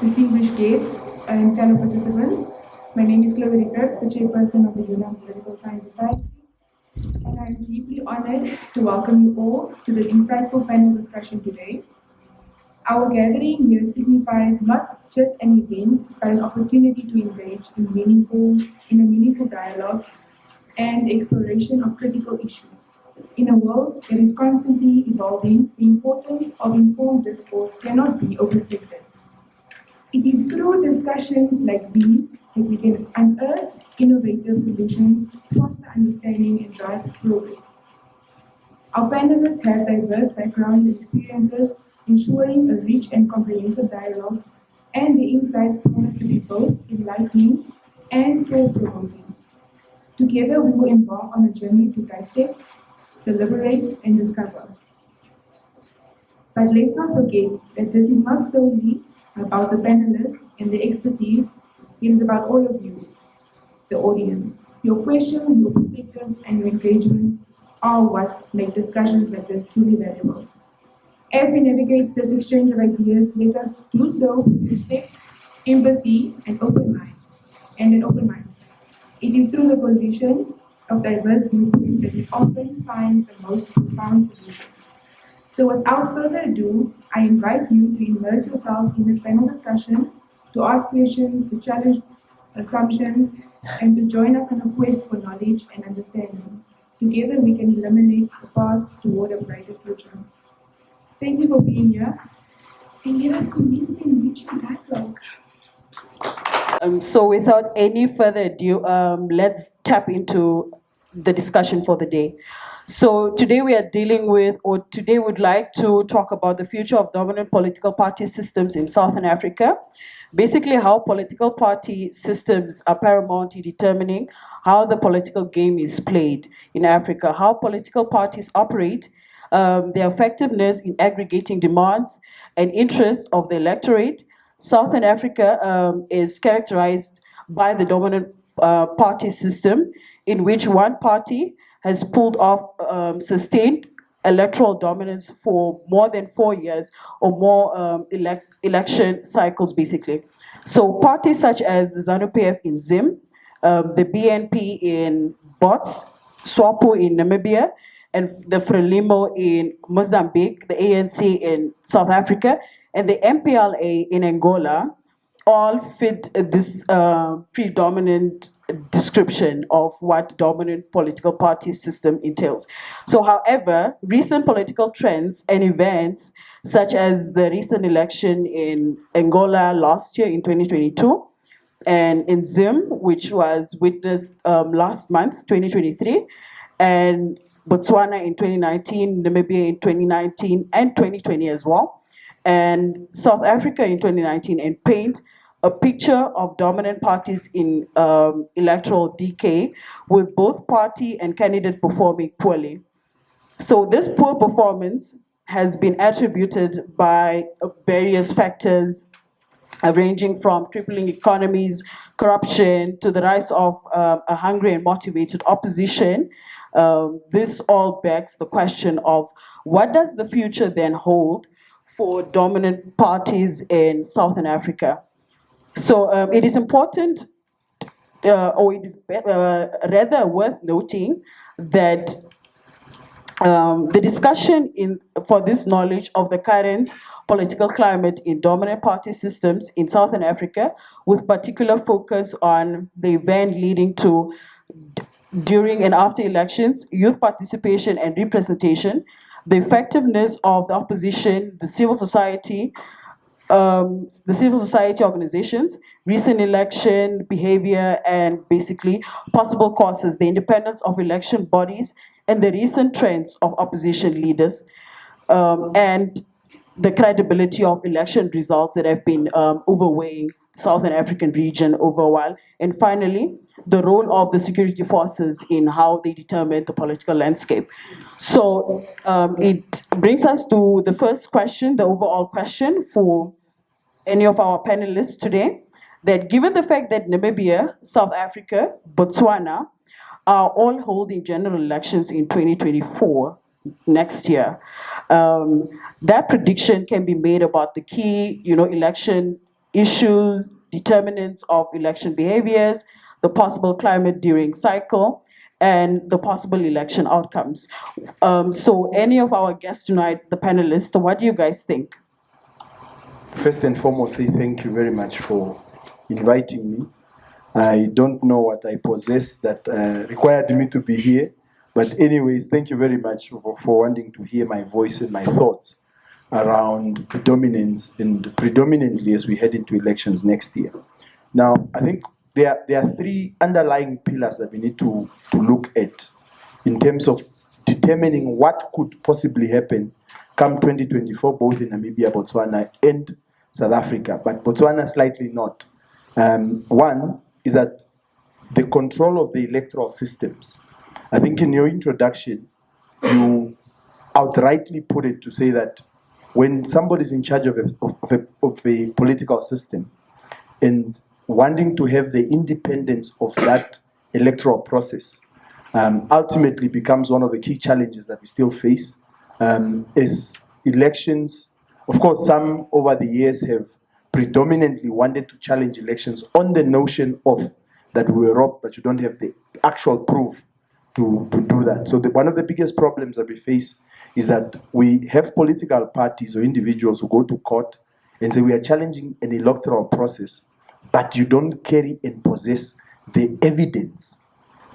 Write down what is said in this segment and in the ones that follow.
distinguished guests, and fellow participants. My name is Chloe Rickards, the chairperson of the UNAM Political Science Society, and I'm deeply honored to welcome you all to this insightful panel discussion today. Our gathering here signifies not just an event, but an opportunity to engage in a meaningful dialogue and exploration of critical issues. In a world that is constantly evolving, the importance of informed discourse cannot be overstated. It is through discussions like these that we can unearth innovative solutions, foster understanding, and drive progress. Our panelists have diverse backgrounds and experiences, ensuring a rich and comprehensive dialogue, and the insights promise to be both enlightening and thought-provoking. Together, we will embark on a journey to dissect, deliberate, and discover. But let's not forget that this is not solely about the panelists and the expertise, it is about all of you, the audience. Your questions, your perspectives, and your engagement are what make discussions like this truly valuable. As we navigate this exchange of ideas, let us do so with respect, empathy, and an open mind. It is through the collision of diverse viewpoints that we often find the most profound solutions. So without further ado, I invite you to immerse yourselves in this panel discussion, to ask questions, to challenge assumptions, and to join us on a quest for knowledge and understanding. Together we can illuminate the path toward a brighter future. Thank you for being here, and let us commence the enriching dialogue. So without any further ado, let's tap into the discussion for the day. So today we are dealing with, or today we'd like to talk about the future of dominant political party systems in Southern Africa. Basically how political party systems are paramount in determining how the political game is played in Africa, how political parties operate, their effectiveness in aggregating demands and interests of the electorate. Southern Africa is characterized by the dominant party system in which one party has pulled off sustained electoral dominance for more than 4 years or more election cycles, basically. So parties such as the ZANU-PF in Zim, the BNP in Bots, SWAPO in Namibia, and the Frelimo in Mozambique, the ANC in South Africa, and the MPLA in Angola, all fit this predominant description of what dominant political party system entails. So, however, recent political trends and events, such as the recent election in Angola last year in 2022, and in Zim, which was witnessed last month, 2023, and Botswana in 2019, Namibia in 2019 and 2020 as well, and South Africa in 2019, and paint a picture of dominant parties in electoral decay, with both party and candidate performing poorly. So this poor performance has been attributed by various factors, ranging from crippling economies, corruption, to the rise of a hungry and motivated opposition. This all begs the question of what does the future then hold for dominant parties in Southern Africa? So it is important, or it is rather worth noting that the discussion for this knowledge of the current political climate in dominant party systems in Southern Africa, with particular focus on the event leading to during and after elections, youth participation and representation, the effectiveness of the opposition, the civil society organizations, recent election behavior, and basically possible causes, the independence of election bodies, and the recent trends of opposition leaders, and the credibility of election results that have been overweighing Southern African region over a while. And finally, the role of the security forces in how they determine the political landscape. So it brings us to the first question, the overall question for any of our panelists today, that given the fact that Namibia, South Africa, Botswana are all holding general elections in 2024, next year, that prediction can be made about the key, election issues, determinants of election behaviors, the possible climate during cycle, and the possible election outcomes. So any of our guests tonight, the panelists, what do you guys think? First and foremost, say thank you very much for inviting me. I don't know what I possess that required me to be here, but anyways, thank you very much for wanting to hear my voice and my thoughts around dominance and predominantly as we head into elections next year. Now, I think there are three underlying pillars that we need to look at in terms of determining what could possibly happen come 2024, both in Namibia, Botswana, and South Africa, but Botswana slightly not. One is that the control of the electoral systems. I think in your introduction, you outrightly put it to say that when somebody's in charge of a political system and wanting to have the independence of that electoral process, ultimately becomes one of the key challenges that we still face. Is elections, of course, some over the years have predominantly wanted to challenge elections on the notion of that we were robbed, but you don't have the actual proof to do that. So one of the biggest problems that we face is that we have political parties or individuals who go to court and say we are challenging an electoral process, but you don't carry and possess the evidence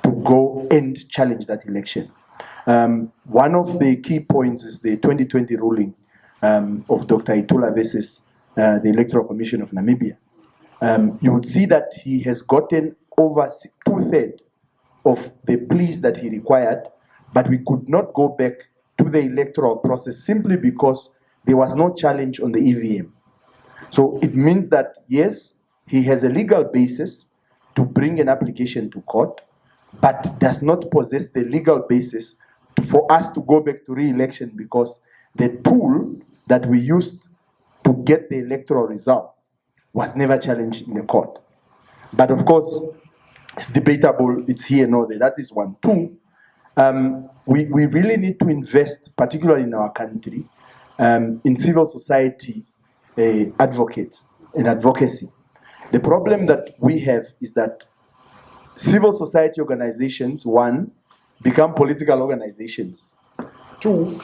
to go and challenge that election. One of the key points is the 2020 ruling of Dr. Itula versus the Electoral Commission of Namibia. You would see that he has gotten over 2/3 of the pleas that he required, but we could not go back to the electoral process simply because there was no challenge on the EVM. So it means that, yes, he has a legal basis to bring an application to court, but does not possess the legal basis for us to go back to re-election because the tool that we used to get the electoral results was never challenged in the court. But of course, it's debatable, it's here, no there. That is one. Two, we really need to invest, particularly in our country, in civil society advocates and advocacy. The problem that we have is that civil society organizations, one, become political organizations. Two,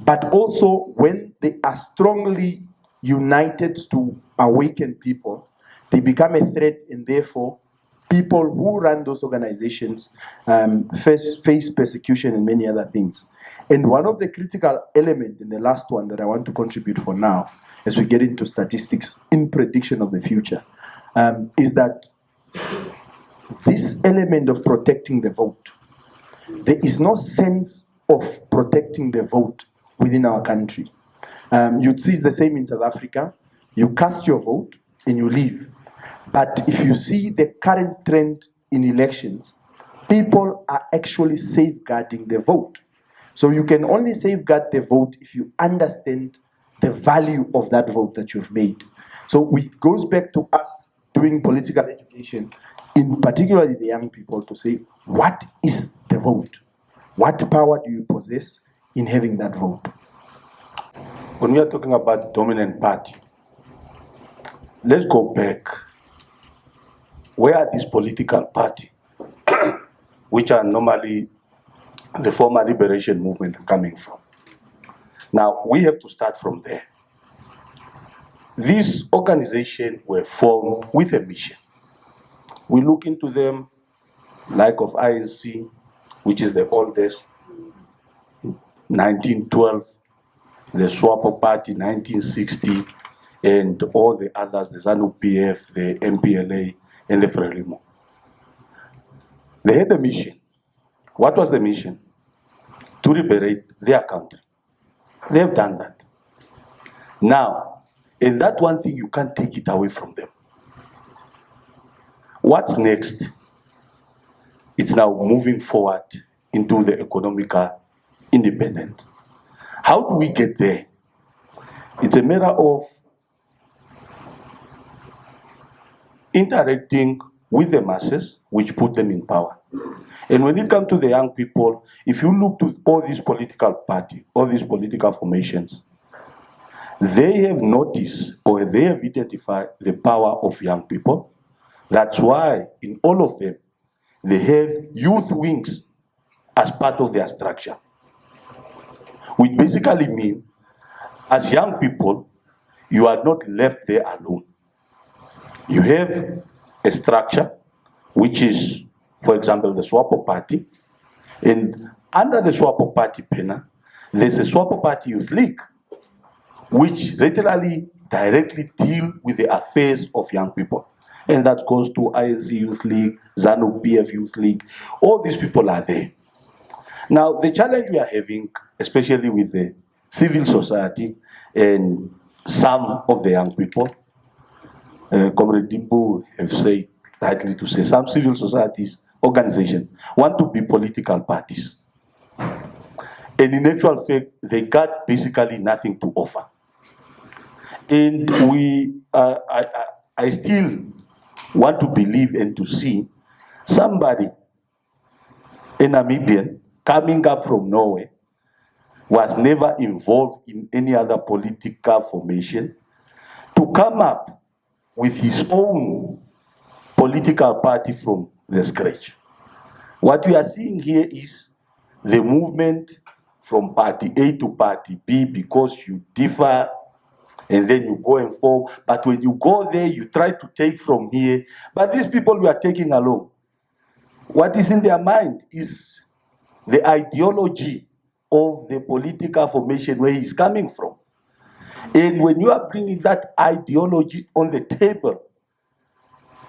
but also when they are strongly united to awaken people, they become a threat, and therefore people who run those organizations face persecution and many other things. And one of the critical elements, and the last one that I want to contribute for now, as we get into statistics in prediction of the future, is that this element of protecting the vote, there is no sense of protecting the vote within our country. You'd see it's the same in South Africa. You cast your vote and you leave. But if you see the current trend in elections, people are actually safeguarding the vote. So you can only safeguard the vote if you understand the value of that vote that you've made. So it goes back to us doing political education, in particularly the young people, to say, what is the vote? What power do you possess in having that vote? When we are talking about dominant party, let's go back. Where are these political parties, which are normally the former liberation movement coming from? Now, we have to start from there. These organizations were formed with a mission. We look into them, like of INC, which is the oldest, 1912, the SWAPO Party, 1960, and all the others, the ZANU-PF, the MPLA, and the Frelimo. They had a mission. What was the mission? To liberate their country. They have done that. Now, and that one thing, you can't take it away from them. What's next? It's now moving forward into the economical independence. How do we get there? It's a matter of interacting with the masses, which put them in power. And when it comes to the young people, if you look to all these political parties, all these political formations, they have noticed or they have identified the power of young people. That's why in all of them, they have youth wings as part of their structure. Which basically means, as young people, you are not left there alone. You have a structure, which is, for example, the SWAPO party. And under the SWAPO party banner, there's a SWAPO party youth league, which literally directly deal with the affairs of young people. And that goes to INC Youth League, ZANU-PF Youth League. All these people are there. Now, the challenge we are having, especially with the civil society and some of the young people, Comrade Dimbu have said, rightly to say, some civil societies, organizations, want to be political parties. And in actual fact, they got basically nothing to offer. And I still want to believe and to see somebody, a Namibian, coming up from Norway, was never involved in any other political formation, to come up with his own political party from the scratch. What we are seeing here is the movement from party A to party B because you differ and then you go and form. But when you go there, you try to take from here. But these people we are taking along, what is in their mind is the ideology of the political formation where he's coming from. And when you are bringing that ideology on the table,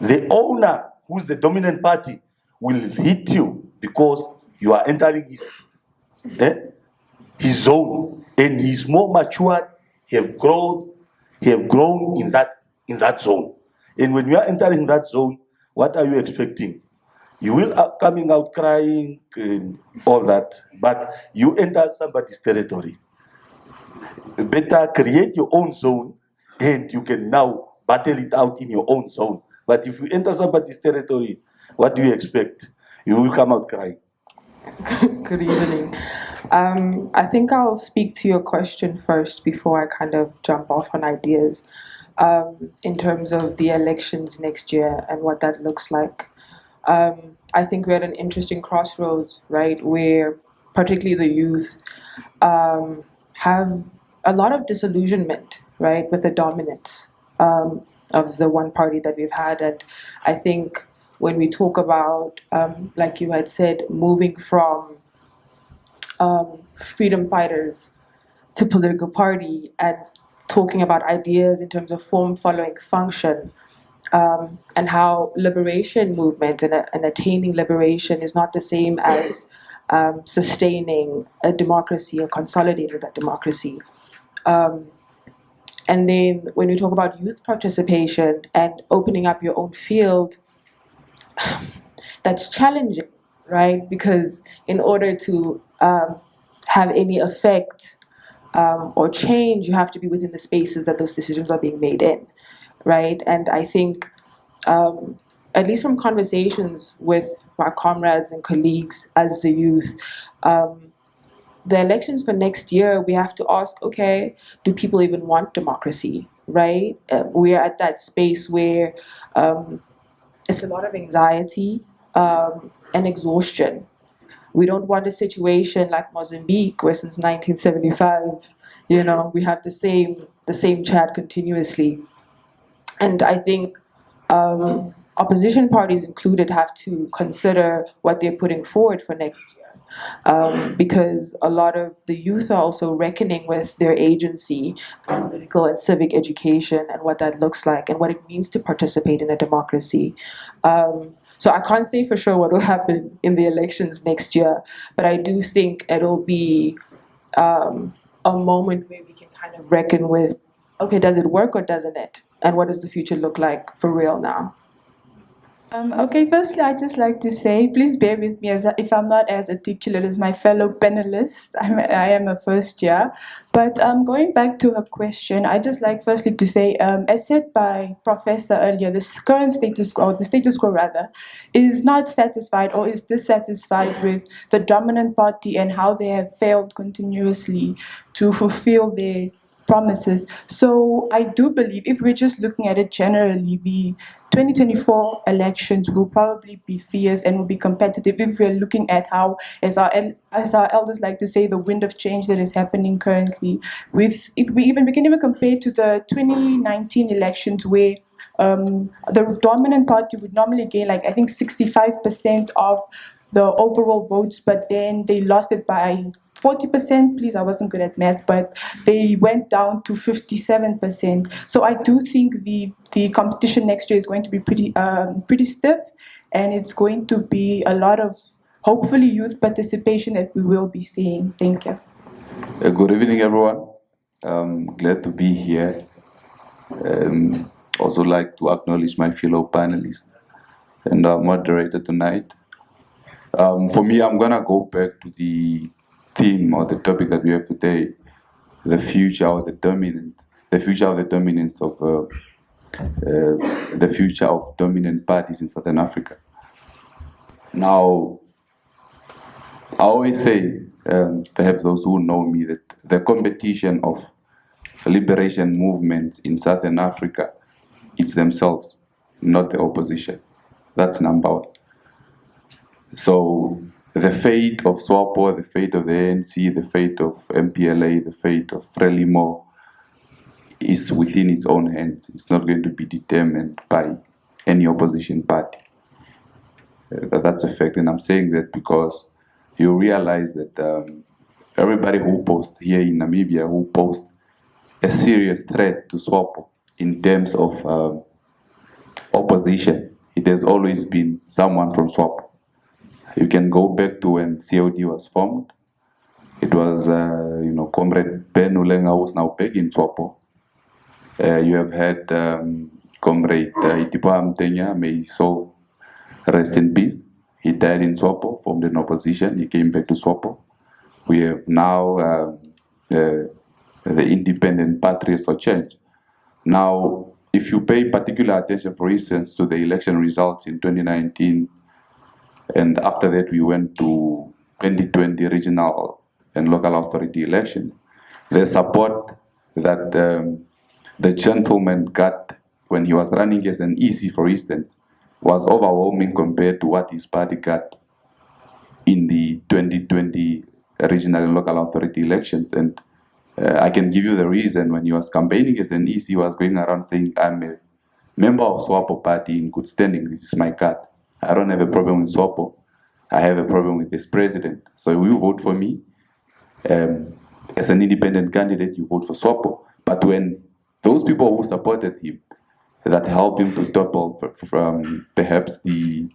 the owner, who's the dominant party, will hit you because you are entering his zone. And he's more matured, he have grown in that zone. And when you are entering that zone, what are you expecting? You will coming out crying and all that, but you enter somebody's territory. Better create your own zone and you can now battle it out in your own zone. But if you enter somebody's territory, what do you expect? You will come out crying. Good evening. I think I'll speak to your question first before I kind of jump off on ideas in terms of the elections next year and what that looks like. I think we're at an interesting crossroads, right, where particularly the youth have a lot of disillusionment, right, with the dominance of the one party that we've had. And I think when we talk about, like you had said, moving from freedom fighters to political party and talking about ideas in terms of form following function, and how liberation movement and attaining liberation is not the same as sustaining a democracy or consolidating that democracy. And then when we talk about youth participation and opening up your own field, that's challenging, right? Because in order to have any effect or change, you have to be within the spaces that those decisions are being made in, right? And I think, at least from conversations with my comrades and colleagues as the youth, the elections for next year, we have to ask, okay, do people even want democracy, right? We're at that space where it's a lot of anxiety and exhaustion. We don't want a situation like Mozambique, where since 1975, we have the same chat continuously. And I think opposition parties included have to consider what they're putting forward for next year, because a lot of the youth are also reckoning with their agency, political and civic education, and what that looks like and what it means to participate in a democracy. So I can't say for sure what will happen in the elections next year, but I do think it'll be a moment where we can kind of reckon with, okay, does it work or doesn't it? And what does the future look like for real now? Okay, firstly, I'd just like to say, please bear with me if I'm not as articulate as my fellow panelists. I am a first year. But going back to her question, I'd just like firstly to say, as said by Professor earlier, the current status quo, or the status quo rather, is not satisfied or is dissatisfied with the dominant party and how they have failed continuously to fulfill their promises. So I do believe, if we're just looking at it generally, the 2024 elections will probably be fierce and will be competitive if we're looking at how, as our elders like to say, the wind of change that is happening currently. We can even compare to the 2019 elections where the dominant party would normally gain, like, I think 65% of the overall votes, but then they lost it by 40%. Please, I wasn't good at math, but they went down to 57%. So I do think the competition next year is going to be pretty stiff, and it's going to be a lot of, hopefully, youth participation that we will be seeing. Thank you. Good evening, everyone. Glad to be here. Also like to acknowledge my fellow panelists and our moderator tonight. For me, I'm gonna go back to the theme or the topic that we have today, the future of the dominance of the future of dominant parties in Southern Africa. Now, I always say, perhaps those who know me, that the competition of liberation movements in Southern Africa, it's themselves, not the opposition. That's number one. So the fate of SWAPO, the fate of the ANC, the fate of MPLA, the fate of Frelimo is within its own hands. It's not going to be determined by any opposition party. That's a fact, and I'm saying that because you realize that everybody who posts here in Namibia, who posts a serious threat to SWAPO in terms of opposition, it has always been someone from SWAPO. You can go back to when COD was formed. It was, Comrade Ben Ulenga, who's now back in SWAPO. You have had Comrade Itipo Amtenya, may his soul rest in peace. He died in SWAPO, formed an opposition. He came back to SWAPO. We have now the Independent Patriots for Change. Now, if you pay particular attention, for instance, to the election results in 2019, and after that we went to 2020 regional and local authority election, the support that the gentleman got when he was running as an EC, for instance, was overwhelming compared to what his party got in the 2020 regional and local authority elections. And I can give you the reason. When he was campaigning as an EC, he was going around saying, I'm a member of SWAPO party in good standing. This is my card. I don't have a problem with SWAPO. I have a problem with this president. So will you vote for me? As an independent candidate, you vote for SWAPO. But when those people who supported him, that helped him to topple from perhaps the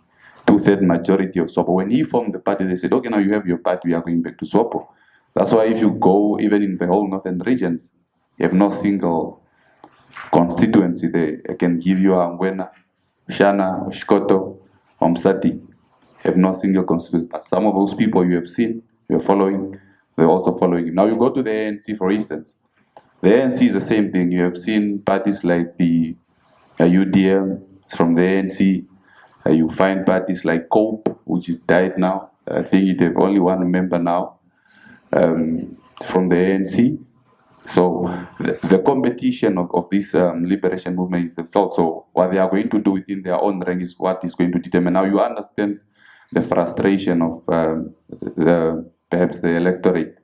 2/3 majority of SWAPO, when he formed the party, they said, okay, now you have your party, we are going back to SWAPO. That's why if you go even in the whole northern regions, you have no single constituency there. I can give you Angwena, Shana, Oshkoto, Omsati, have no single constituency. But some of those people you have seen, you're following, they're also following. Now you go to the ANC, for instance. The ANC is the same thing. You have seen parties like the UDM from the ANC. You find parties like COPE, which is died now. I think it have only one member now from the ANC. So the competition of this liberation movement is themselves. So what they are going to do within their own rank is what is going to determine. Now you understand the frustration of perhaps the electorate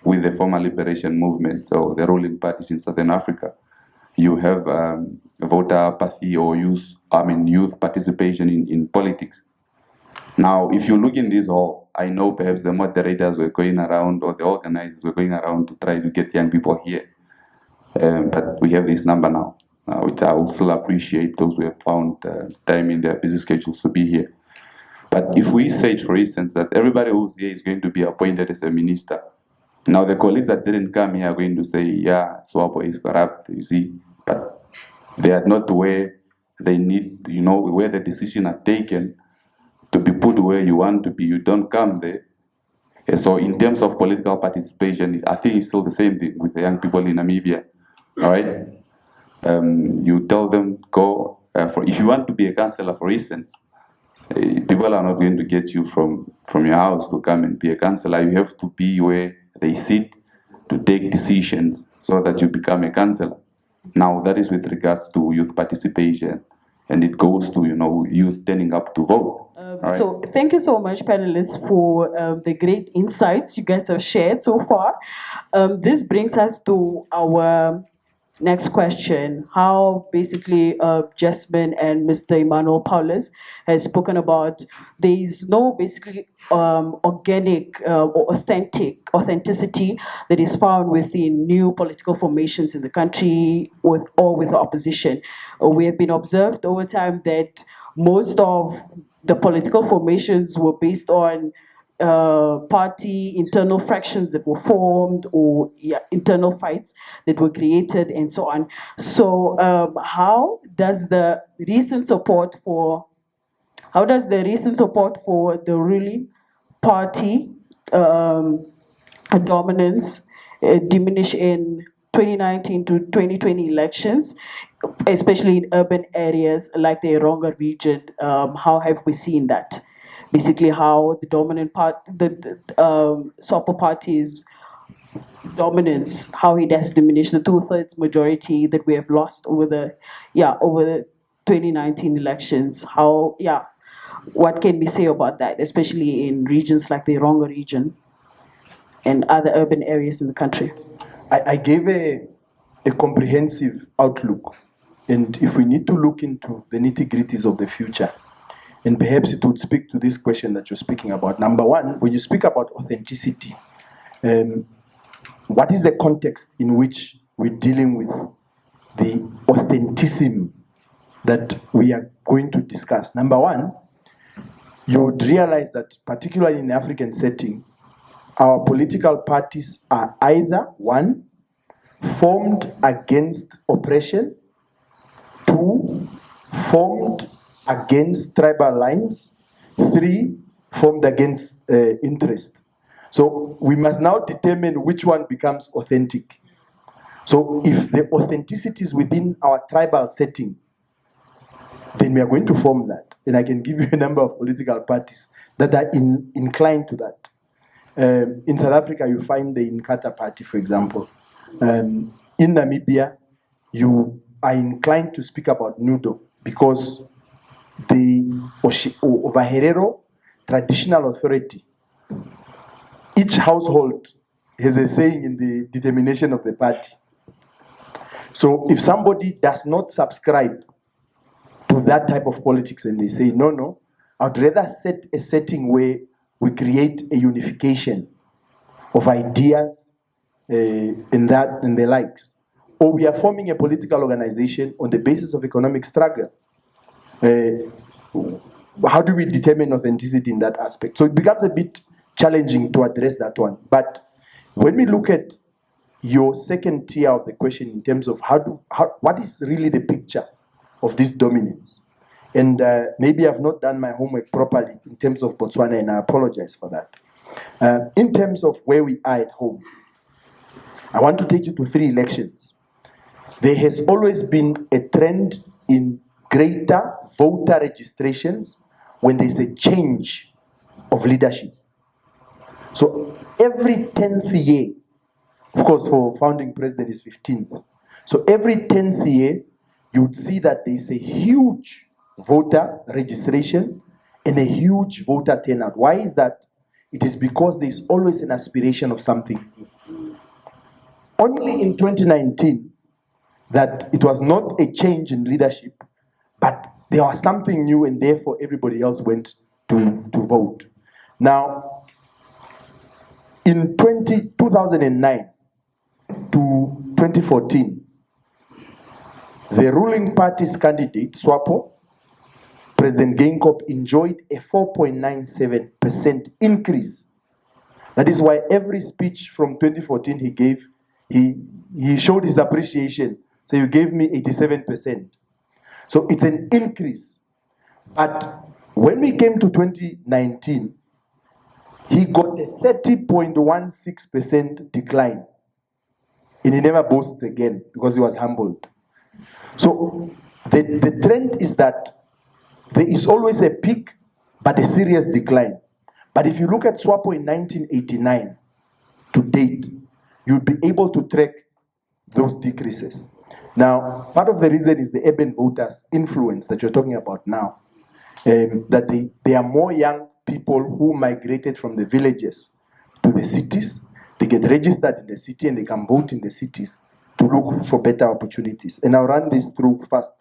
with the former liberation movement, so the ruling parties in Southern Africa. You have voter apathy or youth participation in politics. Now, if you look in this hall, I know perhaps the moderators were going around, or the organizers were going around to try to get young people here. But we have this number now, which I will still appreciate those who have found time in their busy schedules to be here. But if we say, for instance, that everybody who's here is going to be appointed as a minister, now the colleagues that didn't come here are going to say, yeah, SWAPO is corrupt, you see, but they are not where they need, where the decisions are taken to be put where you want to be. You don't come there. And so in terms of political participation, I think it's still the same thing with the young people in Namibia, all right? You tell them, go, if you want to be a councillor, for instance, people are not going to get you from your house to come and be a councillor. You have to be where they sit to take decisions. so that you become a councillor. Now that is with regards to youth participation, and it goes to youth turning up to vote. Right? So thank you so much, panelists, for the great insights you guys have shared so far. This brings us to our next question. How basically Jasmine and Mr. Emmanuel Paulus has spoken about there is no basically organic or authenticity that is found within new political formations in the country with the opposition. We have been observed over time that most of the political formations were based on party internal fractions that were formed or internal fights that were created and so on. So how does the recent support for the ruling party dominance diminish in 2019 to 2020 elections, especially in urban areas like the Eronga region? How have we seen that? Basically, how the dominant part, the SWAPO party's dominance, how it has diminished the 2/3 majority that we have lost over the 2019 elections. What can we say about that, especially in regions like the Eronga region and other urban areas in the country? I gave a comprehensive outlook, and if we need to look into the nitty-gritties of the future, and perhaps it would speak to this question that you're speaking about. Number one, when you speak about authenticity, what is the context in which we're dealing with the authenticism that we are going to discuss? Number one, you would realize that particularly in the African setting, our political parties are either, one, formed against oppression, two, formed against tribal lines, three, formed against interest. So we must now determine which one becomes authentic. So if the authenticity is within our tribal setting, then we are going to form that. And I can give you a number of political parties that are inclined to that. In South Africa, you find the Inkatha party, for example. In Namibia, you are inclined to speak about Nudo because the Ovaherero traditional authority, each household has a saying in the determination of the party. So if somebody does not subscribe to that type of politics and they say, no, I'd rather set a setting where we create a unification of ideas and the likes, or we are forming a political organization on the basis of economic struggle. How do we determine authenticity in that aspect? So it becomes a bit challenging to address that one. But when we look at your second tier of the question in terms of what is really the picture of this dominance, and maybe I've not done my homework properly in terms of Botswana, and I apologize for that. In terms of where we are at home, I want to take you to 3 elections. There has always been a trend in greater voter registrations when there's a change of leadership. So every 10th year, of course for founding president is 15th. So every 10th year, you would see that there's a huge voter registration and a huge voter turnout. Why is that? It is because there's always an aspiration of something. Only in 2019 that it was not a change in leadership, but there was something new and therefore everybody else went to vote. Now, in 2009 to 2014, the ruling party's candidate, SWAPO, President Geingob, enjoyed a 4.97% increase. That is why every speech from 2014 he gave, he showed his appreciation. So you gave me 87%. So it's an increase. But when we came to 2019, he got a 30.16% decline. And he never boasted again because he was humbled. So the trend is that there is always a peak, but a serious decline. But if you look at SWAPO in 1989 to date, you'll be able to track those decreases. Now, part of the reason is the urban voters' influence that you're talking about now, that they are more young people who migrated from the villages to the cities. They get registered in the city and they can vote in the cities to look for better opportunities. And I'll run this through fast.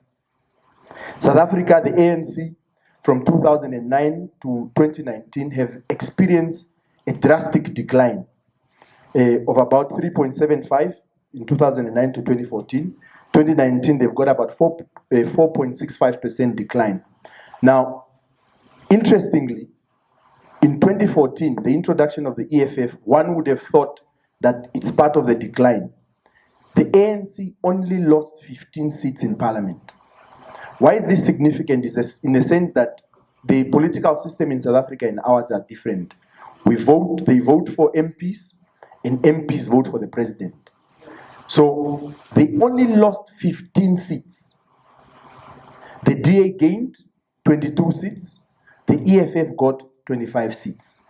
South Africa, the ANC, from 2009 to 2019 have experienced a drastic decline of about 3.75 in 2009 to 2014. 2019, they've got about 4.65% decline. Now, interestingly, in 2014, the introduction of the EFF, one would have thought that it's part of the decline. The ANC only lost 15 seats in parliament. Why is this significant? Is in the sense that the political system in South Africa and ours are different. They vote for MPs, and MPs vote for the president. So they only lost 15 seats. The DA gained 22 seats. The EFF got 25 seats.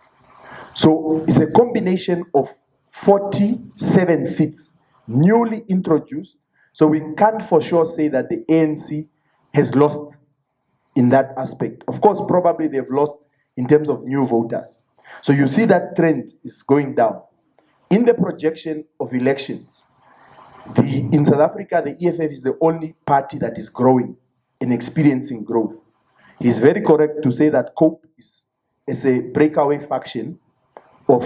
So it's a combination of 47 seats newly introduced. So we can't for sure say that the ANC has lost in that aspect. Of course, probably they've lost in terms of new voters. So you see that trend is going down. In the projection of elections, in South Africa, the EFF is the only party that is growing and experiencing growth. It is very correct to say that COPE is a breakaway faction of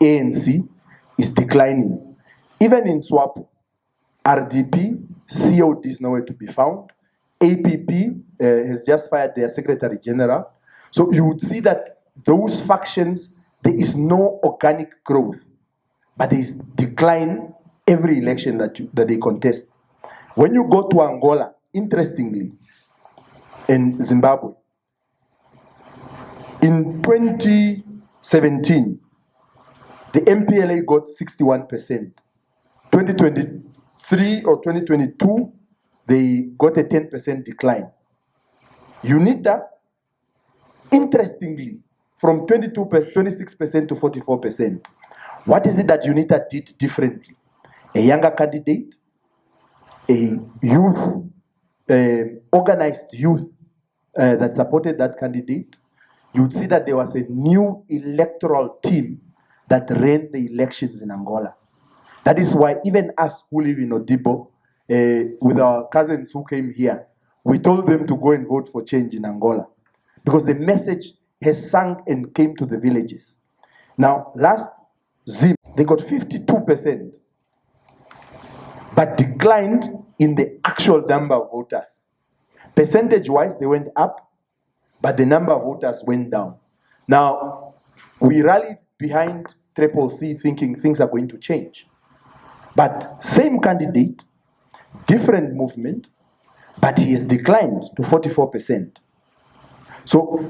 ANC is declining. Even in SWAPO, RDP, COD is nowhere to be found. APP has just fired their Secretary General. So you would see that those factions, there is no organic growth, but there is decline every election that they contest. When you go to Angola, interestingly, and Zimbabwe, in 2017, the MPLA got 61%. 2023 or 2022, they got a 10% decline. UNITA, interestingly, from 26% to 44%. What is it that UNITA did differently? A younger candidate, a youth, organized youth that supported that candidate. You would see that there was a new electoral team that ran the elections in Angola. That is why even us who live in Odibo, with our cousins who came here, we told them to go and vote for change in Angola. Because the message has sunk and came to the villages. Now, last Zim, they got 52%, but declined in the actual number of voters. Percentage-wise, they went up, but the number of voters went down. Now, we rallied behind Triple C thinking things are going to change. But same candidate, different movement, but he has declined to 44%. So,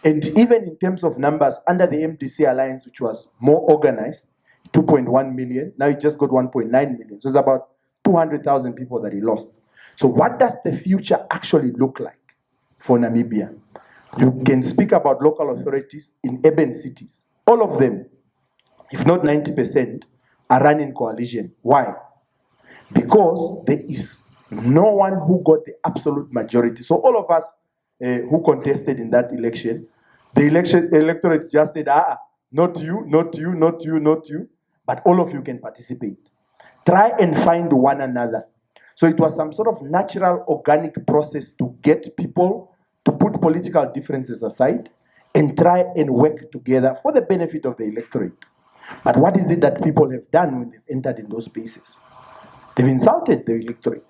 and even in terms of numbers, under the MDC alliance, which was more organized, 2.1 million, now he just got 1.9 million. So it's about 200,000 people that he lost. So what does the future actually look like for Namibia? You can speak about local authorities in urban cities. All of them, if not 90%, are running coalition. Why? Because there is no one who got the absolute majority. So all of us who contested in that election, the electorate just said, not you, not you, not you, not you, but all of you can participate. Try and find one another. So it was some sort of natural, organic process to get people to put political differences aside and try and work together for the benefit of the electorate. But what is it that people have done when they've entered in those spaces? They've insulted the electorate.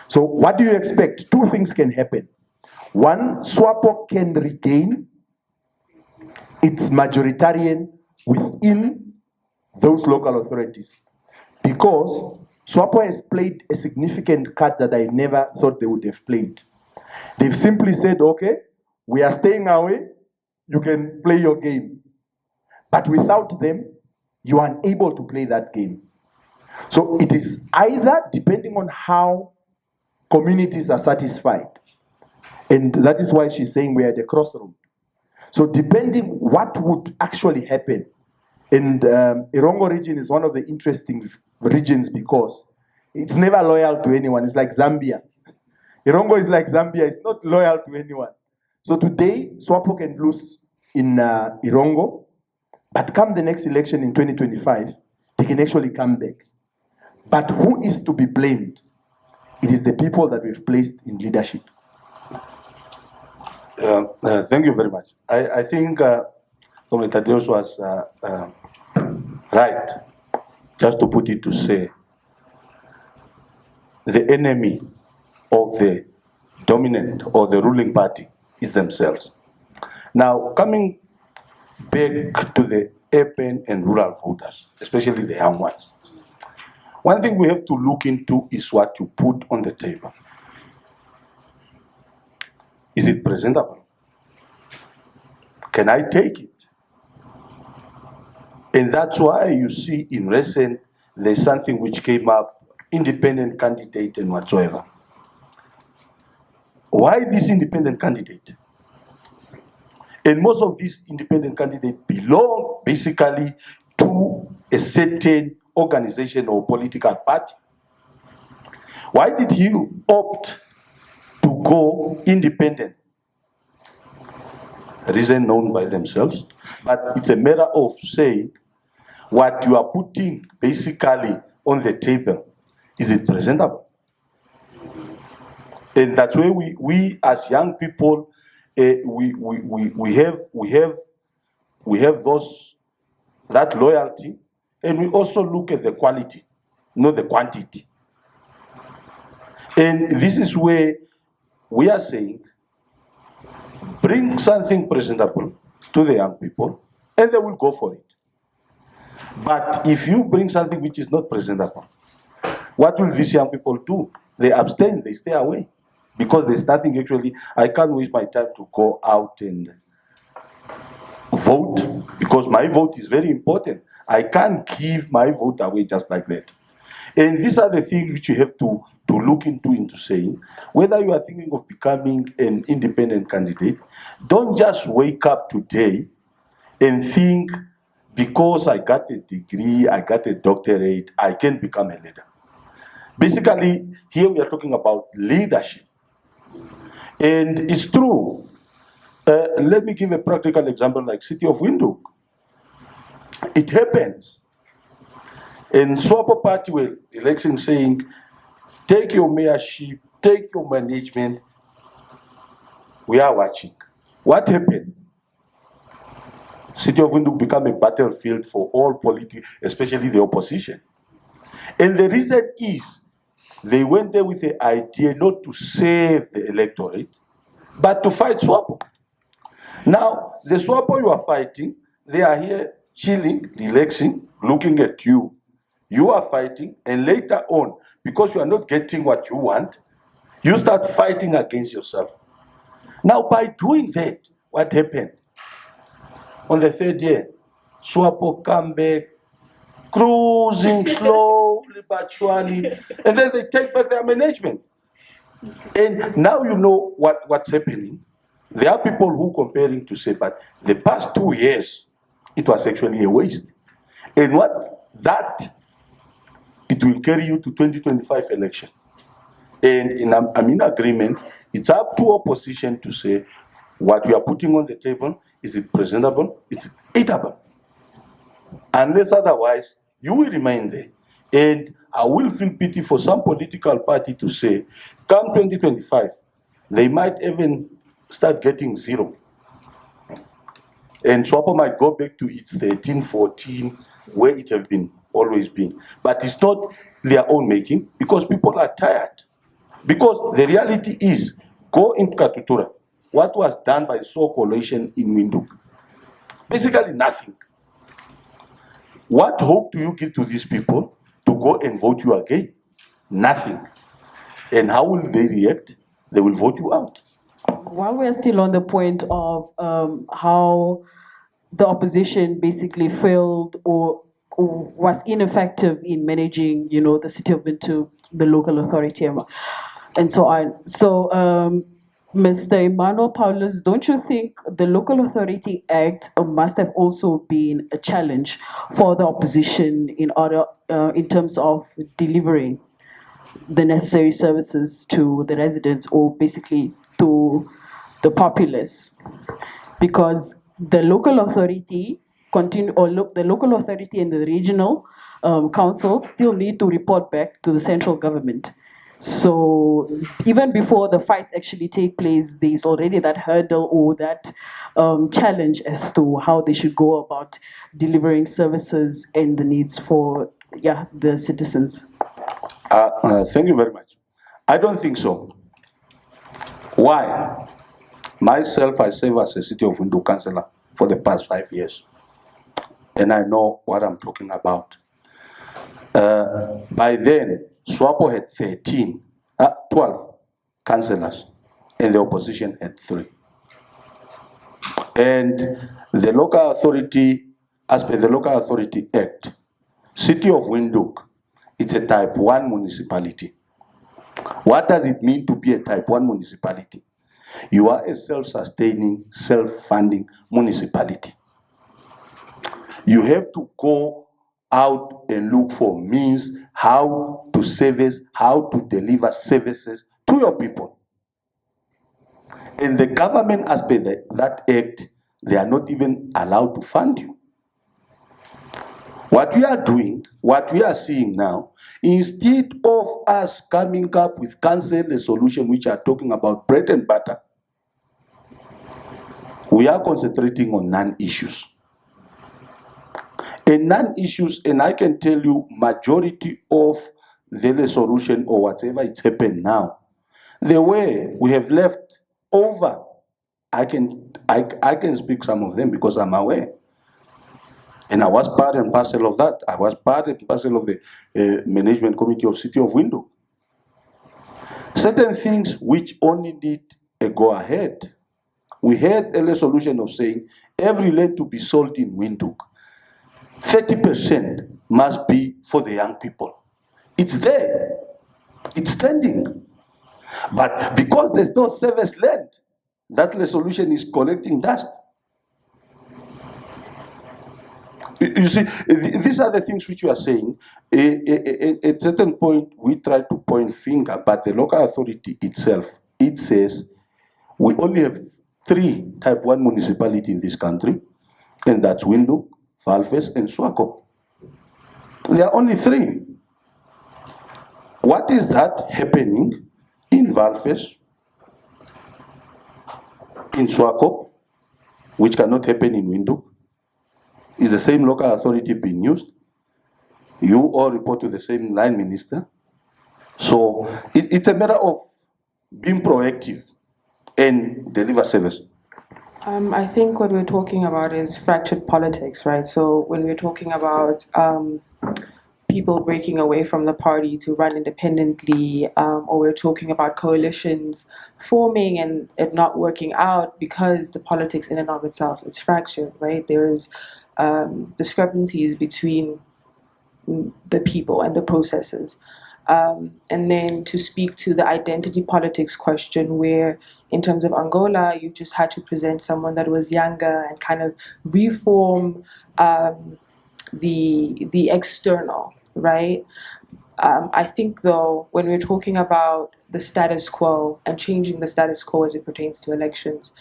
So what do you expect? Two things can happen. One, SWAPO can regain its majoritarian within those local authorities, because SWAPO has played a significant card that I never thought they would have played. They've simply said, okay, we are staying away, you can play your game. But without them, you are unable to play that game. So it is either, depending on how communities are satisfied, and that is why she's saying we're at the crossroad. So depending what would actually happen, and Irongo region is one of the interesting regions because it's never loyal to anyone. It's like Zambia. Irongo is like Zambia. It's not loyal to anyone. So today, SWAPO can lose in Irongo, but come the next election in 2025, they can actually come back. But who is to be blamed? It is the people that we've placed in leadership. Thank you very much. I think Comrade Tadeus was right, just to put it to say, the enemy of the dominant or the ruling party is themselves. Now, coming back to the urban and rural voters, especially the young ones, one thing we have to look into is what you put on the table. Is it presentable? Can I take it? And that's why you see in recent, there's something which came up, independent candidate and whatsoever. Why this independent candidate? And most of these independent candidates belong basically to a certain organization or political party. Why did he opt to go independent? A reason known by themselves, but it's a matter of saying what you are putting basically on the table, is it presentable? And that's where we as young people, we have that loyalty, and we also look at the quality, not the quantity. And this is where we are saying, bring something presentable to the young people, and they will go for it. But if you bring something which is not presentable, what will these young people do? They abstain, they stay away. Because there's nothing actually, I can't waste my time to go out and vote, because my vote is very important. I can't give my vote away just like that. And these are the things which you have to look into saying, whether you are thinking of becoming an independent candidate, don't just wake up today and think, because I got a degree, I got a doctorate, I can become a leader. Basically, here we are talking about leadership. And it's true. Let me give a practical example like City of Windhoek. It happens. And SWAPO party were electing saying, take your mayorship, take your management. We are watching. What happened? City of Windhoek became a battlefield for all politics, especially the opposition. And the reason is, they went there with the idea not to save the electorate, but to fight SWAPO. Now, the SWAPO you are fighting, they are here chilling, relaxing, looking at you. You are fighting, and later on, because you are not getting what you want, you start fighting against yourself. Now, by doing that, what happened? On the third year, SWAPO come back, cruising slowly but surely, and then they take back their management. And now you know what's happening. There are people who comparing to say, but the past 2 years, it was actually a waste. And it will carry you to 2025 election. And I'm in agreement, it's up to opposition to say, what we are putting on the table, is it presentable? Is it eatable? Unless otherwise, you will remain there. And I will feel pity for some political party to say, come 2025, they might even start getting zero. And SWAPO might go back to its 13, 14, where it has been, always been. But it's not their own making, because people are tired. Because the reality is, go into Katutura. What was done by SWAPO coalition in Windhoek? Basically nothing. What hope do you give to these people to go and vote you again? Nothing. And how will they react? They will vote you out. While we're still on the point of how the opposition basically failed or was ineffective in managing, the city of Windhoek, the local authority, and so on. So Mr. Emmanuel Paulus, don't you think the Local Authority Act must have also been a challenge for the opposition in terms of delivering the necessary services to the residents, or basically to the populace? Because the local authority the local authority and the regional councils still need to report back to the central government. So even before the fights actually take place, there's already that hurdle or that challenge as to how they should go about delivering services and the needs for the citizens. Thank you very much. I don't think so. Why? Myself, I serve as a City of Windhoek councillor for the past 5 years, and I know what I'm talking about. By then, SWAPO had 12 councillors, and the opposition had 3. And the local authority, as per the Local Authority Act, City of Windhoek, it's a type 1 municipality. What does it mean to be a type 1 municipality? You are a self-sustaining, self-funding municipality. You have to go out and look for means how to deliver services to your people. And the government, as per that act, they are not even allowed to fund you. What we are doing, what we are seeing now, instead of us coming up with council resolution which are talking about bread and butter, we are concentrating on non-issues. And non-issues, and I can tell you, majority of the resolution or whatever it's happened now, the way we have left over, I can speak some of them because I'm aware. And I was part and parcel of that. I was part and parcel of the management committee of City of Windhoek. Certain things which only need a go-ahead. We had a resolution of saying every land to be sold in Windhoek, 30% must be for the young people. It's there. It's standing. But because there's no service land, that resolution is collecting dust. You see, these are the things which you are saying. At a certain point, we try to point finger, but the local authority itself, it says, we only have 3 type 1 municipalities in this country, and that's Windhoek, Valves, and SWAPO. There are only 3. What is that happening in Valves, in SWAPO, which cannot happen in Windhoek? Is the same local authority being used? You all report to the same line minister. So it's a matter of being proactive and deliver service. I think what we're talking about is fractured politics, right? So when we're talking about people breaking away from the party to run independently, or we're talking about coalitions forming and it not working out because the politics in and of itself is fractured, right? There is discrepancies between the people and the processes. And then to speak to the identity politics question, where in terms of Angola, you just had to present someone that was younger and kind of reform the external, right? I think, though, when we're talking about the status quo and changing the status quo as it pertains to elections,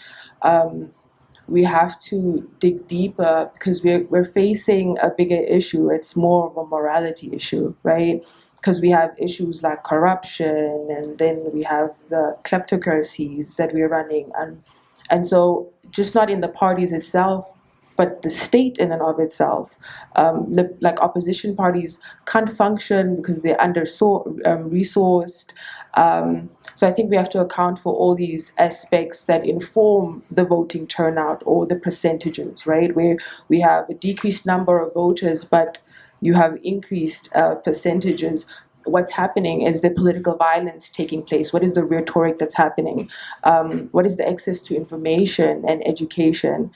we have to dig deeper because we're facing a bigger issue. It's more of a morality issue, right? Because we have issues like corruption, and then we have the kleptocracies that we're running, and so just not in the parties itself, but the state in and of itself. Like opposition parties can't function because they're resourced. So I think we have to account for all these aspects that inform the voting turnout or the percentages, right? Where we have a decreased number of voters, but you have increased percentages. What's happening is the political violence taking place. What is the rhetoric that's happening? What is the access to information and education?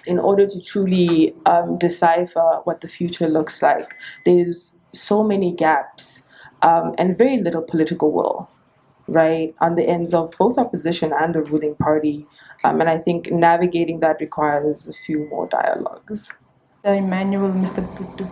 In order to truly decipher what the future looks like, there's so many gaps and very little political will. right, on the ends of both opposition and the ruling party. And I think navigating that requires a few more dialogues. Emmanuel, Mr.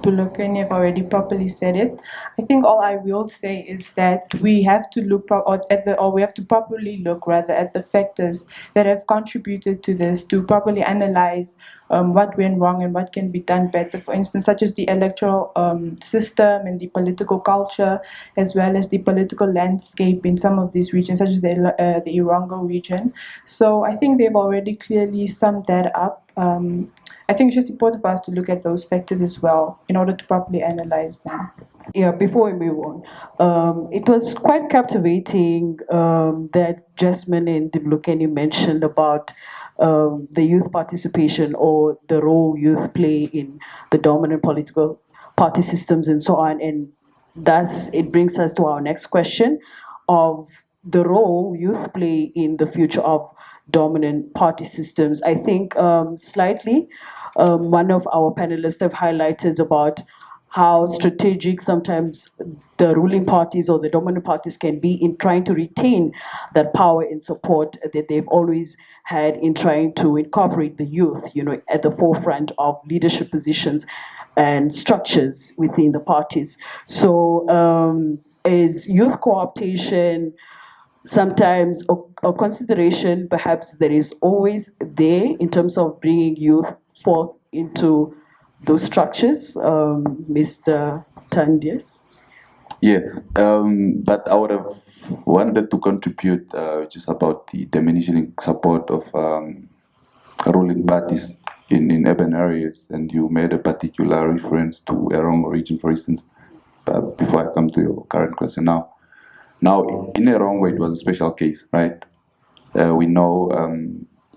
Pulokeni have already properly said it. I think all I will say is that we have to look we have to properly look rather at the factors that have contributed to this, to properly analyze what went wrong and what can be done better. For instance, such as the electoral system and the political culture, as well as the political landscape in some of these regions, such as the Irongo region. So I think they've already clearly summed that up. I think it's just important for us to look at those factors as well in order to properly analyze them. Yeah, before we move on, it was quite captivating that Jasmine and Dimlukeni mentioned about the youth participation or the role youth play in the dominant political party systems and so on. And thus, it brings us to our next question of the role youth play in the future of dominant party systems. I think slightly one of our panelists have highlighted about how strategic sometimes the ruling parties or the dominant parties can be in trying to retain that power and support that they've always had in trying to incorporate the youth, at the forefront of leadership positions and structures within the parties. So is youth co-optation sometimes a consideration perhaps that is always there in terms of bringing youth forth into those structures, Mr. Tandias? Yeah, but I would have wanted to contribute just about the diminishing support of ruling parties in urban areas, and you made a particular reference to Erongo region, for instance. Before I come to your current question now, in Erongo it was a special case, right? We know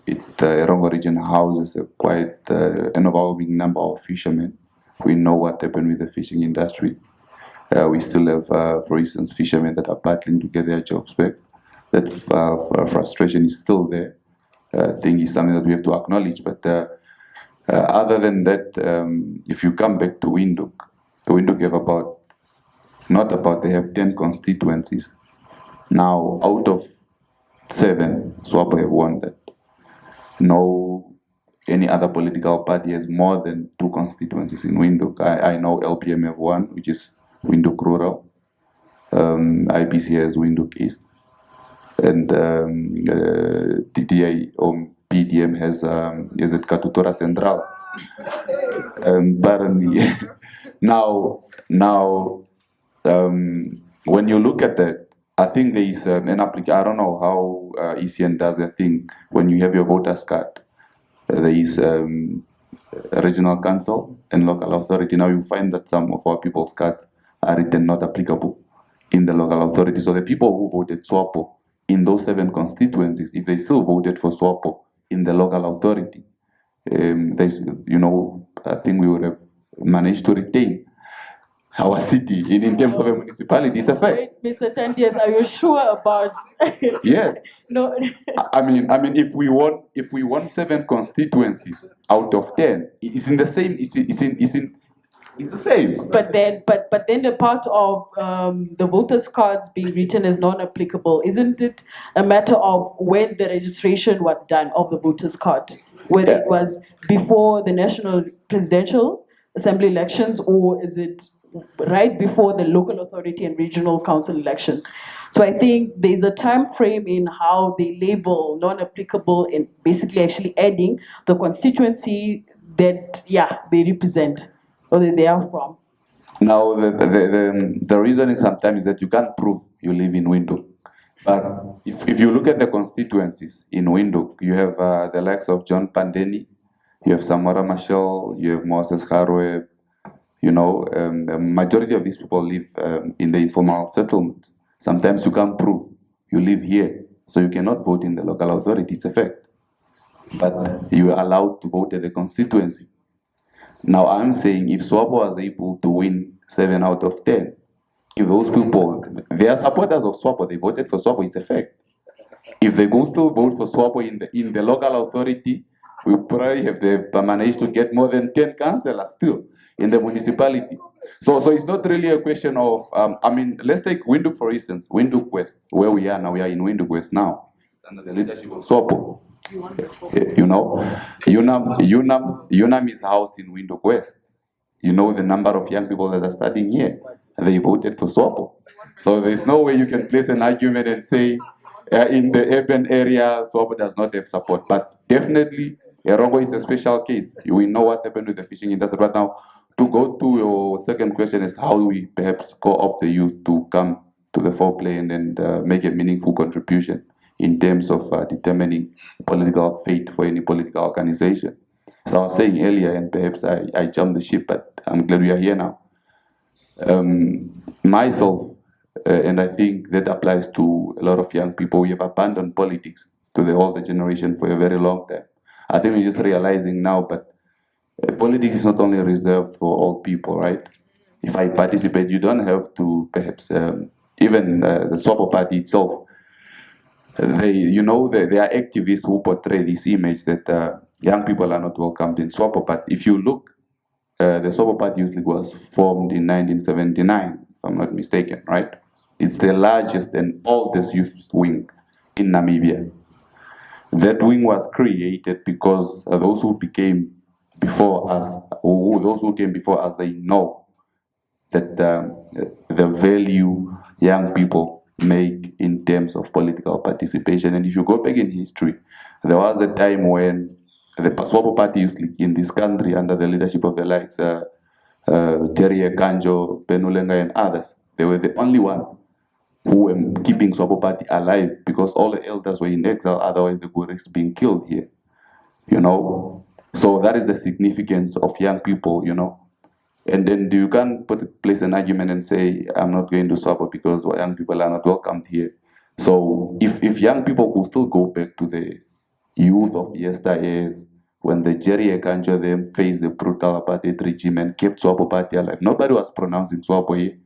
the Erongo region houses quite an overwhelming number of fishermen. We know what happened with the fishing industry. We still have, for instance, fishermen that are battling to get their jobs back. That frustration is still there. I think it's something that we have to acknowledge. But other than that, if you come back to Windhoek have they have 10 constituencies. Now, out of 7, SWAPO have won that. No, any other political party has more than 2 constituencies in Windhoek. I know LPM have 1, which is Windhoek Rural. IPC has Windhoek East. And TDA or PDM has at Katutora Central. Apparently, now, when you look at that, I think there is an application. I don't know how ECN does their thing. When you have your voter's card, there is a regional council and local authority. Now you find that some of our people's cards are written not applicable in the local authority. So the people who voted SWAPO in those 7 constituencies, if they still voted for SWAPO in the local authority, I think we would have managed to retain our city in terms of a municipality. It's a fact. Wait, Mr. Tandias, are you sure about? Yes. No. I mean, if we won 7 constituencies out of 10, it's in the same. It's the same. But then the part of the voters' cards being written as non-applicable, isn't it a matter of when the registration was done of the voters' card? Whether it was before the national presidential assembly elections, or is it right before the local authority and regional council elections? So I think there's a time frame in how they label non-applicable and basically actually adding the constituency that they represent or that they are from. Now the reasoning sometimes is that you can't prove you live in Windhoek. But if you look at the constituencies in Windhoek, you have the likes of John Pandeni, you have Samora Machel, you have Moses Harwe. The majority of these people live in the informal settlements. Sometimes you can't prove you live here, so you cannot vote in the local authority. It's a fact. But you are allowed to vote at the constituency. Now I'm saying if SWAPO was able to win 7 out of 10, if those people, they are supporters of SWAPO, they voted for SWAPO, it's a fact. If they go still vote for SWAPO in the local authority, we probably have managed to get more than 10 councillors still in the municipality. So it's not really a question of, I mean, let's take Windhoek for instance, Windhoek West, where we are now. We are in Windhoek West now, under the leadership of SWAPO. You know, UNAM is housed in Windhoek West. You know the number of young people that are studying here. They voted for SWAPO. So there's no way you can place an argument and say in the urban area, SWAPO does not have support. But definitely, Erogo is a special case. We know what happened with the fishing industry. But now, to go to your second question is how do we perhaps co-opt the youth to come to the foreplay and make a meaningful contribution in terms of determining political fate for any political organization. So I was saying earlier, and perhaps I jumped the ship, but I'm glad we are here now. Myself, and I think that applies to a lot of young people, we have abandoned politics to the older generation for a very long time. I think we're just realizing now, but politics is not only reserved for old people, right? If I participate, you don't have to perhaps, even the SWAPO party itself, there are activists who portray this image that young people are not welcomed in SWAPO. But if you look, the SWAPO Party Youth League was formed in 1979, if I'm not mistaken, right? It's the largest and oldest youth wing in Namibia. That wing was created because those who came before us, they know that the value young people make in terms of political participation. And if you go back in history, there was a time when the SWAPO Party Youth League in this country, under the leadership of the likes Terry Kanjo, Penulenga, and others, they were the only one who were keeping SWAPO Party alive because all the elders were in exile, otherwise they would risk being killed here. So that is the significance of young people, And then you can't place an argument and say, I'm not going to SWAPO because young people are not welcomed here. So if young people could still go back to the youth of yesteryears, when the Jerry Ekanjo them faced the brutal apartheid regime and kept SWAPO Party alive, nobody was pronouncing SWAPO here.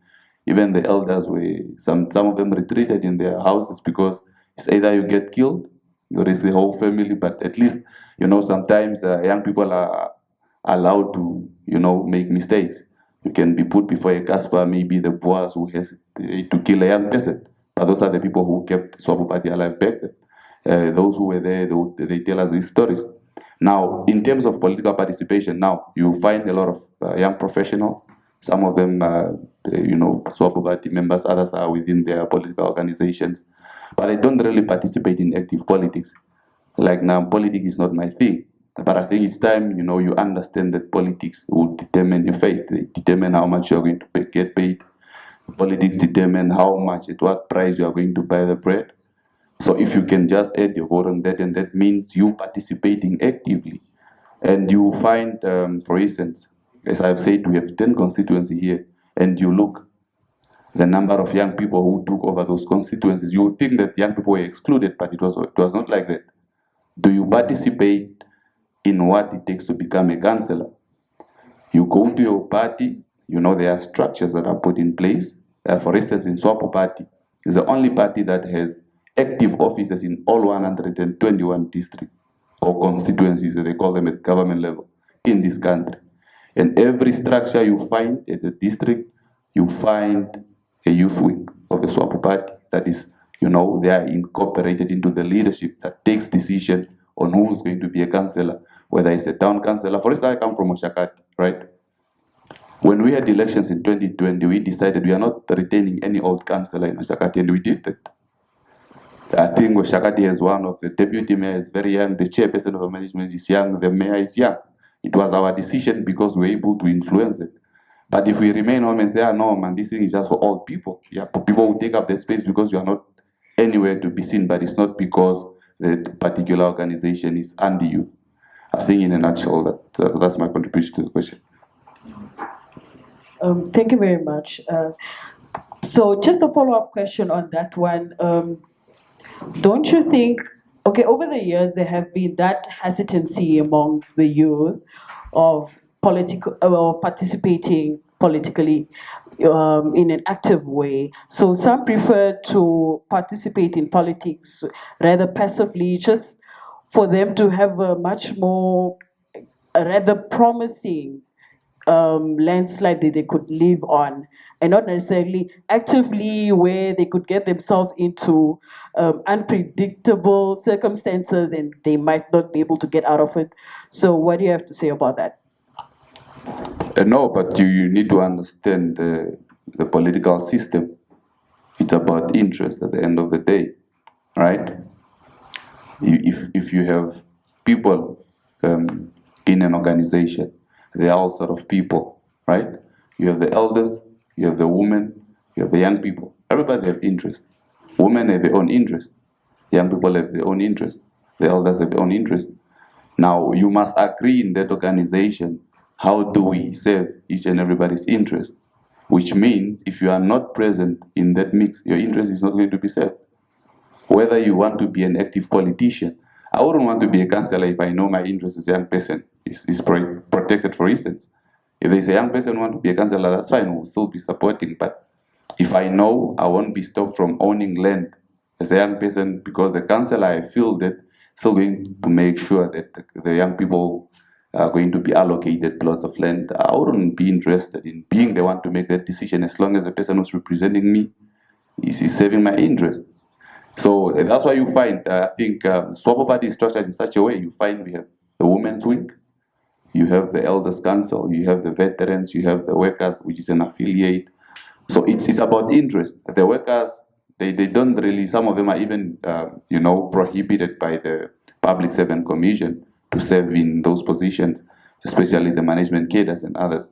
Even the elders were, some of them retreated in their houses because it's either you get killed, you risk the whole family, but at least, sometimes young people are allowed to, make mistakes. You can be put before a Casper, maybe the boss who has to kill a young person. But those are the people who kept SWAPO Party alive back then. Those who were there, they tell us these stories. Now, in terms of political participation, now you find a lot of young professionals. Some of them, SWAPO Party members, others are within their political organizations, but they don't really participate in active politics. Like now, politics is not my thing. But I think it's time, you understand that politics will determine your fate. They determine how much you're going to get paid. Politics determine how much, at what price you are going to buy the bread. So if you can just add your vote on that, and that means you participating actively. And you find, for instance, as I've said, we have 10 constituencies here, and you look, the number of young people who took over those constituencies, you would think that young people were excluded, but it was not like that. Do you participate in what it takes to become a councillor? You go to your party, there are structures that are put in place. For instance, in SWAPO Party, is the only party that has active offices in all 121 districts or constituencies, as they call them at government level, in this country. And every structure you find at the district, you find a youth wing of the SWAPO Party that is, they are incorporated into the leadership that takes decision on who is going to be a councillor, whether it's a town councillor. For instance, I come from Oshakati, right? When we had elections in 2020, we decided we are not retaining any old councillor in Oshakati, and we did that. I think Oshakati has one of the deputy mayors is very young, the chairperson of the management is young, the mayor is young. It was our decision because we were able to influence it. But if we remain home and say, no, man, this thing is just for old people. Yeah, people will take up that space because you are not anywhere to be seen, but it's not because the particular organization is anti-youth. I think in a nutshell, that's my contribution to the question. Thank you very much. So just a follow-up question on that one. Don't you think, over the years there have been that hesitancy amongst the youth of participating politically in an active way. So some prefer to participate in politics rather passively, just for them to have a much more rather promising land slightly they could live on, and not necessarily actively where they could get themselves into unpredictable circumstances and they might not be able to get out of it. So what do you have to say about that? No, but you need to understand the political system. It's about interest at the end of the day, right? If you have people in an organization, they are all sort of people, right? You have the elders, you have the women, you have the young people. Everybody have interest. Women have their own interest. Young people have their own interest. The elders have their own interest. Now, you must agree in that organization, how do we serve each and everybody's interest? Which means if you are not present in that mix, your interest is not going to be served. Whether you want to be an active politician, I wouldn't want to be a councillor if I know my interest as a young person is protected, for instance. If there's a young person who wants to be a councillor, that's fine, we'll still be supporting. But if I know I won't be stopped from owning land as a young person, because the councillor, I feel that still going to make sure that the young people are going to be allocated plots of land, I wouldn't be interested in being the one to make that decision as long as the person who's representing me is serving my interest. So that's why you find, I think, SWAPO party is structured in such a way. You find we have the women's wing, you have the elders council, you have the veterans, you have the workers, which is an affiliate. So it's about interest. The workers, they don't really, some of them are even, prohibited by the Public Servant Commission to serve in those positions, especially the management cadres and others.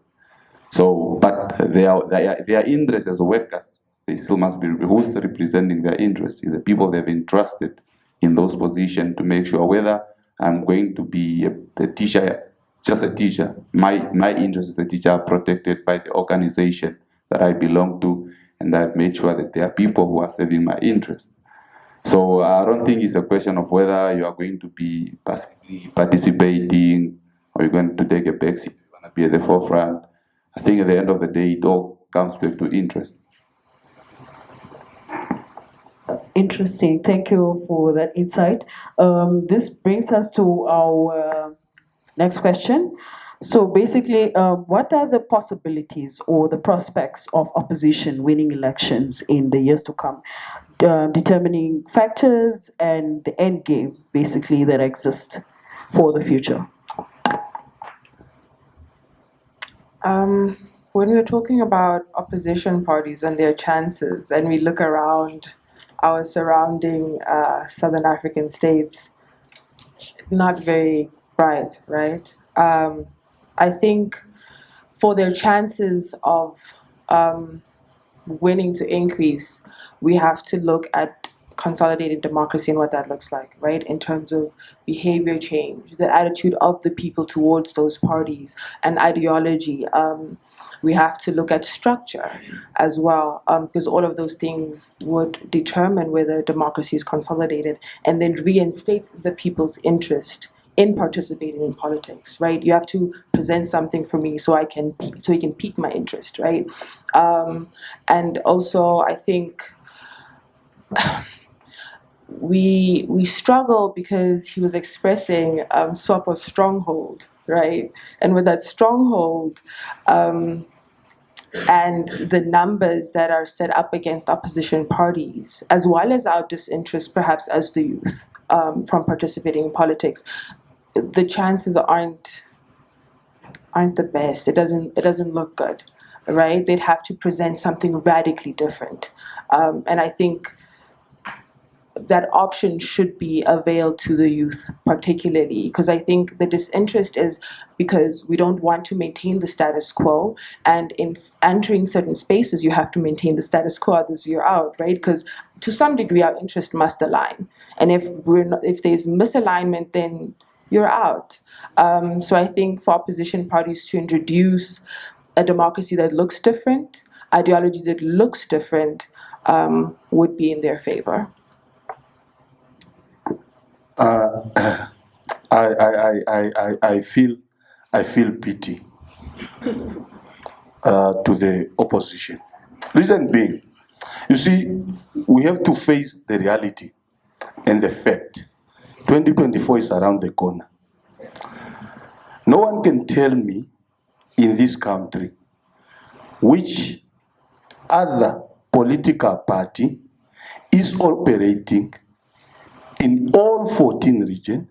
So, but their interest as workers, they still must be, who's representing their interests is the people they've entrusted in those positions to make sure whether I'm going to be a teacher, just a teacher, my interests as a teacher are protected by the organization that I belong to, and I've made sure that there are people who are serving my interests. So I don't think it's a question of whether you are going to be participating or you're going to take a backseat, you're going to be at the forefront. I think at the end of the day, it all comes back to interest. Interesting. Thank you for that insight. This brings us to our next question. So basically, what are the possibilities or the prospects of opposition winning elections in the years to come? Determining factors and the end game, basically, that exist for the future. When we're talking about opposition parties and their chances, and we look around our surrounding Southern African states, not very bright, right? I think for their chances of winning to increase, we have to look at consolidated democracy and what that looks like, right? In terms of behavior change, the attitude of the people towards those parties, and ideology. We have to look at structure as well, because all of those things would determine whether democracy is consolidated, and then reinstate the people's interest in participating in politics, right? You have to present something for me so he can pique my interest, right? And also, I think we struggle because he was expressing SWAPO's stronghold, right? And with that stronghold, and the numbers that are set up against opposition parties, as well as our disinterest, perhaps as the youth, from participating in politics, the chances aren't the best. It doesn't look good, right? They'd have to present something radically different, and I think that option should be availed to the youth, particularly because I think the disinterest is because we don't want to maintain the status quo, and in entering certain spaces you have to maintain the status quo, others you're out, right? Because to some degree our interest must align, and if there's misalignment, then you're out. So I think for opposition parties to introduce a democracy that looks different, ideology that looks different, would be in their favor. I feel pity to the opposition. Reason being, you see, we have to face the reality and the fact. 2024 is around the corner. No one can tell me in this country, which other political party is operating in all 14 regions,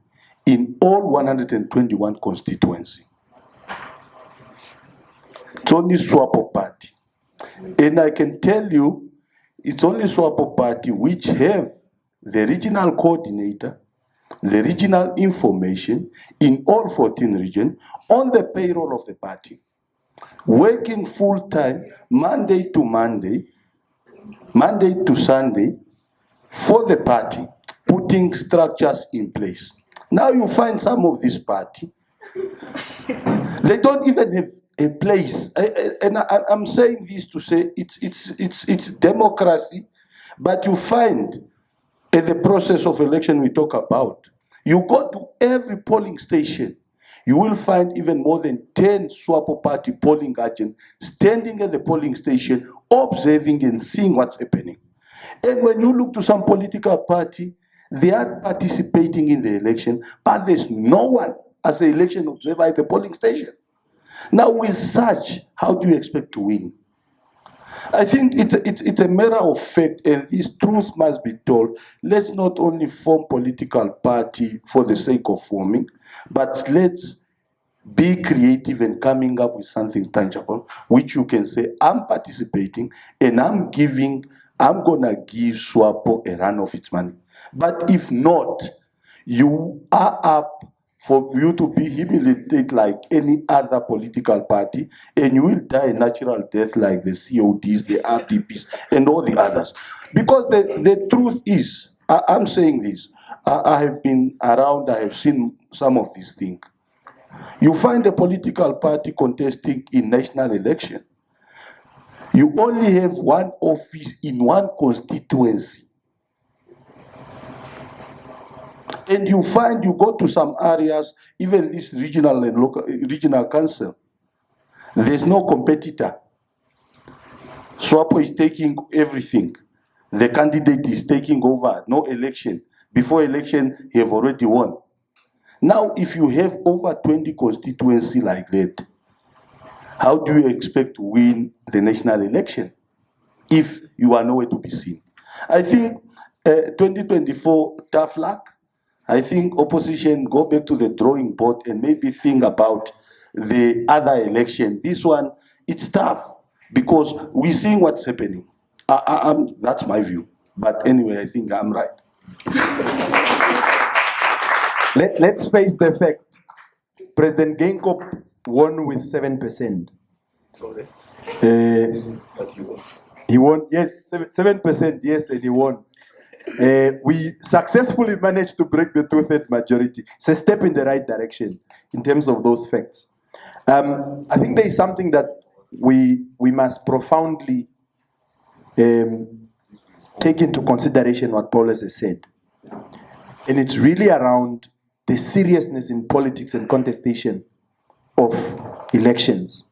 in all 121 constituencies. It's only SWAPO party. And I can tell you, it's only SWAPO party which have the regional coordinator, the regional information in all 14 regions on the payroll of the party, working full-time, Monday to Monday, Monday to Sunday, for the party, putting structures in place. Now you find some of this party, they don't even have a place. I'm saying this to say it's democracy, but you find in the process of election we talk about, you go to every polling station, you will find even more than 10 SWAPO party polling agents standing at the polling station, observing and seeing what's happening. And when you look to some political party, they are participating in the election, but there's no one as an election observer at the polling station. Now with such, how do you expect to win? I think it's a matter of fact, and this truth must be told. Let's not only form political party for the sake of forming, but let's be creative and coming up with something tangible, which you can say, I'm participating and I'm gonna give SWAPO a run of its money. But if not, you are up for you to be humiliated like any other political party, and you will die a natural death like the CODs, the RDPs, and all the others. Because the truth is, I'm saying this, I have been around, I have seen some of these things. You find a political party contesting in national election. You only have one office in one constituency. And you find you go to some areas, even this regional and local regional council, there's no competitor. SWAPO is taking everything. The candidate is taking over, no election. Before election, he have already won. Now, if you have over 20 constituencies like that, how do you expect to win the national election if you are nowhere to be seen? I think 2024, tough luck. I think opposition go back to the drawing board and maybe think about the other election. This one, it's tough because we're seeing what's happening. That's my view. But anyway, I think I'm right. Let's face the fact. President Geingob won with 7%. He won, yes, 7%, yes, and he won. We successfully managed to break the two-thirds majority. It's a step in the right direction in terms of those facts. I think there is something that we must profoundly take into consideration what Paulus has said. And it's really around the seriousness in politics and contestation of elections.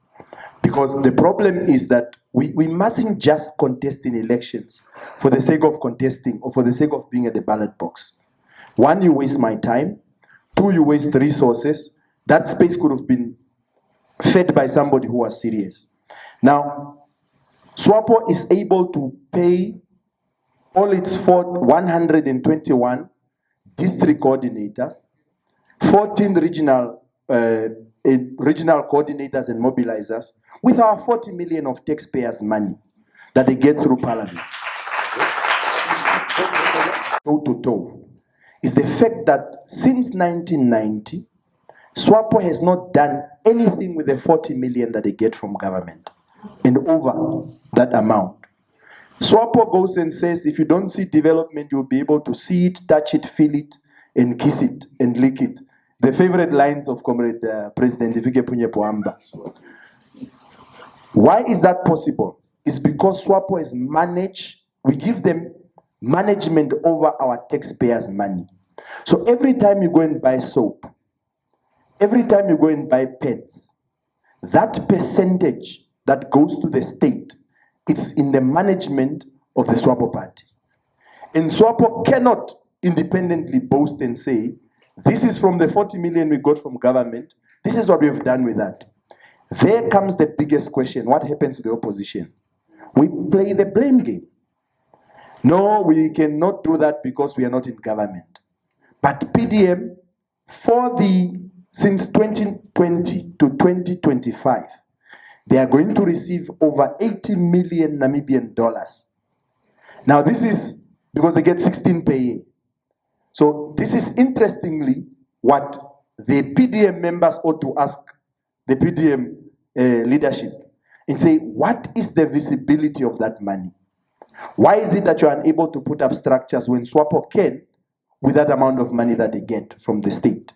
Because the problem is that we mustn't just contest in elections for the sake of contesting or for the sake of being at the ballot box. One, you waste my time. Two, you waste resources. That space could have been fed by somebody who was serious. Now, SWAPO is able to pay all its 121 district coordinators, 14 regional coordinators and mobilizers with our 40 million of taxpayers' money that they get through Parliament. Toe to toe is the fact that since 1990, SWAPO has not done anything with the 40 million that they get from government and over that amount. SWAPO goes and says, if you don't see development, you'll be able to see it, touch it, feel it, and kiss it, and lick it. The favorite lines of Comrade President Ifike Punye-Pohamba. Why is that possible? It's because SWAPO is managed, we give them management over our taxpayers' money. So every time you go and buy soap, every time you go and buy pets, that percentage that goes to the state, it's in the management of the SWAPO party. And SWAPO cannot independently boast and say, this is from the 40 million we got from government, this is what we've done with that. There comes the biggest question. What happens to the opposition? We play the blame game. No, we cannot do that because we are not in government. But PDM, since 2020 to 2025, they are going to receive over 80 million Namibian dollars. Now this is because they get 16 per year. So this is interestingly what the PDM members ought to ask the PDM leadership and say, what is the visibility of that money? Why is it that you are unable to put up structures when SWAPO can with that amount of money that they get from the state?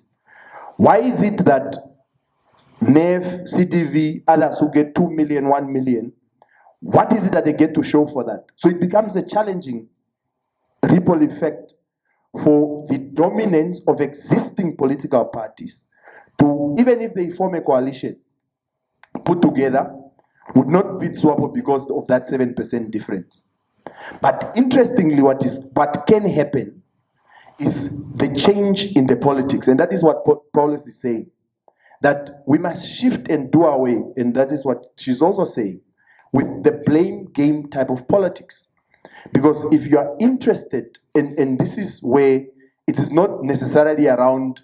Why is it that NEF, CTV, others who get 2 million, 1 million, what is it that they get to show for that? So it becomes a challenging ripple effect for the dominance of existing political parties to, even if they form a coalition, put together, would not beat SWAPO because of that 7% difference. But interestingly, what can happen is the change in the politics, and that is what Paulus is saying, that we must shift and do away, and that is what she's also saying, with the blame game type of politics. Because if you are interested, and this is where it is not necessarily around,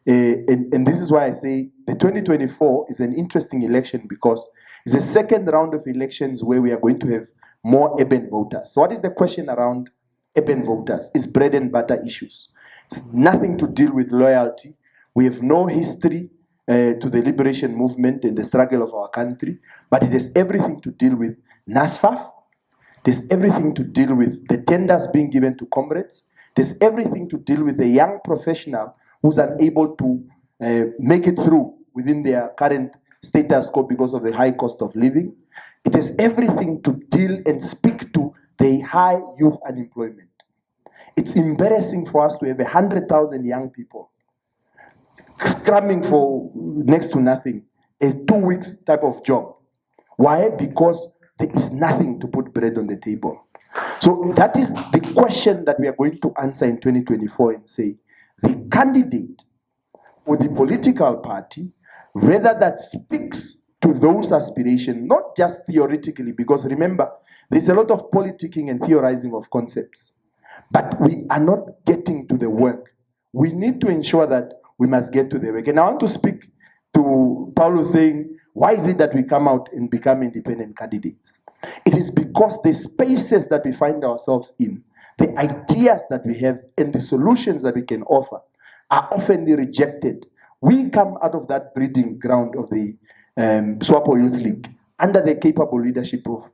and this is why I say the 2024 is an interesting election, because it's a second round of elections where we are going to have more urban voters. So what is the question around urban voters? It's bread and butter issues. It's nothing to deal with loyalty. We have no history to the liberation movement and the struggle of our country, but it has everything to deal with NASFAF. There's everything to deal with the tenders being given to comrades. There's everything to deal with the young professional who's unable to make it through within their current status quo because of the high cost of living. It has everything to deal and speak to the high youth unemployment. It's embarrassing for us to have 100,000 young people scramming for next to nothing, a 2 weeks type of job. Why? Because there is nothing to put bread on the table. So that is the question that we are going to answer in 2024 and say, the candidate or the political party, rather that speaks to those aspirations, not just theoretically, because remember, there's a lot of politicking and theorizing of concepts, but we are not getting to the work. We need to ensure that we must get to the work. And I want to speak to Paulo saying, why is it that we come out and become independent candidates? It is because the spaces that we find ourselves in, the ideas that we have, and the solutions that we can offer are often rejected. We come out of that breeding ground of the SWAPO Youth League under the capable leadership of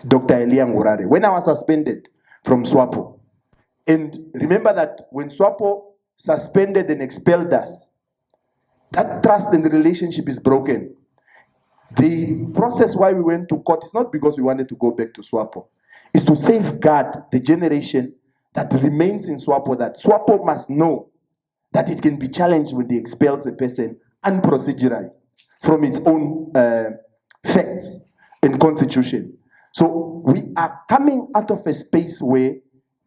Dr. Elia Ngurare. When I was suspended from SWAPO, and remember that when SWAPO suspended and expelled us, that trust and the relationship is broken. The process why we went to court is not because we wanted to go back to SWAPO. It's to safeguard the generation that remains in SWAPO, that SWAPO must know that it can be challenged when they expel a person unprocedurally from its own facts and constitution. So we are coming out of a space where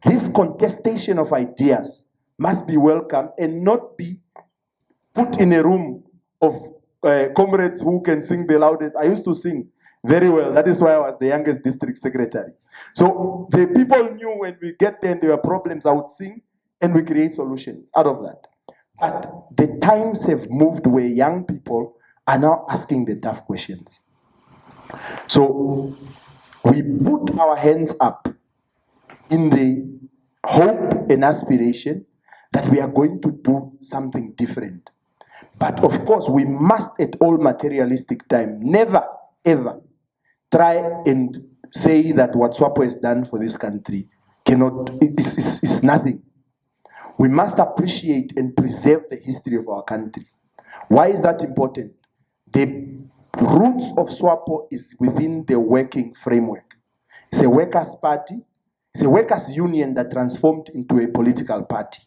this contestation of ideas must be welcome and not be put in a room of comrades who can sing the loudest. I used to sing very well. That is why I was the youngest district secretary. So the people knew when we get there and there were problems, I would sing and we create solutions out of that. But the times have moved where young people are now asking the tough questions. So we put our hands up in the hope and aspiration that we are going to do something different. But of course, we must at all materialistic time never, ever try and say that what SWAPO has done for this country is nothing. We must appreciate and preserve the history of our country. Why is that important? The roots of SWAPO is within the working framework. It's a workers' party. It's a workers' union that transformed into a political party.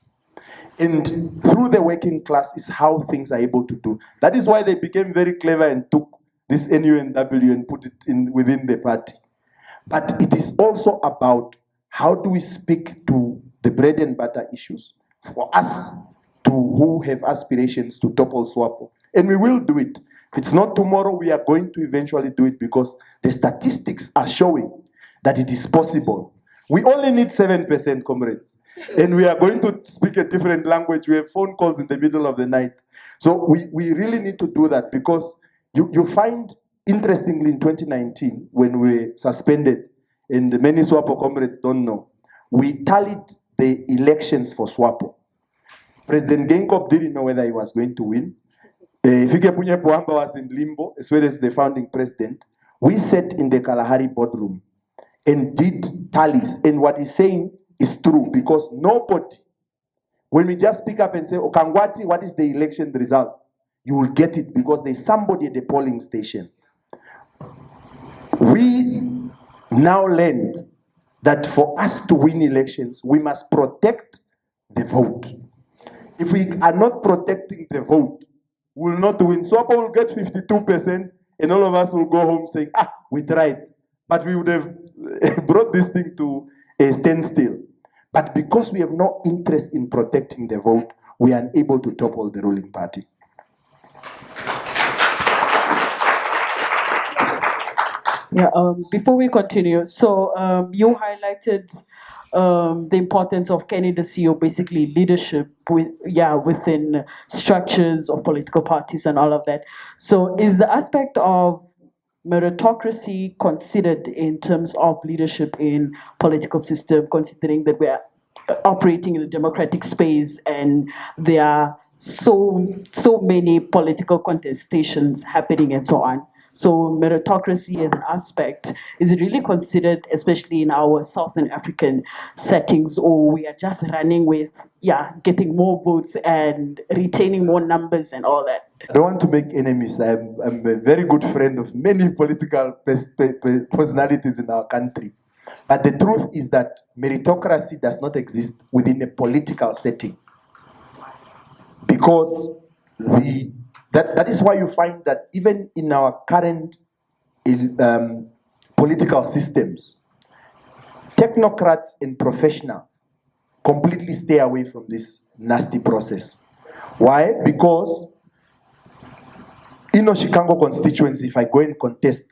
And through the working class is how things are able to do. That is why they became very clever and took this NUNW and put it in within the party. But it is also about how do we speak to the bread and butter issues for us to who have aspirations to topple SWAPO. And we will do it. If it's not tomorrow, we are going to eventually do it because the statistics are showing that it is possible. We only need 7%, comrades. And we are going to speak a different language. We have phone calls in the middle of the night. So we really need to do that because you find, interestingly, in 2019, when we suspended, and many SWAPO comrades don't know, we tallied the elections for SWAPO. President Genkop didn't know whether he was going to win. Fikepunye Pohamba was in limbo, as well as the founding president. We sat in the Kalahari boardroom and did tallies. And what he's saying is true because nobody, when we just pick up and say, Okangwati, what is the election result? You will get it because there's somebody at the polling station. We now learned that for us to win elections, we must protect the vote. If we are not protecting the vote, we will not win. SWAPO will get 52%, and all of us will go home saying, we tried. But we would have brought this thing to a standstill. But because we have no interest in protecting the vote, we are unable to topple the ruling party. Yeah, before we continue, so you highlighted the importance of candidacy or basically leadership within structures of political parties and all of that. So is the aspect of meritocracy considered in terms of leadership in political system, considering that we are operating in a democratic space and there are so many political contestations happening and so on? So meritocracy as an aspect, is it really considered, especially in our Southern African settings, or we are just running with, getting more votes and retaining more numbers and all that? I don't want to make enemies. I'm a very good friend of many political personalities in our country. But the truth is that meritocracy does not exist within a political setting. Because that is why you find that even in our current political systems, technocrats and professionals completely stay away from this nasty process. Why? Because in Oshikango constituency, if I go and contest,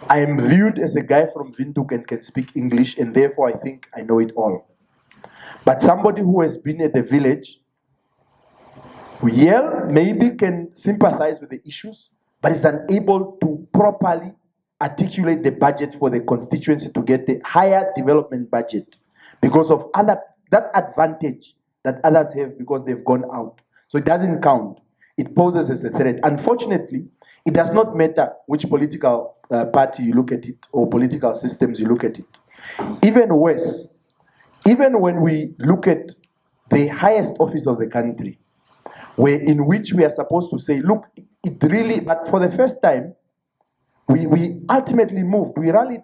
I am viewed as a guy from Windhoek and can speak English, and therefore I think I know it all. But somebody who has been at the village, maybe can sympathize with the issues, but is unable to properly articulate the budget for the constituency to get the higher development budget because of that advantage that others have because they've gone out. So it doesn't count. It poses as a threat. Unfortunately, it does not matter which political party you look at it or political systems you look at it. Even worse, even when we look at the highest office of the country, in which we are supposed to say, look, it really, but for the first time, we ultimately moved. We rallied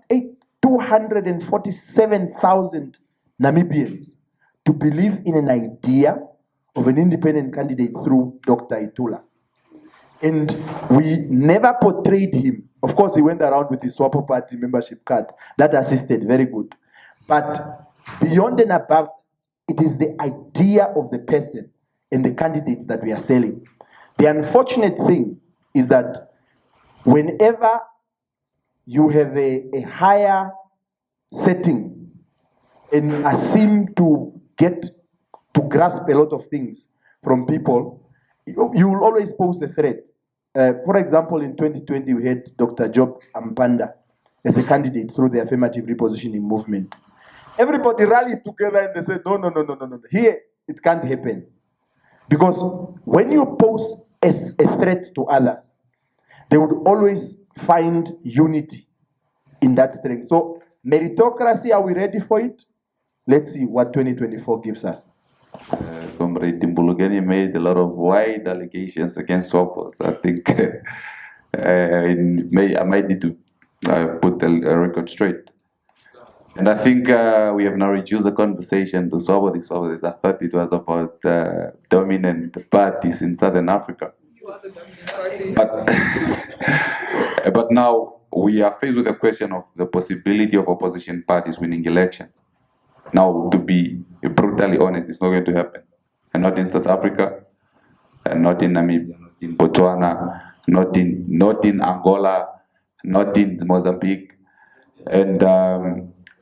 247,000 Namibians to believe in an idea of an independent candidate through Dr. Itula. And we never portrayed him. Of course, he went around with his SWAPO party membership card. That assisted, very good. But beyond and above, it is the idea of the person and the candidates that we are selling. The unfortunate thing is that whenever you have a higher setting and seem to get to grasp a lot of things from people, you will always pose a threat. For example, in 2020, we had Dr. Job Ampanda as a candidate through the affirmative repositioning movement. Everybody rallied together and they said, no. Here, it can't happen. Because when you pose as a threat to others, they would always find unity in that strength. So, meritocracy, are we ready for it? Let's see what 2024 gives us. Comrade Timbulugeni made a lot of wide allegations against SWAPOs. I think I might need to put a record straight. And I think we have now reduced the conversation to SWAPO. I thought it was about dominant parties in Southern Africa. But now we are faced with the question of the possibility of opposition parties winning elections. Now, to be brutally honest, it's not going to happen. And not in South Africa, and not in Namibia, not in Botswana, not in Angola, not in Mozambique. And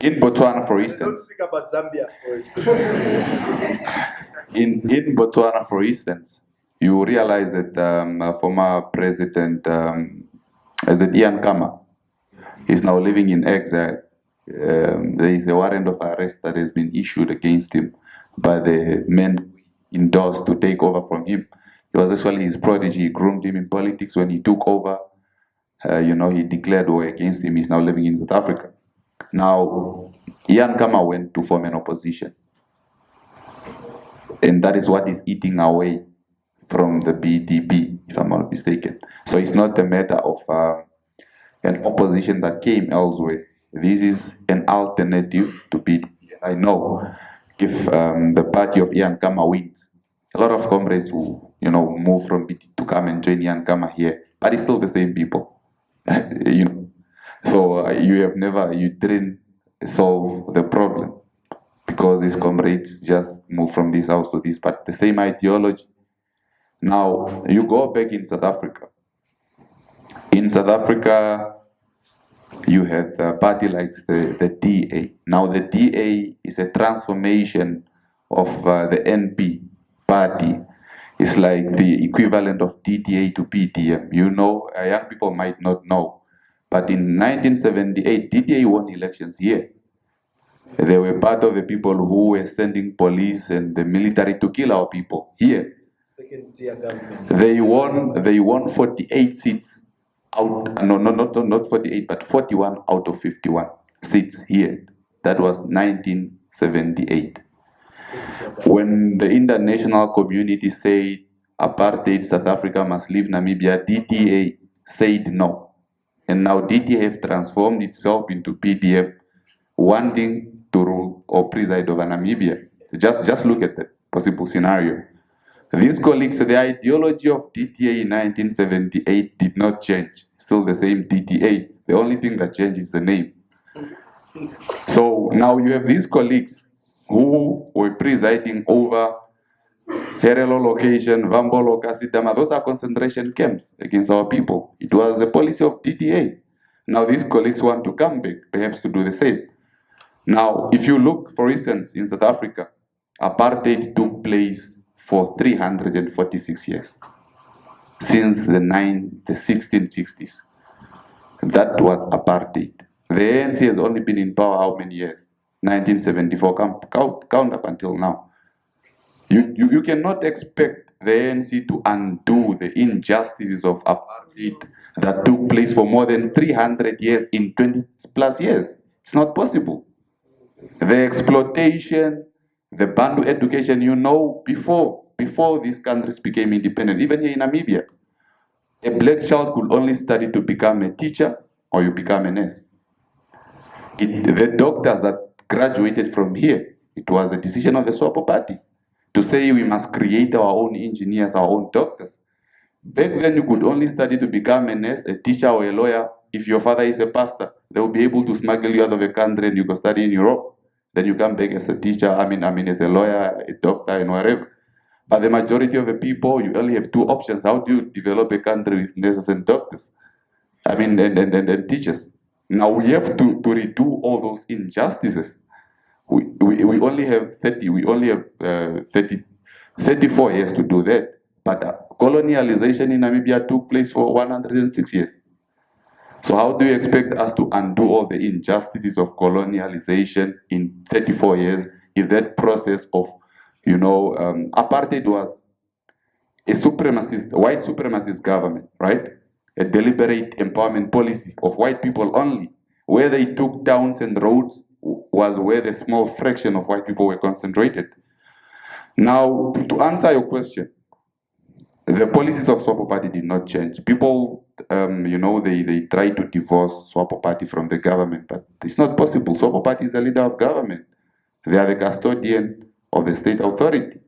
in Botswana, for Don't instance, speak about Zambia or specifically. in Botswana, for instance, you realize that former president, is it Ian Kama, is now living in exile. There is a warrant of arrest that has been issued against him by the men endorsed to take over from him. It was actually his prodigy. He groomed him in politics. When he took over, he declared war against him. He's now living in South Africa. Now, Ian Kama went to form an opposition. And that is what is eating away from the BDP, if I'm not mistaken. So it's not a matter of an opposition that came elsewhere. This is an alternative to BDP. I know if the party of Ian Kama wins, a lot of comrades will, move from BDP to come and join Ian Kama here, but it's still the same people. So you didn't solve the problem because these comrades just move from this house to this, but the same ideology. Now, you go back in South Africa. In South Africa, you have a party like the DA. Now, the DA is a transformation of the NP party. It's like the equivalent of DDA to PDM. Young people might not know. But in 1978, DDA won elections here. They were part of the people who were sending police and the military to kill our people here. Second-tier government. They won 48 seats out. No, not 48, but 41 out of 51 seats here. That was 1978. When the international community said apartheid South Africa must leave Namibia, DDA said no. And now DDA have transformed itself into PDM, wanting to rule or preside over Namibia. Just look at the possible scenario. These colleagues, the ideology of DDA in 1978 did not change. Still the same DDA. The only thing that changed is the name. So now you have these colleagues who were presiding over Herelo location, Vambolo, Kasidama. Those are concentration camps against our people. It was a policy of DDA. Now these colleagues want to come back, perhaps to do the same. Now, if you look, for instance, in South Africa, apartheid took place for 346 years, since the 1660s. That was apartheid. The ANC has only been in power how many years? 1974, count up until now. You cannot expect the ANC to undo the injustices of apartheid that took place for more than 300 years in 20 plus years. It's not possible. The exploitation, the Bantu education, before these countries became independent, even here in Namibia, a black child could only study to become a teacher or you become a nurse. The doctors that graduated from here, it was a decision of the SWAPO party to say we must create our own engineers, our own doctors. Back then, you could only study to become a nurse, a teacher, or a lawyer. If your father is a pastor, they will be able to smuggle you out of the country and you go study in Europe. Then you come back as a teacher, as a lawyer, a doctor, and whatever. But the majority of the people, you only have two options. How do you develop a country with nurses and doctors? And teachers. Now we have to redo all those injustices. We only have 34 years to do that. But colonialization in Namibia took place for 106 years. So how do you expect us to undo all the injustices of colonialization in 34 years if that process of, apartheid was a white supremacist government, right? A deliberate empowerment policy of white people only. Where they took towns and roads was where the small fraction of white people were concentrated. Now, to answer your question, the policies of SWAPO party did not change. People, they try to divorce SWAPO party from the government, but it's not possible. SWAPO party is the leader of government. They are the custodian of the state authority.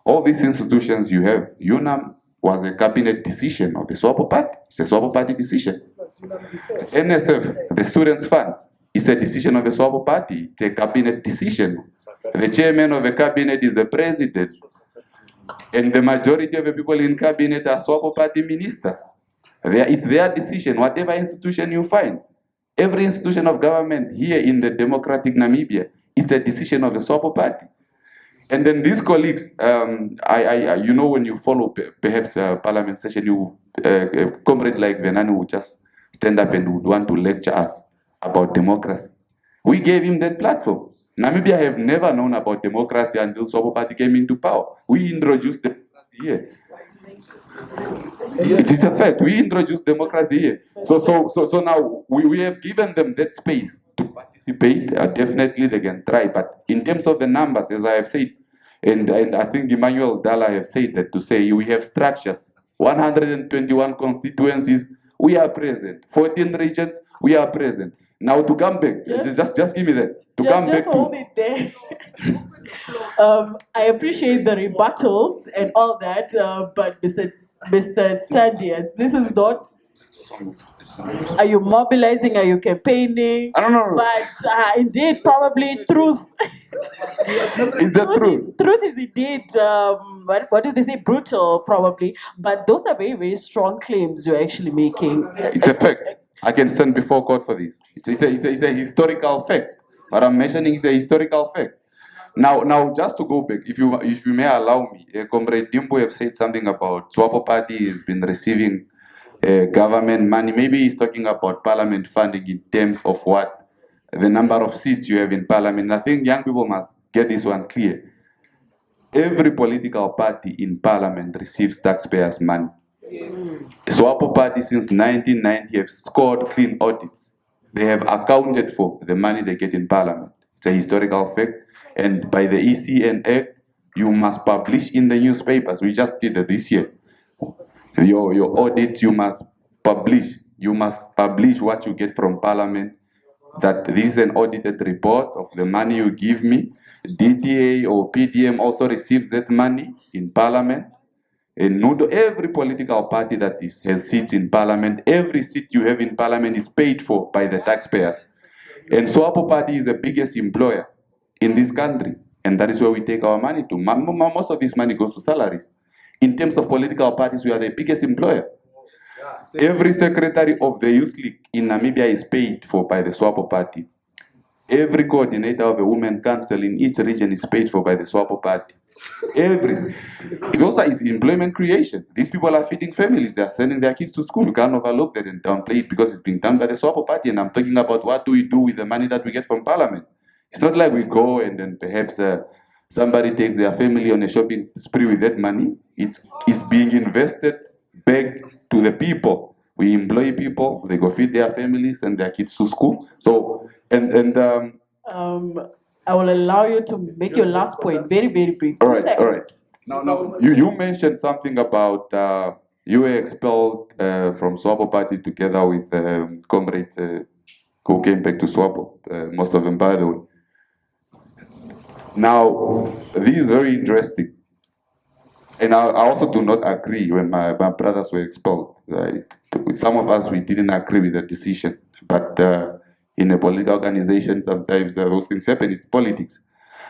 All these institutions you have, UNAM was a cabinet decision of the SWAPO party. It's a SWAPO party decision. NSF, the students' funds, it's a decision of the SWAPO party. It's a cabinet decision. The chairman of the cabinet is the president. And the majority of the people in cabinet are SWAPO party ministers. It's their decision, whatever institution you find. Every institution of government here in the democratic Namibia is a decision of the SWAPO party. And then these colleagues, you know, when you follow perhaps a parliament session, you comrade like Venani would just stand up and would want to lecture us about democracy. We gave him that platform. Namibia have never known about democracy until SWAPO party came into power. We introduced democracy here. It is a fact. We introduced democracy here. So now we have given them that space to participate. Definitely they can try. But in terms of the numbers, as I have said, and I think Emmanuel Dalla have said that to say we have structures. 121 constituencies, we are present. 14 regions, we are present. Now to come back, just give me that. To come back to hold it there. I appreciate the rebuttals and all that, but Mr. Thaddeus, this is not. Are you mobilizing? Are you campaigning? I don't know. But indeed, probably truth. Is that true? Truth is indeed, what do they say? Brutal, probably. But those are very, very strong claims you're actually making. It's a fact. I can stand before court for this. It's a historical fact. What I'm mentioning is a historical fact. Now, just to go back, if you may allow me, Comrade Dimbo have said something about SWAPO party has been receiving government money. Maybe he's talking about parliament funding in terms of what the number of seats you have in parliament. I think young people must get this one clear. Every political party in parliament receives taxpayers' money. SWAPO party since 1990 have scored clean audits. They have accounted for the money they get in parliament. It's a historical fact. And by the ECN Act, you must publish in the newspapers. We just did it this year. Your audits, you must publish. You must publish what you get from parliament. That this is an audited report of the money you give me. DTA or PDM also receives that money in parliament. And every political party that has seats in parliament, every seat you have in parliament is paid for by the taxpayers. And SWAPO party is the biggest employer in this country. And that is where we take our money to. Most of this money goes to salaries. In terms of political parties, we are the biggest employer. Every secretary of the Youth League in Namibia is paid for by the SWAPO party. Every coordinator of the Women Council in each region is paid for by the SWAPO party. It also is employment creation. These people are feeding families. They are sending their kids to school. You can't overlook that and downplay it because it's being done by the SWAPO party. And I'm talking about what do we do with the money that we get from parliament. It's not like we go and then perhaps somebody takes their family on a shopping spree with that money. It's being invested back to the people. We employ people, they go feed their families and their kids to school. So, I will allow you to make your last point very, very brief. All right. Now, you mentioned something about you were expelled from SWAPO party together with comrades who came back to SWAPO, most of them, by the way. Now, this is very interesting. And I also do not agree when my brothers were expelled. Right? Some of us, we didn't agree with the decision. But in a political organization, sometimes those things happen. It's politics.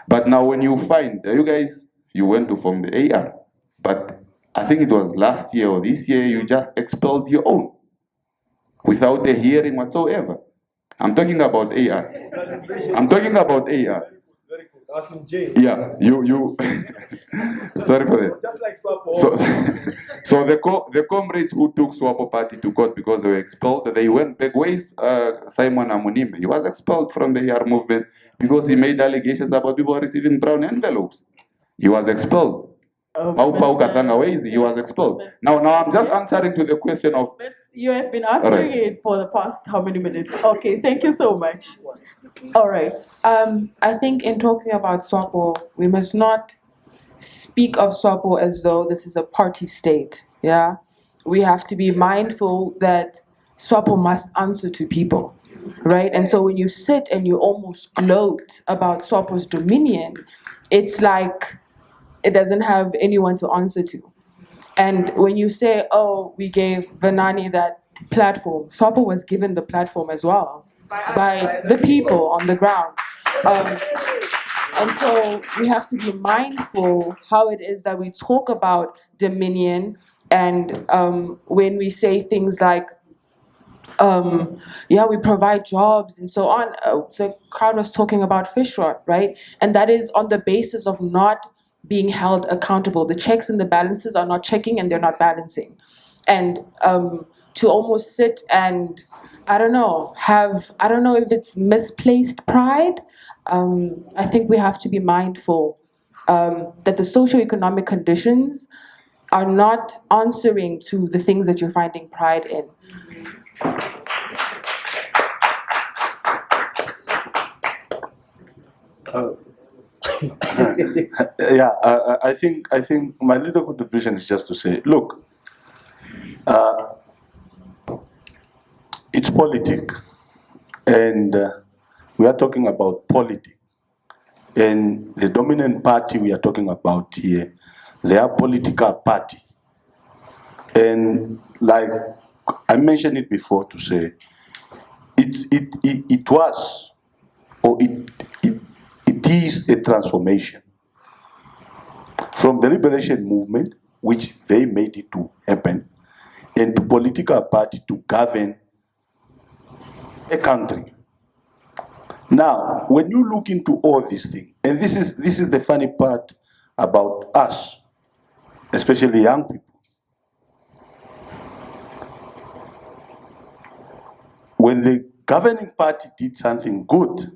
But now when you find, you guys, you went to form the AR. But I think it was last year or this year, you just expelled your own without a hearing whatsoever. I'm talking about AR. I'm talking about AR. I was in jail. Yeah, you. Sorry for that. Just like SWAPO. So the comrades who took SWAPO party to court because they were expelled, they went back. Where is Simon Amunime? He was expelled from the AR movement because he made allegations about people receiving brown envelopes. He was expelled. Pau Katanga, where is he? He was expelled. Now I'm just answering to the question of. You have been answering it for the past how many minutes? Okay, thank you so much. All right. I think in talking about SWAPO, we must not speak of SWAPO as though this is a party state. Yeah, we have to be mindful that SWAPO must answer to people, right? And so when you sit and you almost gloat about SWAPO's dominion, it's like it doesn't have anyone to answer to. And when you say, oh, we gave Vanani that platform, SWAPO was given the platform as well by the people on the ground. And so we have to be mindful how it is that we talk about dominion, and when we say things like, yeah, we provide jobs and so on. The crowd was talking about fish rot, right? And that is on the basis of not being held accountable. The checks and the balances are not checking and they're not balancing. And to almost sit and, I don't know if it's misplaced pride. I think we have to be mindful that the socioeconomic conditions are not answering to the things that you're finding pride in. Yeah, I think my little contribution is just to say, look, it's politic, and we are talking about politics. And the dominant party we are talking about here, they are political party. And like I mentioned it before to say, it was, or it is a transformation from the liberation movement, which they made it to happen, and to political party to govern a country. Now, when you look into all these things, and this is the funny part about us, especially young people. When the governing party did something good,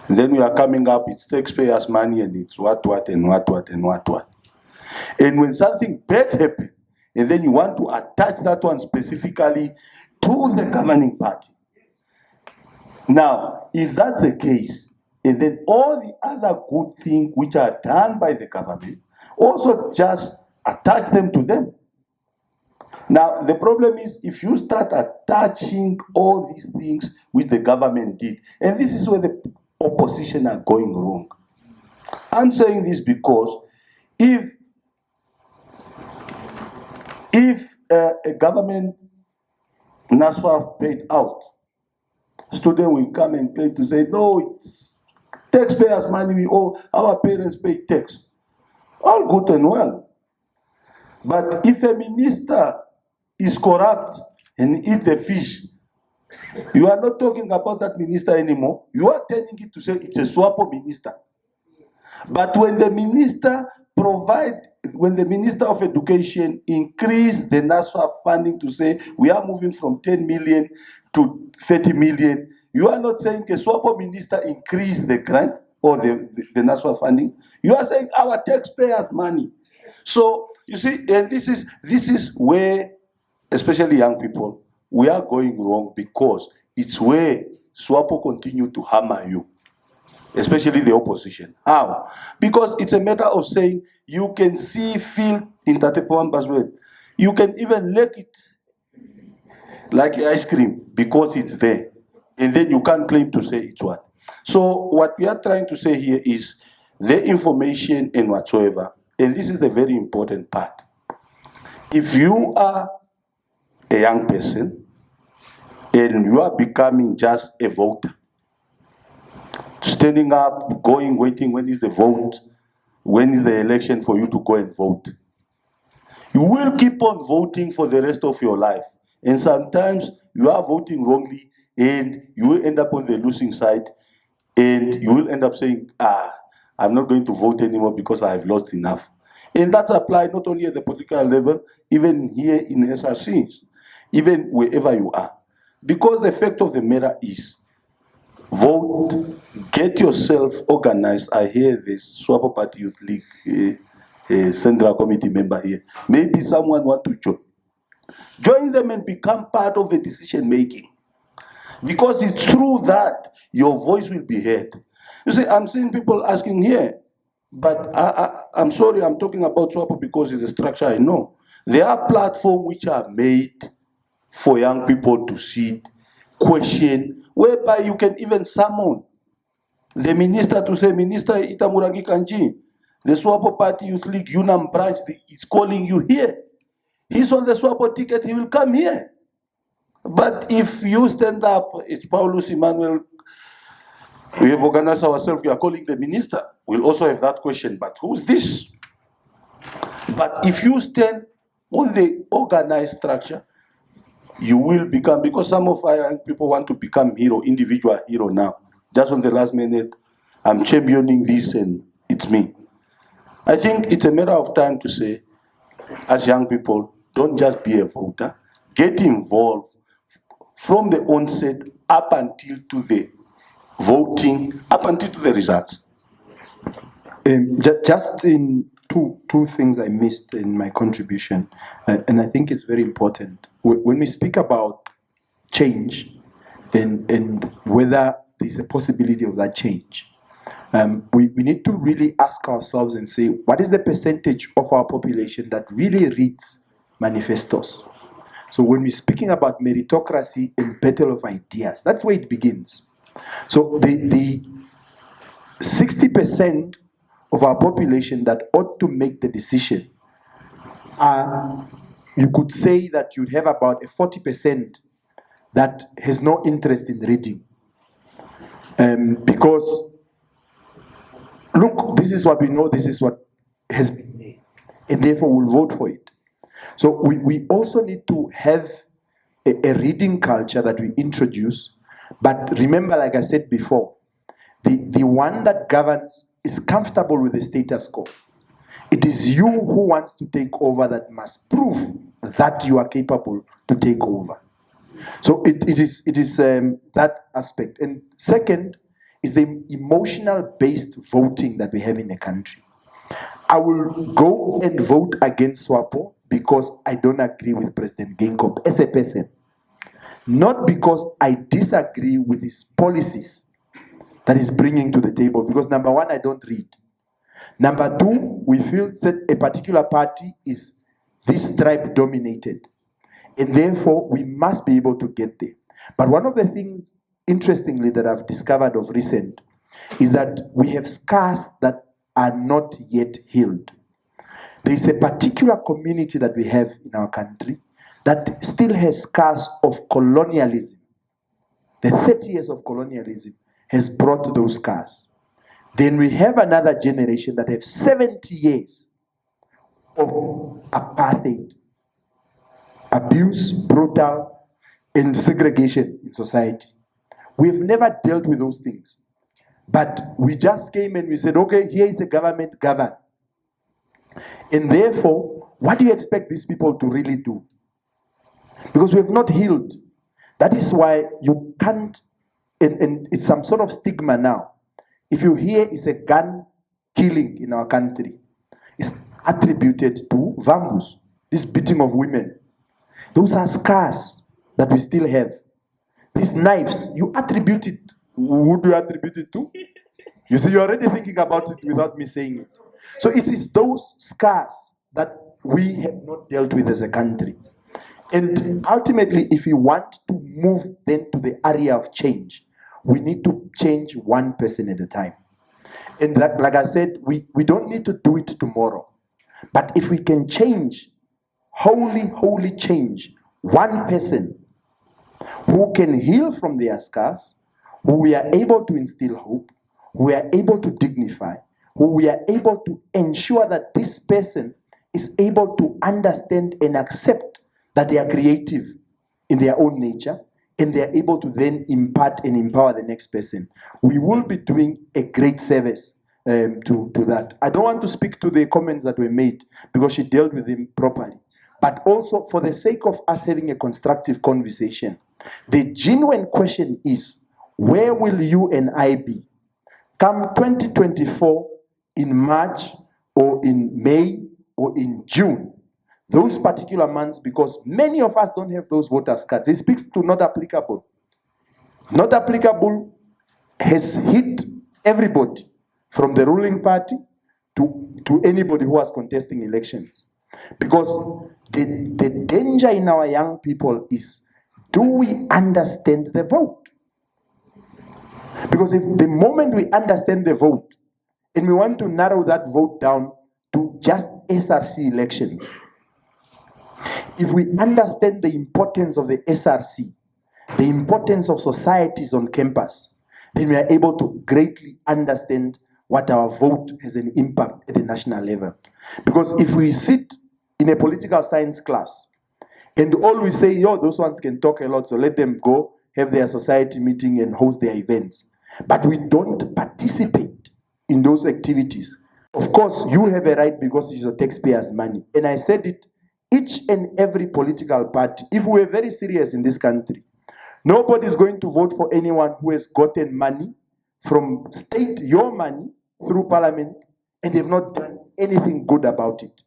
and then we are coming up, it's taxpayers' money and it's what. And when something bad happens, and then you want to attach that one specifically to the governing party. Now, if that's the case, and then all the other good things which are done by the government, also just attach them to them. Now, the problem is if you start attaching all these things which the government did, and this is where the opposition are going wrong. I'm saying this because if a government NASFA paid out, student will come and claim to say, no, it's taxpayers' money, we owe, our parents pay tax. All good and well. But if a minister is corrupt and eat the fish, you are not talking about that minister anymore. You are telling it to say it's a SWAPO minister. But when the minister when the Minister of Education increase the NASFA funding to say we are moving from 10 million to 30 million, you are not saying a SWAPO minister increase the grant or the NASFA funding. You are saying our taxpayers' money. So you see, and this is where, especially young people, we are going wrong, because it's where SWAPO continue to hammer you, especially the opposition. How? Because it's a matter of saying you can see, feel in Tatepawamba's word. You can even lick it like ice cream because it's there. And then you can't claim to say it's what. So what we are trying to say here is the information and whatsoever, and this is the very important part. If you are a young person and you are becoming just a voter, standing up, going, waiting, when is the vote? When is the election for you to go and vote? You will keep on voting for the rest of your life. And sometimes you are voting wrongly and you will end up on the losing side, and you will end up saying, I'm not going to vote anymore because I've lost enough. And that's applied not only at the political level, even here in SRCs, even wherever you are. Because the fact of the matter is, vote, get yourself organized. I hear this SWAPO Party Youth League Central Committee member here. Maybe someone want to join. Join them and become part of the decision making. Because it's through that your voice will be heard. You see, I'm seeing people asking here, but I'm sorry, I'm talking about SWAPO because it's a structure I know. There are platforms which are made for young people to sit, question, whereby you can even summon the minister to say, Minister Itamuragi Kanji, the SWAPO Party Youth League UNAM branch is calling you here. He's on the SWAPO ticket, he will come here. But if you stand up, it's Paulus Emmanuel We have organized ourselves, we are calling the minister. We'll also have that question, but who's this? But if you stand on the organized structure, you will become, because some of our young people want to become individual hero now. Just on the last minute, I'm championing this and it's me. I think it's a matter of time to say, as young people, don't just be a voter, get involved from the onset up until to the voting, up until to the results. Just in two things I missed in my contribution, and I think it's very important. When we speak about change and whether there's a possibility of that change, we need to really ask ourselves and say, what is the percentage of our population that really reads manifestos? So when we're speaking about meritocracy and battle of ideas, that's where it begins. So the 60% of our population that ought to make the decision, you could say that you'd have about a 40% that has no interest in reading. Because, look, this is what we know, this is what has been made, and therefore we'll vote for it. So we also need to have a reading culture that we introduce, but remember, like I said before, the one that governs is comfortable with the status quo. It is you who wants to take over that must prove that you are capable to take over. So it is that aspect. And second is the emotional-based voting that we have in the country. I will go and vote against SWAPO because I don't agree with President Geingob as a person. Not because I disagree with his policies that he's bringing to the table. Because number one, I don't read. Number two, we feel that a particular party is this tribe dominated. And therefore, we must be able to get there. But one of the things, interestingly, that I've discovered of recent is that we have scars that are not yet healed. There is a particular community that we have in our country that still has scars of colonialism. The 30 years of colonialism has brought those scars. Then we have another generation that have 70 years of apartheid, abuse, brutal, and segregation in society. We've never dealt with those things. But we just came and we said, okay, here is a government govern. And therefore, what do you expect these people to really do? Because we have not healed. That is why you can't, and it's some sort of stigma now. If you hear it's a gun killing in our country, it's attributed to Vambus, this beating of women. Those are scars that we still have. These knives, you attribute it. Who do you attribute it to? You see, you're already thinking about it without me saying it. So it is those scars that we have not dealt with as a country. And ultimately, if we want to move then to the area of change, we need to change one person at a time. And like I said, we don't need to do it tomorrow. But if we can change, wholly change one person who can heal from their scars, who we are able to instill hope, who we are able to dignify, who we are able to ensure that this person is able to understand and accept that they are creative in their own nature, and they are able to then impart and empower the next person. We will be doing a great service to that. I don't want to speak to the comments that were made because she dealt with them properly. But also for the sake of us having a constructive conversation, the genuine question is, where will you and I be come 2024 in March or in May or in June? Those particular months, because many of us don't have those voters' cards. It speaks to not applicable. Not applicable has hit everybody, from the ruling party to anybody who was contesting elections. Because the danger in our young people is, do we understand the vote? Because if the moment we understand the vote, and we want to narrow that vote down to just SRC elections, if we understand the importance of the SRC, the importance of societies on campus, then we are able to greatly understand what our vote has an impact at the national level. Because if we sit in a political science class and all we say, yo, those ones can talk a lot, so let them go, have their society meeting and host their events. But we don't participate in those activities. Of course, you have a right because it's your taxpayers' money. And I said it, each and every political party, if we're very serious in this country, nobody's going to vote for anyone who has gotten money from state, your money, through parliament, and they've not done anything good about it.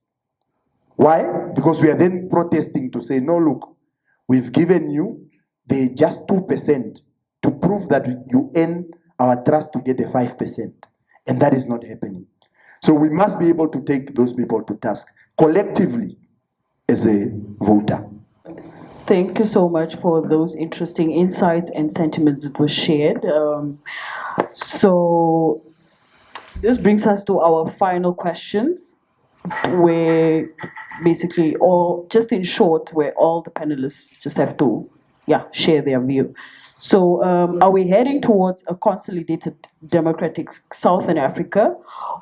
Why? Because we are then protesting to say, no, look, we've given you the just 2% to prove that you earn our trust to get a 5%. And that is not happening. So we must be able to take those people to task collectively as a voter. Thank you so much for those interesting insights and sentiments that were shared. So this brings us to our final questions, where basically just in short, where all the panelists just have to, share their view. So are we heading towards a consolidated democratic Southern Africa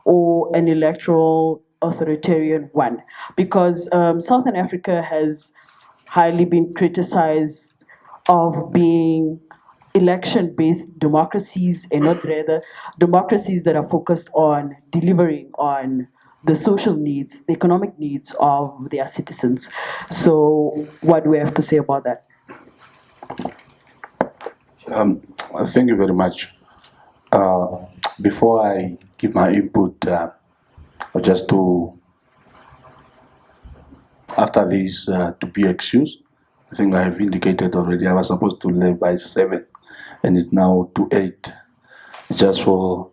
or an electoral authoritarian one? Because Southern Africa has highly been criticized of being election-based democracies and not rather democracies that are focused on delivering on the social needs, the economic needs of their citizens. So what do we have to say about that? Thank you very much. Before I give my input, just to, after this, to be excused, I think I have indicated already I was supposed to leave by 7, and it's now to 8, just for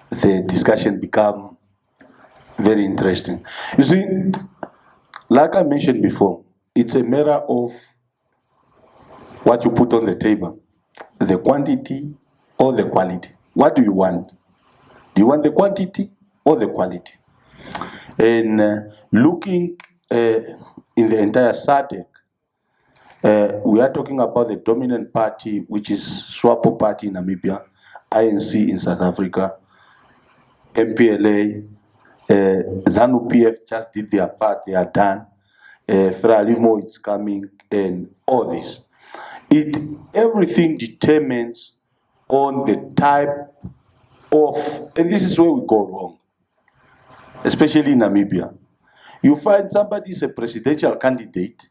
the discussion become very interesting. You see, like I mentioned before, it's a matter of what you put on the table, the quantity or the quality. What do you want? Do you want the quantity or the quality? And looking in the entire SADC, we are talking about the dominant party, which is SWAPO party in Namibia, ANC in South Africa, MPLA, ZANU-PF just did their part, they are done. Frelimo is coming, and all this. Everything determines on the type of, and this is where we go wrong, especially in Namibia. You find somebody is a presidential candidate,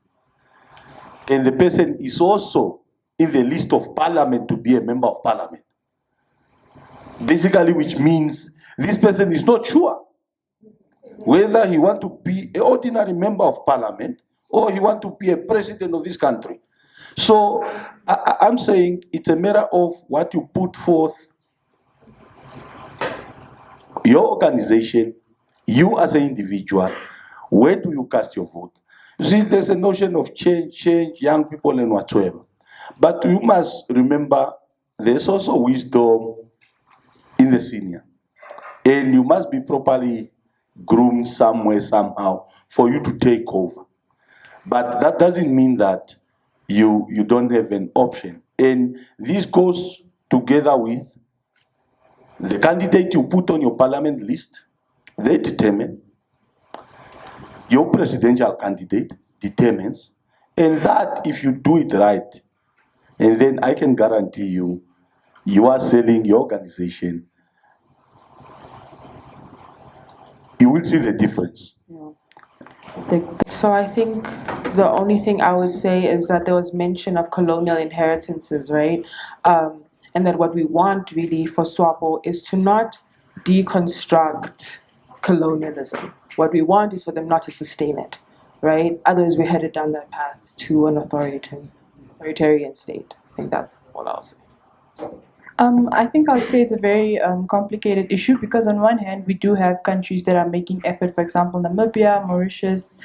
and the person is also in the list of parliament to be a member of parliament. Basically, which means this person is not sure whether he wants to be an ordinary member of parliament or he wants to be a president of this country. So I'm saying it's a matter of what you put forth, your organization, you as an individual, where do you cast your vote? You see, there's a notion of change, young people and whatsoever. But you must remember there's also wisdom in the senior. And you must be properly groomed somewhere, somehow, for you to take over. But that doesn't mean that you don't have an option. And this goes together with the candidate you put on your parliament list. They determine. Your presidential candidate determines. And that, if you do it right, and then I can guarantee you, you are selling your organization, you will see the difference. So I think the only thing I would say is that there was mention of colonial inheritances, right? And that what we want really for SWAPO is to not deconstruct colonialism. What we want is for them not to sustain it, right? Otherwise, we're headed down that path to an authoritarian state. I think that's what I'll say. I think I would say it's a very complicated issue because on one hand, we do have countries that are making effort, for example, Namibia, Mauritius,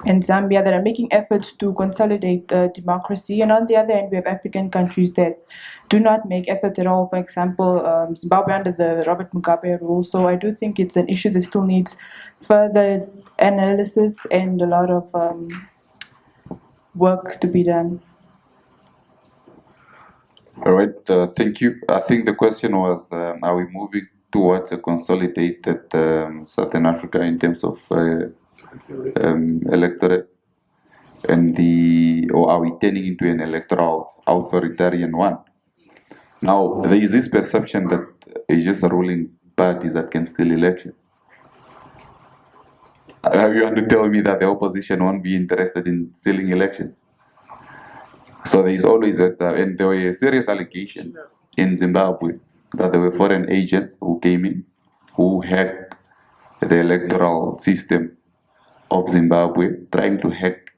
and Zambia, that are making efforts to consolidate democracy. And on the other hand, we have African countries that do not make efforts at all. For example, Zimbabwe under the Robert Mugabe rule. So I do think it's an issue that still needs further analysis and a lot of work to be done. All right, thank you. I think the question was, are we moving towards a consolidated Southern Africa in terms of electorate, or are we turning into an electoral authoritarian one? Now, there is this perception that it's just a ruling parties that can steal elections. You want to tell me that the opposition won't be interested in stealing elections? So there is always that, and there were serious allegations in Zimbabwe that there were foreign agents who came in, who hacked the electoral system of Zimbabwe, trying to hack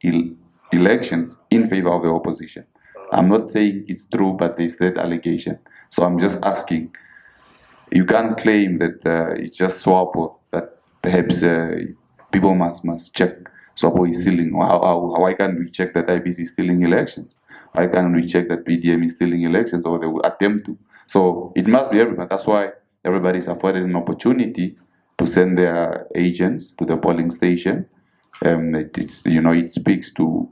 elections in favor of the opposition. I'm not saying it's true, but there's that allegation. So I'm just asking, you can't claim that it's just SWAPO, that perhaps people must check SWAPO is stealing. Why can't we check that IBC is stealing elections? Why can't we check that PDM is stealing elections, or they will attempt to? So it must be everybody. That's why everybody's afforded an opportunity to send their agents to the polling station. It speaks to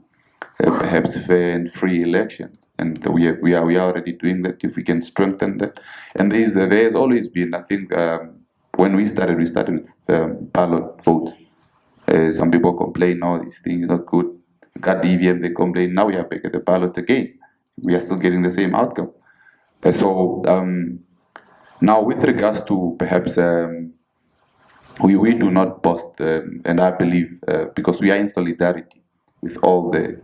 perhaps fair and free elections, and we are already doing that. If we can strengthen that, and there's always been, I think, when we started with ballot vote. Some people complain, "No, this thing is not good." Got the EVM, they complain. Now we are back at the ballot again. We are still getting the same outcome. Now with regards to perhaps we do not boast, and I believe because we are in solidarity with all the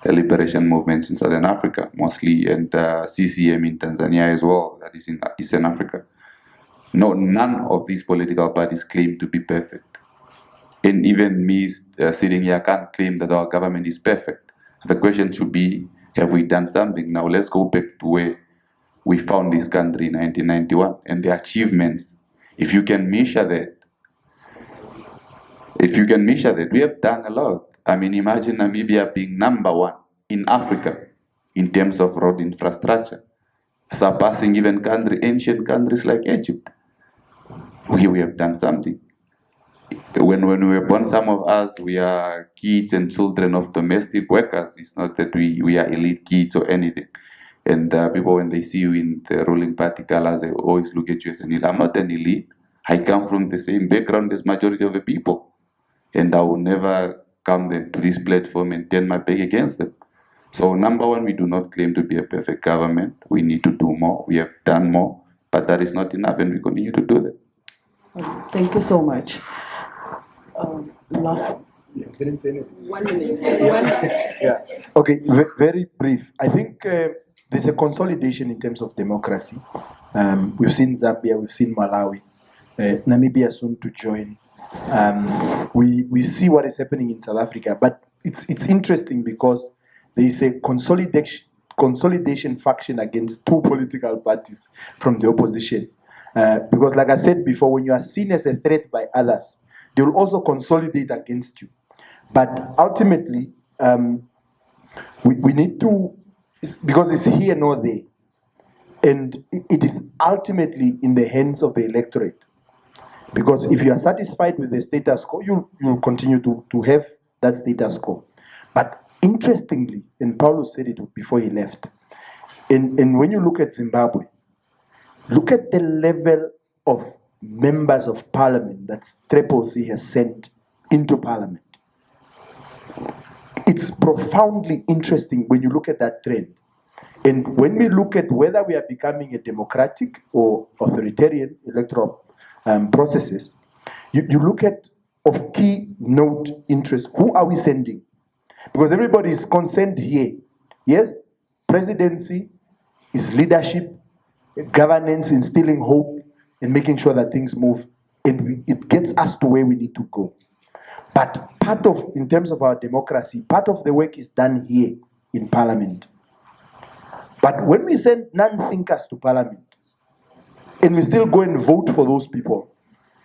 liberation movements in Southern Africa, mostly, and CCM in Tanzania as well, that is in Eastern Africa. No, none of these political parties claim to be perfect. And even me sitting here can't claim that our government is perfect. The question should be, have we done something? Now let's go back to where we found this country in 1991 and the achievements. If you can measure that, we have done a lot. I mean, imagine Namibia being #1 in Africa in terms of road infrastructure, surpassing even ancient countries like Egypt. We have done something. When we were born, some of us, we are kids and children of domestic workers. It's not that we are elite kids or anything. And people, when they see you in the ruling party colors, they always look at you as an elite. I'm not an elite. I come from the same background as majority of the people. And I will never come to this platform and turn my back against them. So #1, we do not claim to be a perfect government. We need to do more. We have done more, but that is not enough, and we continue to do that. Thank you so much. Last 1 minute. Yeah. Okay, very brief. I think there's a consolidation in terms of democracy. We've seen Zambia, we've seen Malawi, Namibia soon to join. We see what is happening in South Africa, but it's interesting because there is a consolidation faction against two political parties from the opposition. Because like I said before, when you are seen as a threat by others, they will also consolidate against you. But ultimately, we need to, because it's here nor there, and it is ultimately in the hands of the electorate. Because if you are satisfied with the status quo, you'll continue to have that status quo. But interestingly, and Paulo said it before he left, and when you look at Zimbabwe, look at the level of members of parliament that SADC has sent into parliament. It's profoundly interesting when you look at that trend. And when we look at whether we are becoming a democratic or authoritarian electoral processes, you look at of key note interest. Who are we sending? Because everybody is concerned here. Yes, presidency is leadership, governance, instilling hope, and making sure that things move. And it gets us to where we need to go. But in terms of our democracy, part of the work is done here in parliament. But when we send non-thinkers to parliament, and we still go and vote for those people,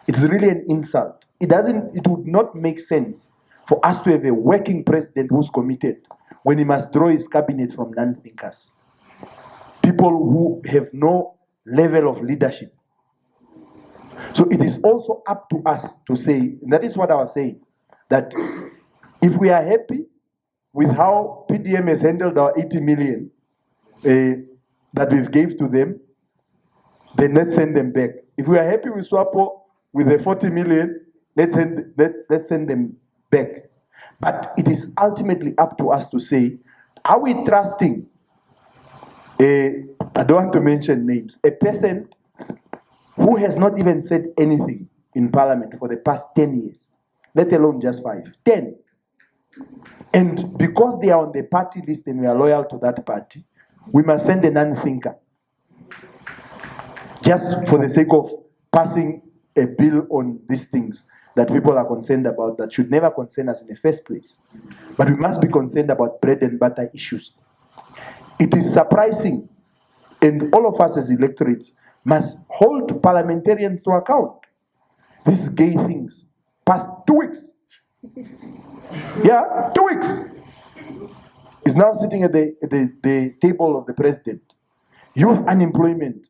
it's really an insult. It would not make sense for us to have a working president who's committed when he must draw his cabinet from non-thinkers. People who have no level of leadership. So it is also up to us to say, and that is what I was saying, that if we are happy with how PDM has handled our 80 million, that we've gave to them, then let's send them back. If we are happy with SWAPO, with the 40 million, let's send them back. But it is ultimately up to us to say, are we trusting I don't want to mention names, a person who has not even said anything in Parliament for the past 10 years, let alone just 5, 10. And because they are on the party list and we are loyal to that party, we must send a non-thinker. Just for the sake of passing a bill on these things that people are concerned about that should never concern us in the first place. But we must be concerned about bread and butter issues. It is surprising, and all of us as electorates must hold parliamentarians to account. These gay things, past 2 weeks. Yeah, 2 weeks. Is now sitting at the table of the president. Youth unemployment.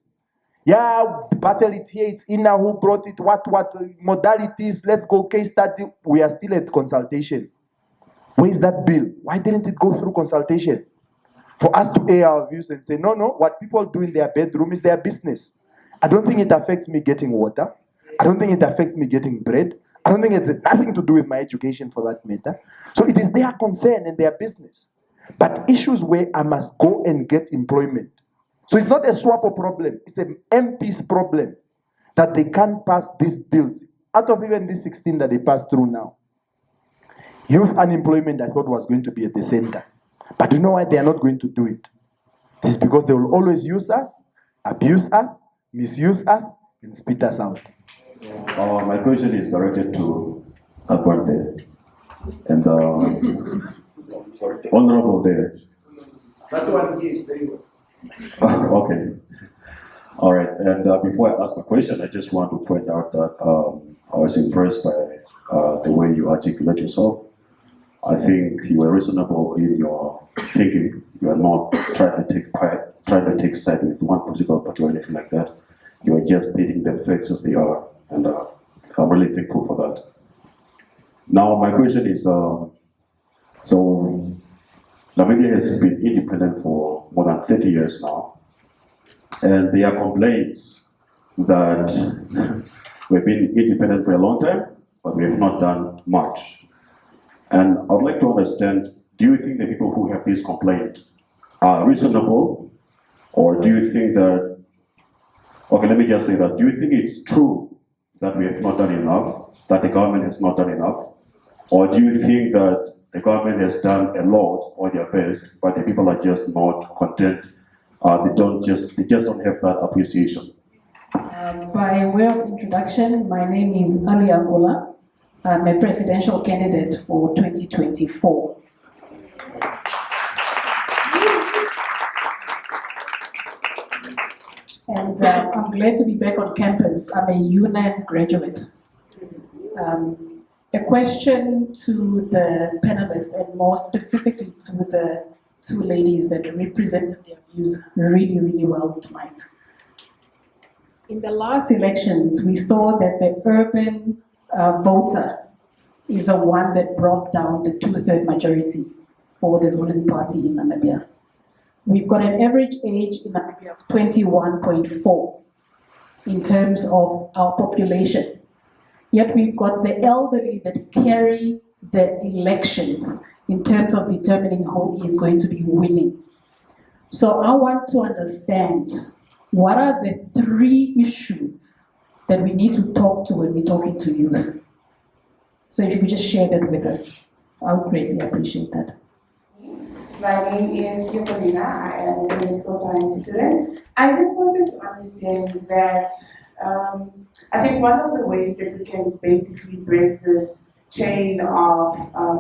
Yeah, battle it here, it's Ina who brought it, what modalities, let's go case study. We are still at consultation. Where is that bill? Why didn't it go through consultation? For us to air our views and say, no, what people do in their bedroom is their business. I don't think it affects me getting water. I don't think it affects me getting bread. I don't think it's nothing to do with my education for that matter. So it is their concern and their business. But issues where I must go and get employment. So it's not a SWAPO problem, it's an MP's problem that they can't pass these bills. Out of even these 16 that they passed through now. Youth unemployment I thought was going to be at the center. But you know why they are not going to do it? It's because they will always use us, abuse us, misuse us, and spit us out. My question is directed to Akwante and Honorable there. That one here is very well. Okay. All right. And before I ask my question, I just want to point out that I was impressed by the way you articulate yourself. I think you were reasonable in your thinking. You are not trying to take side with one political party or anything like that. You are just stating the facts as they are, and I'm really thankful for that. Now, my question is, so Namibia has been independent for more than 30 years now, and there are complaints that we've been independent for a long time, but we have not done much. And I would like to understand, do you think the people who have this complaint are reasonable, or do you think that, okay, let me just say that, do you think it's true that we have not done enough, that the government has not done enough, or do you think that the government has done a lot or their best, but the people are just not content, they just don't have that appreciation? By way of introduction, my name is Ali Angola. I'm a presidential candidate for 2024. And I'm glad to be back on campus. I'm a UNAM graduate. A question to the panelists, and more specifically to the two ladies that represented their views really, really well tonight. In the last elections, we saw that the urban voter is the one that brought down the 2/3 majority for the ruling party in Namibia. We've got an average age in Namibia of 21.4 in terms of our population. Yet we've got the elderly that carry the elections in terms of determining who is going to be winning. So I want to understand, what are the 3 issues that we need to talk to when we're talking to youth? So if you could just share that with us, I would greatly appreciate that. My name is Kyokolina. I am a political science student. I just wanted to understand that I think one of the ways that we can basically break this chain of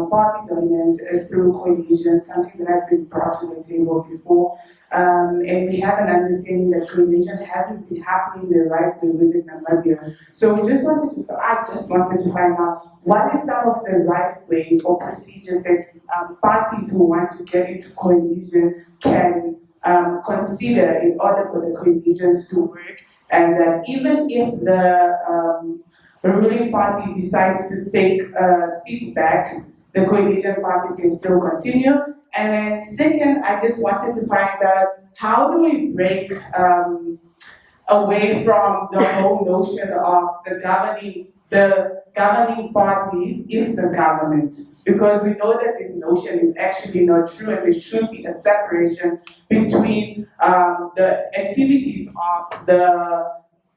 party dominance is through coalition, something that has been brought to the table before. And we have an understanding that coalition hasn't been happening the right way within Namibia. So I just wanted to find out what is some of the right ways or procedures that parties who want to get into coalition can consider in order for the coalitions to work, and that even if the ruling party decides to take a seat back, the coalition parties can still continue. And then second, I just wanted to find out how do we break away from the whole notion of the governing party is the government? Because we know that this notion is actually not true, and there should be a separation between the activities of the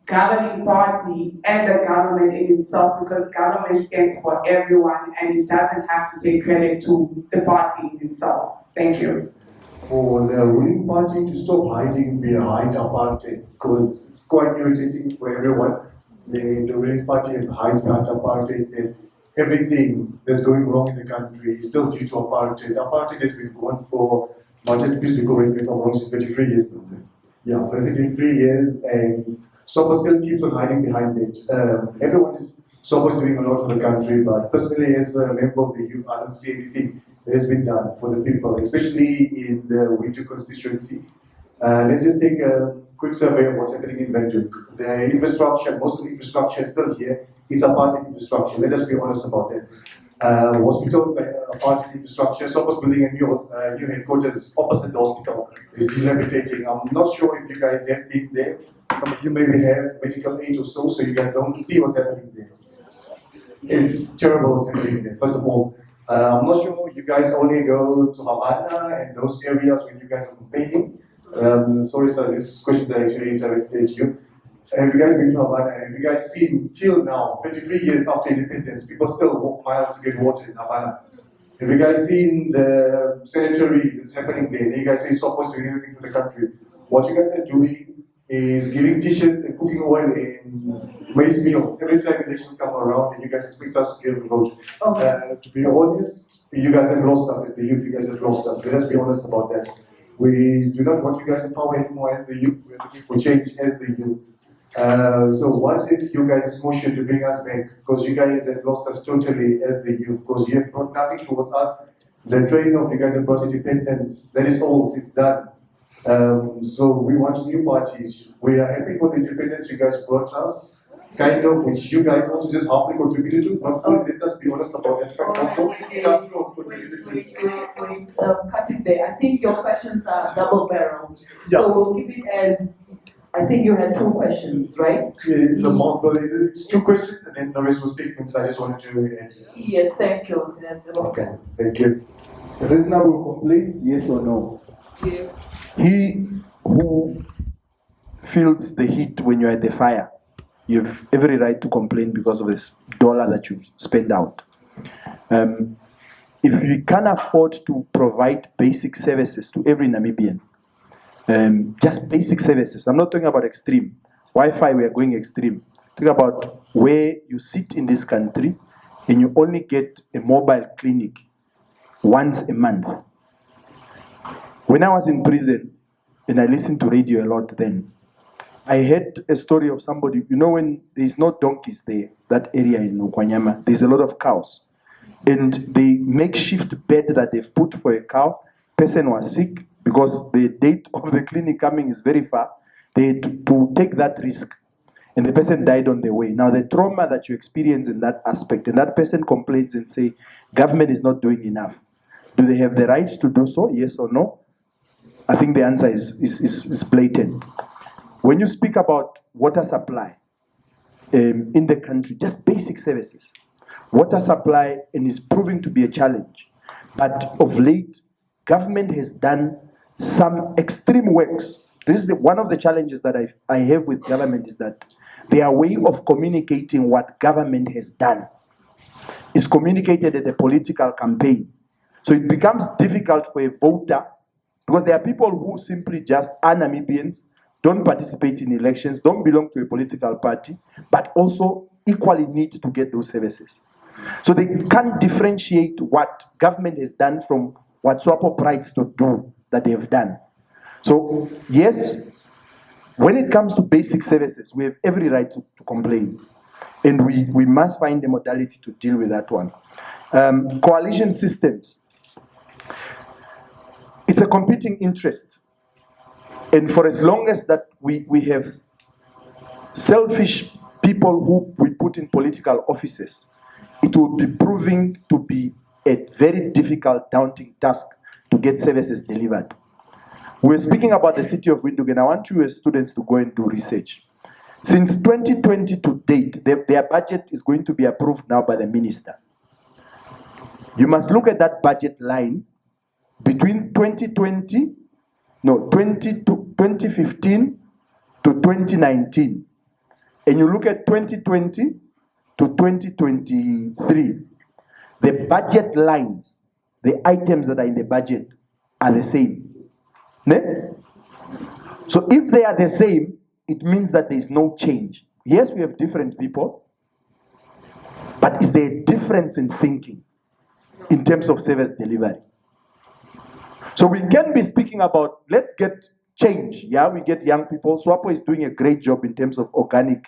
governing party and the government in itself, because government stands for everyone and it doesn't have to take credit to the party in itself. Thank you. For the ruling party to stop hiding behind apartheid, because it's quite irritating for everyone. The ruling party hides behind apartheid, and everything that's going wrong in the country is still due to apartheid. Apartheid has been going for, Martin, please correct me if I'm wrong, since 23 years now. Yeah, for 23 years, and SWAPO still keeps on hiding behind it. Everyone is SWAPO is doing a lot for the country, but personally, as a member of the youth, I don't see anything that has been done for the people, especially in the Winter constituency. Let's just take a quick survey of what's happening in Windhoek. The infrastructure, most of the infrastructure is still here. It's apartheid infrastructure. Let us be honest about that. Hospitals are apartheid infrastructure. SWAPO's building a new headquarters opposite the hospital. It's dilapidating. I'm not sure if you guys have been there. Some of you maybe have medical aid or so you guys don't see what's happening there. It's terrible what's happening there. First of all, I'm not sure you guys only go to Havana and those areas when you guys are campaigning. Sorry, sir, these questions are actually directed at you. Have you guys been to Havana? Have you guys seen, till now, 33 years after independence, people still walk miles to get water in Havana? Have you guys seen the sanitary that's happening there? You guys say SWAPO's doing everything for the country. What you guys are doing is giving t-shirts and cooking oil and maize meal every time elections come around, and you guys expect us to give a vote. To be honest, you guys have lost us as the youth. You guys have lost us. Let us be honest about that. We do not want you guys in power anymore as the youth. We're looking for change as the youth. So what is you guys' motion to bring us back? Because you guys have lost us totally as the youth, because you have brought nothing towards us. The train of you guys have brought independence. That is old, it's done. So we want new parties. We are happy for the independence you guys brought us, kind of, which you guys also just halfly contributed to. Not fully, let us be honest about that fact also. Castro contributed to. Cut it there. I think your questions are double barrel. Yeah. So we'll keep it as, I think you had 2 questions, right? Yeah, it's a mouthful. It's 2 questions and then the rest were statements. I just wanted to add it. Yes, thank you. Okay, thank you. Reasonable complaints, yes or no? Yes. He who feels the heat when you're at the fire, you have every right to complain because of this dollar that you spend out. If we can't afford to provide basic services to every Namibian, just basic services, I'm not talking about extreme. Wi-Fi, we are going extreme. Think about where you sit in this country and you only get a mobile clinic once a month. When I was in prison, and I listened to radio a lot then, I heard a story of somebody, you know, when there's no donkeys there, that area in Okwanyama, there's a lot of cows. And the makeshift bed that they've put for a cow, person was sick because the date of the clinic coming is very far. They had to take that risk. And the person died on the way. Now the trauma that you experience in that aspect, and that person complains and say, government is not doing enough. Do they have the right to do so, yes or no? I think the answer is blatant. When you speak about water supply in the country, just basic services, water supply and is proving to be a challenge. But of late, government has done some extreme works. This is one of the challenges that I have with government, is that their way of communicating what government has done is communicated at a political campaign. So it becomes difficult for a voter, because there are people who simply just are Namibians, don't participate in elections, don't belong to a political party, but also equally need to get those services. So they can't differentiate what government has done from what SWAPO prides to do that they have done. So yes, when it comes to basic services, we have every right to complain. And we must find a modality to deal with that one. Coalition systems. It's a competing interest. And for as long as that we have selfish people who we put in political offices, it will be proving to be a very difficult, daunting task to get services delivered. We're speaking about the city of Windhoek, and I want you as students to go and do research. Since 2020 to date, their budget is going to be approved now by the minister. You must look at that budget line between 2015 to 2019. And you look at 2020 to 2023. The budget lines, the items that are in the budget are the same. Ne? So if they are the same, it means that there is no change. Yes, we have different people, but is there a difference in thinking in terms of service delivery? So we can be speaking about, let's get change. Yeah, we get young people. SWAPO is doing a great job in terms of organic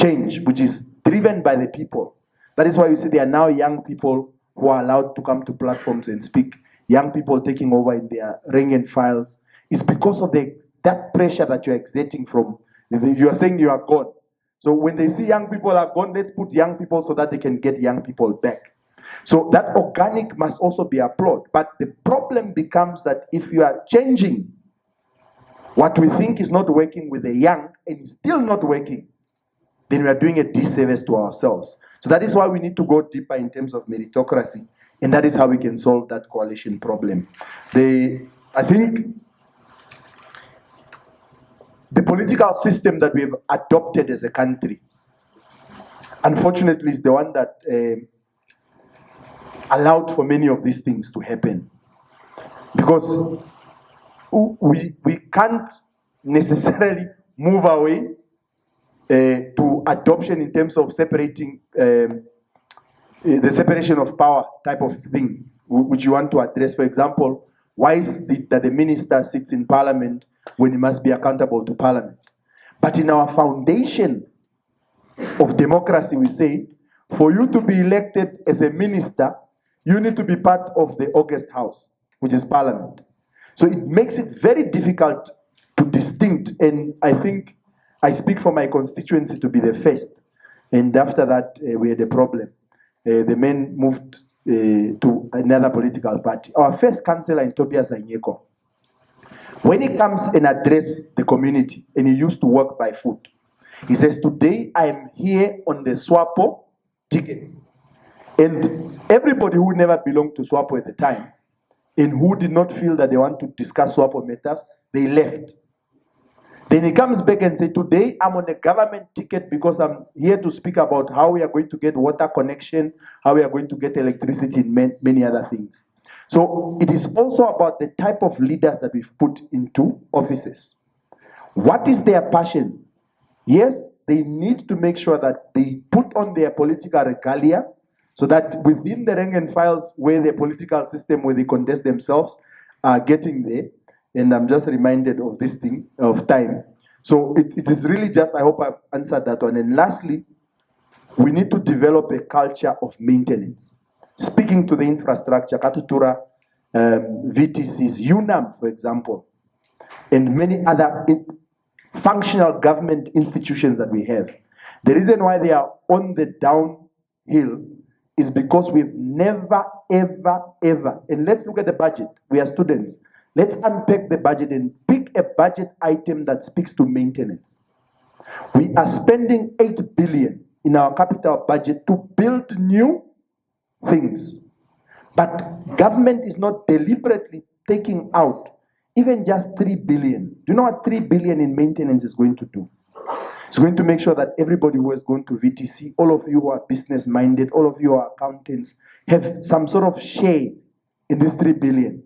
change, which is driven by the people. That is why you see there are now young people who are allowed to come to platforms and speak. Young people taking over in their rank and files. It's because of that pressure that you're exerting from, you are saying you are gone. So when they see young people are gone, let's put young people so that they can get young people back. So that organic must also be applauded. But the problem becomes that if you are changing what we think is not working with the young and is still not working, then we are doing a disservice to ourselves. So that is why we need to go deeper in terms of meritocracy, and that is how we can solve that coalition problem. I think the political system that we have adopted as a country, unfortunately, is the one that allowed for many of these things to happen. Because we can't necessarily move away to adoption in terms of separating the separation of power type of thing, which you want to address. For example, why is it that the minister sits in parliament when he must be accountable to parliament? But in our foundation of democracy, we say, for you to be elected as a minister, you need to be part of the August House, which is parliament. So it makes it very difficult to distinct, and I think I speak for my constituency to be the first. And after that, we had a problem. The men moved to another political party. Our first councillor in Tobias Anyeko, when he comes and addresses the community, and he used to work by foot, he says, today I am here on the SWAPO ticket. And everybody who never belonged to SWAPO at the time, and who did not feel that they want to discuss SWAPO matters, they left. Then he comes back and says, today I'm on a government ticket because I'm here to speak about how we are going to get water connection, how we are going to get electricity, and many other things. So it is also about the type of leaders that we've put into offices. What is their passion? Yes, they need to make sure that they put on their political regalia so that within the rank and files where the political system, where they contest themselves, are getting there. And I'm just reminded of this thing, of time. So it is really just, I hope I've answered that one. And lastly, we need to develop a culture of maintenance. Speaking to the infrastructure, Katutura, VTCs, UNAM, for example, and many other functional government institutions that we have. The reason why they are on the downhill is because we've never, ever, and let's look at the budget. We are students. Let's unpack the budget and pick a budget item that speaks to maintenance. We are spending 8 billion in our capital budget to build new things. But government is not deliberately taking out even just 3 billion. Do you know what 3 billion in maintenance is going to do? It's going to make sure that everybody who is going to VTC, all of you who are business minded, all of you who are accountants, have some sort of share in this 3 billion.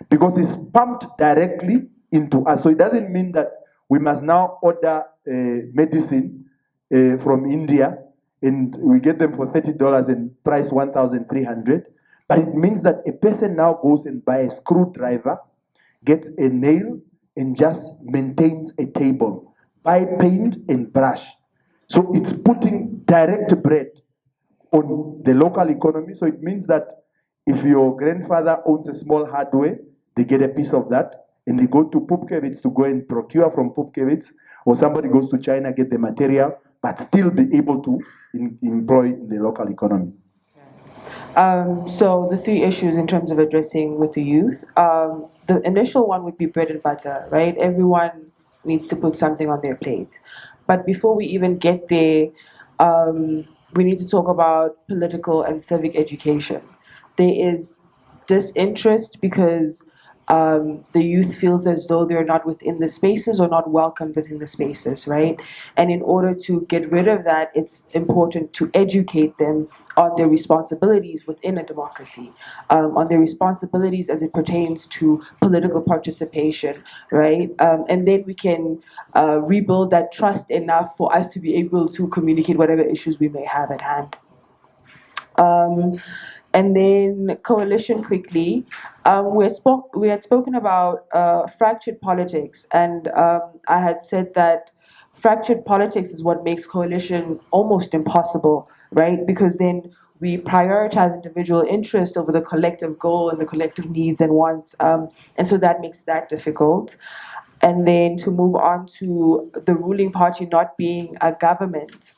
Because it's pumped directly into us. So it doesn't mean that we must now order medicine from India and we get them for $30 and price 1,300. But it means that a person now goes and buys a screwdriver, gets a nail, and just maintains a table. Buy paint and brush. So it's putting direct bread on the local economy. So it means that if your grandfather owns a small hardware, they get a piece of that, and they go to Pupkewitz to go and procure from Pupkewitz, or somebody goes to China, get the material, but still be able to employ in the local economy. So the three issues in terms of addressing with the youth, the initial one would be bread and butter, right? Everyone needs to put something on their plate. But before we even get there, we need to talk about political and civic education. There is disinterest because the youth feels as though they're not within the spaces or not welcomed within the spaces, right? And in order to get rid of that, it's important to educate them on their responsibilities within a democracy, on their responsibilities as it pertains to political participation, right? And then we can rebuild that trust enough for us to be able to communicate whatever issues we may have at hand. And then coalition quickly. We had spoken about fractured politics, and I had said that fractured politics is what makes coalition almost impossible, right? Because then we prioritize individual interest over the collective goal and the collective needs and wants, and so that makes that difficult. And then to move on to the ruling party not being a government.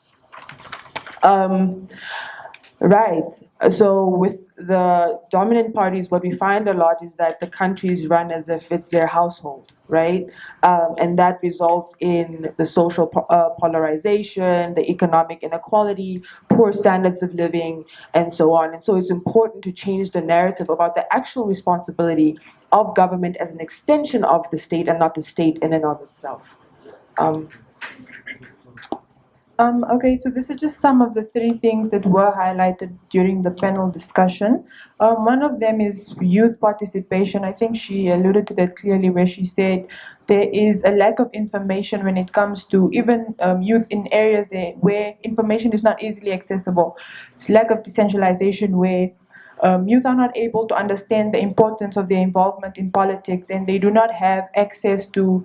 Right. So with the dominant parties, what we find a lot is that the countries run as if it's their household, right? And that results in the social polarization, the economic inequality, poor standards of living, and so on. And so it's important to change the narrative about the actual responsibility of government as an extension of the state and not the state in and of itself. Okay, so this is just some of the three things that were highlighted during the panel discussion. One of them is youth participation. I think she alluded to that clearly, where she said there is a lack of information when it comes to even youth in areas where information is not easily accessible. It's lack of decentralization where youth are not able to understand the importance of their involvement in politics, and they do not have access to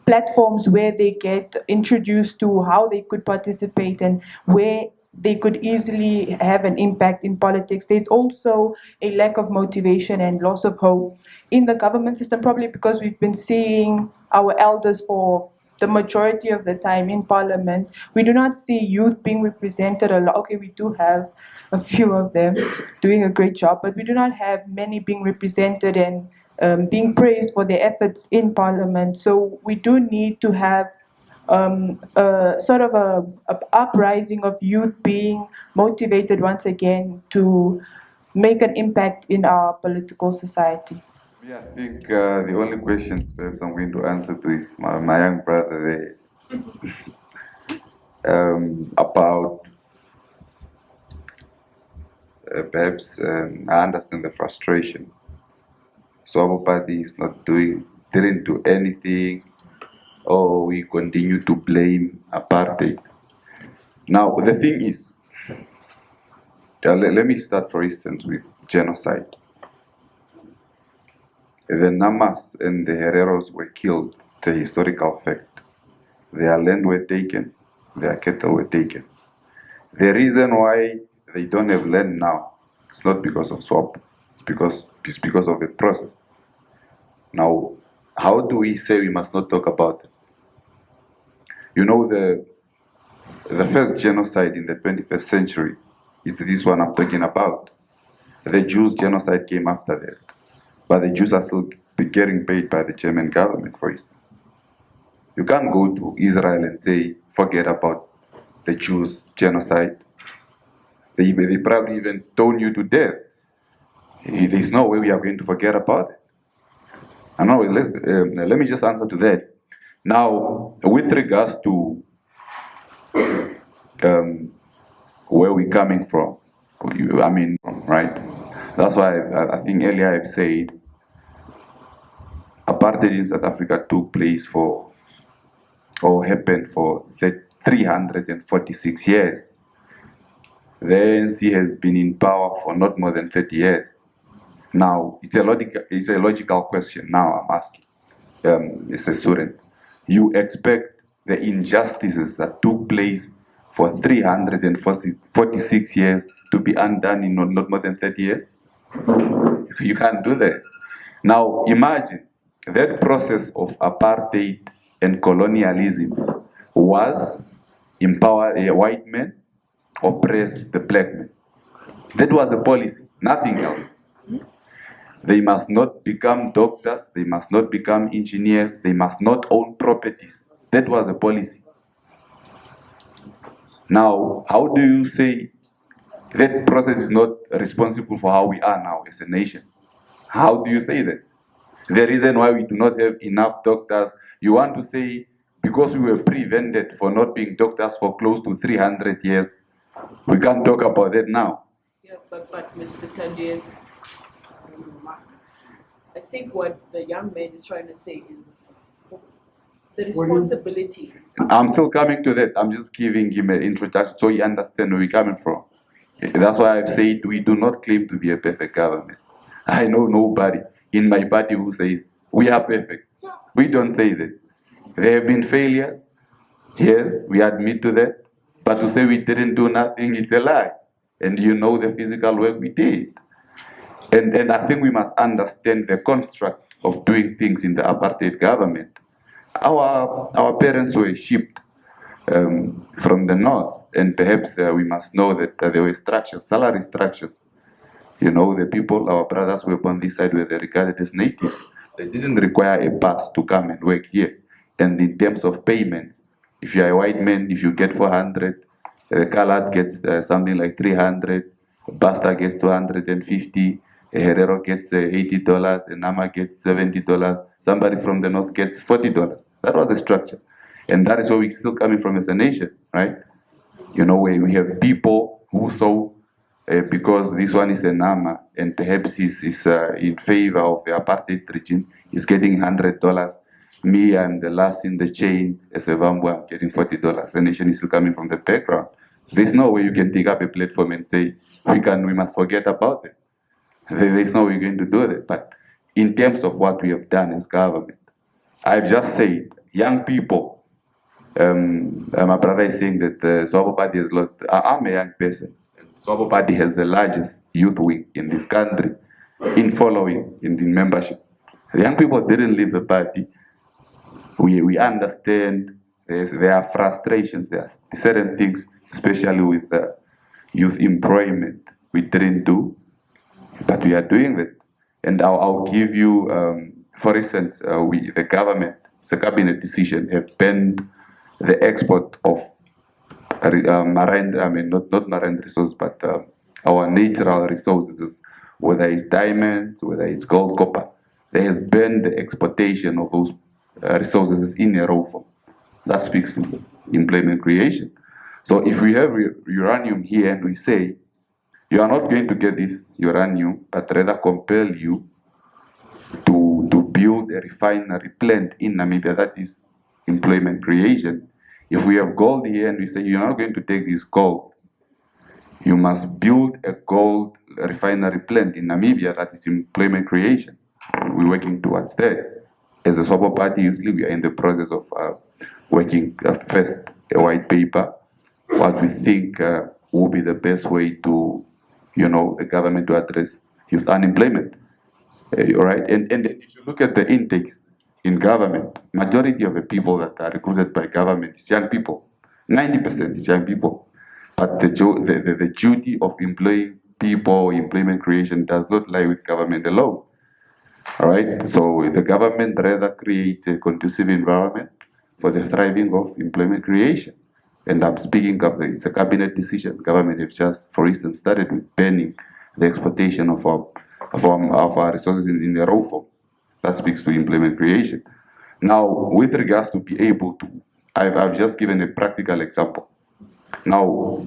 platforms where they get introduced to how they could participate and where they could easily have an impact in politics. There's also a lack of motivation and loss of hope in the government system, probably because we've been seeing our elders for the majority of the time in parliament. We do not see youth being represented a lot. Okay, we do have a few of them doing a great job, but we do not have many being represented and being praised for their efforts in parliament. So we do need to have sort of a uprising of youth being motivated once again to make an impact in our political society. Yeah, I think the only questions perhaps I'm going to answer to is my young brother there about perhaps I understand the frustration. SWAPO party is didn't do anything, or we continue to blame apartheid. Now the thing is, let me start for instance with genocide. The Namas and the Hereros were killed. It's a historical fact. Their land were taken, their cattle were taken. The reason why they don't have land now, it's not because of SWAPO, it's because of the process. Now, how do we say we must not talk about it? You know, the first genocide in the 21st century is this one I'm talking about. The Jews genocide came after that. But the Jews are still getting paid by the German government, for instance. You can't go to Israel and say, forget about the Jews genocide. They probably even stone you to death. There's no way we are going to forget about it. And now, let me just answer to that. Now, with regards to where we're coming from, right? That's why I think earlier I've said apartheid in South Africa took place happened for 346 years. The ANC has been in power for not more than 30 years. Now, it's a logical question now I'm asking as a student. You expect the injustices that took place for 346 years to be undone in not more than 30 years? You can't do that. Now, imagine that process of apartheid and colonialism was empower a white man, oppress the black man. That was the policy, nothing else. They must not become doctors, they must not become engineers, they must not own properties. That was the policy. Now, how do you say that process is not responsible for how we are now as a nation? How do you say that? The reason why we do not have enough doctors, you want to say because we were prevented for not being doctors for close to 300 years, we can't talk about that now. Yeah, but Mr. Tandias, I think what the young man is trying to say is the responsibility. I'm still coming to that. I'm just giving him an introduction so he understands where we're coming from. That's why I've said we do not claim to be a perfect government. I know nobody in my party who says we are perfect. We don't say that. There have been failures. Yes, we admit to that. But to say we didn't do nothing, it's a lie. And you know the physical work we did. And I think we must understand the construct of doing things in the apartheid government. Our parents were shipped from the north, and perhaps we must know that there were structures, salary structures. You know, the people, our brothers were on this side where they regarded as natives. They didn't require a pass to come and work here. And in terms of payments, if you're a white man, if you get 400, the colored gets something like 300, Basta gets 250, a Herero gets $80, a Nama gets $70, somebody from the north gets $40. That was the structure. And that is where we're still coming from as a nation, right? You know, where we have people who saw, because this one is a Nama, and perhaps he's in favor of the apartheid regime, he's getting $100. Me, I'm the last in the chain as a Vambu, I'm getting $40. The nation is still coming from the background. There's no way you can take up a platform and say, we must forget about it. There's no way you're going to do that. But in terms of what we have done as government, I've just said, young people, my brother is saying that the SWAPO party has lost. I'm a young person. SWAPO party has the largest youth wing in this country in following, in membership. The young people didn't leave the party. We understand there are frustrations, there are certain things, especially with youth employment, we didn't do, but we are doing that. And I'll give you, for instance, the government, it's a cabinet decision, have banned the export of marine, not marine resources, but our natural resources, whether it's diamonds, whether it's gold, copper. They has banned the exportation of those resources in a raw form. That speaks to employment creation. So if we have uranium here and we say, you are not going to get this uranium, but rather compel you to build a refinery plant in Namibia, that is employment creation. If we have gold here and we say, you're not going to take this gold, you must build a gold refinery plant in Namibia, that is employment creation. We're working towards that. As a SWAPO party, usually we are in the process of working first a white paper, what we think will be the best way to, the government to address youth unemployment. All right, and if you look at the intakes in government, majority of the people that are recruited by government is young people. 90% is young people. But the duty of employing people, employment creation does not lie with government alone. All right, so the government rather creates a conducive environment for the thriving of employment creation. And I'm speaking of it's a cabinet decision. Government have just, for instance, started with banning the exportation of our resources in the raw form. That speaks to employment creation. Now, with regards to be able to, I've just given a practical example. Now,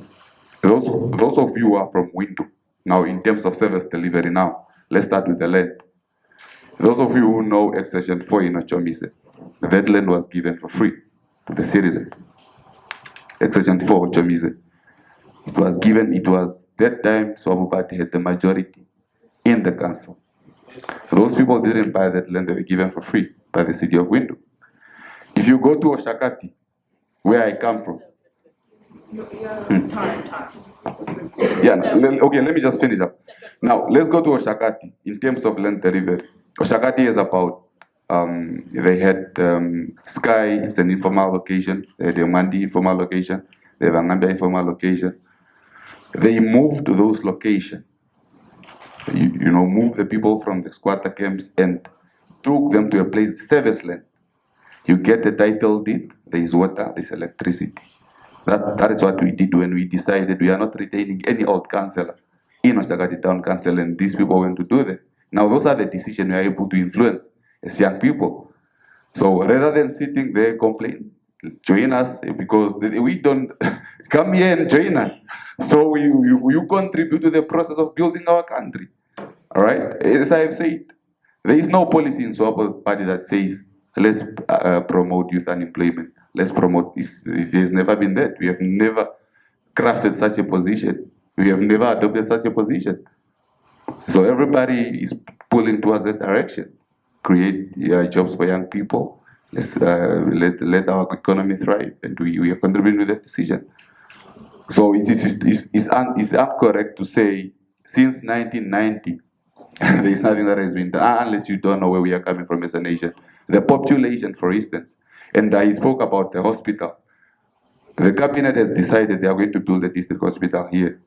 those of you who are from Window, now in terms of service delivery now, let's start with the land. Those of you who know Section 4 in Ochomise, that land was given for free to the citizens. Section 4 Ochomise. It was given, that time SWAPO party had the majority in the council. Those people didn't buy that land, they were given for free by the city of Window. If you go to Oshakati, where I come from. Okay, let me just finish up. Now, let's go to Oshakati in terms of land delivery. Oshakati is about, they had Sky, it's an informal location, they had a Mandi informal location, they have a Namibia informal location. they moved to those locations. You know, moved the people from the squatter camps and took them to a place, service land. You get the title deed, there is water, there is electricity. That is what we did when we decided we are not retaining any old councillor in Oshagati Town Council, and these people went to do that. Now those are the decisions we are able to influence as young people. So rather than sitting there complaining, join us, because we don't come here and join us. So you contribute to the process of building our country. All right, as I have said, there is no policy in SWAPO party that says let's promote youth unemployment. Let's promote this. There's never been that. We have never crafted such a position. We have never adopted such a position. So everybody is pulling towards that direction. Create jobs for young people. Let's let our economy thrive, and we are contributing to that decision. So it's incorrect to say since 1990 there is nothing that has been done, unless you don't know where we are coming from as a nation. The population, for instance, and I spoke about the hospital. The cabinet has decided they are going to build a district hospital here.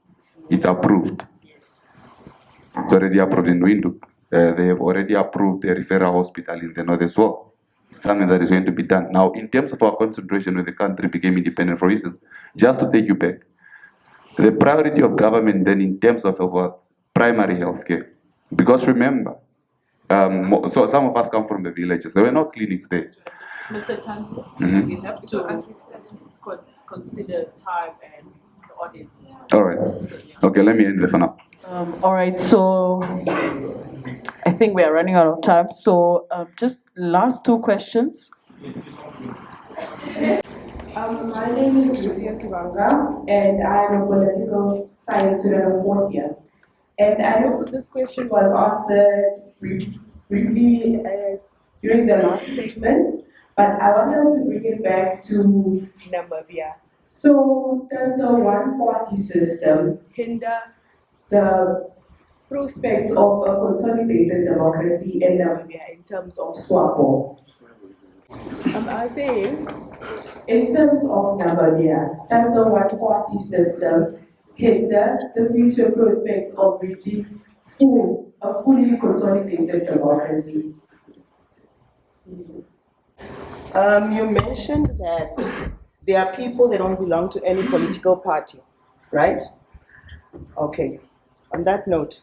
It's approved. It's already approved in Windhoek. They have already approved a referral hospital in the north as well. Something that is going to be done. Now, in terms of our concentration when the country became independent, for instance, just to take you back, the priority of government then in terms of primary health care, because remember, so some of us come from the villages. There were no clinics there. Mr. Tan, you have to consider time and the audience. All right. Okay, let me end the phone up. All right, so I think we are running out of time. So just last two questions. My name is Lucia Sivanga, and I'm a political science student of fourth year. And I know this question was answered briefly during the last segment, but I want us to bring it back to Namibia. So does the one-party system hinder the prospects of a consolidated democracy in Namibia in terms of SWAPO? I saying, in terms of Namibia, does the one-party system hinder the future prospects of reaching a fully consolidated democracy? You mentioned that there are people that don't belong to any political party, right? Okay. On that note,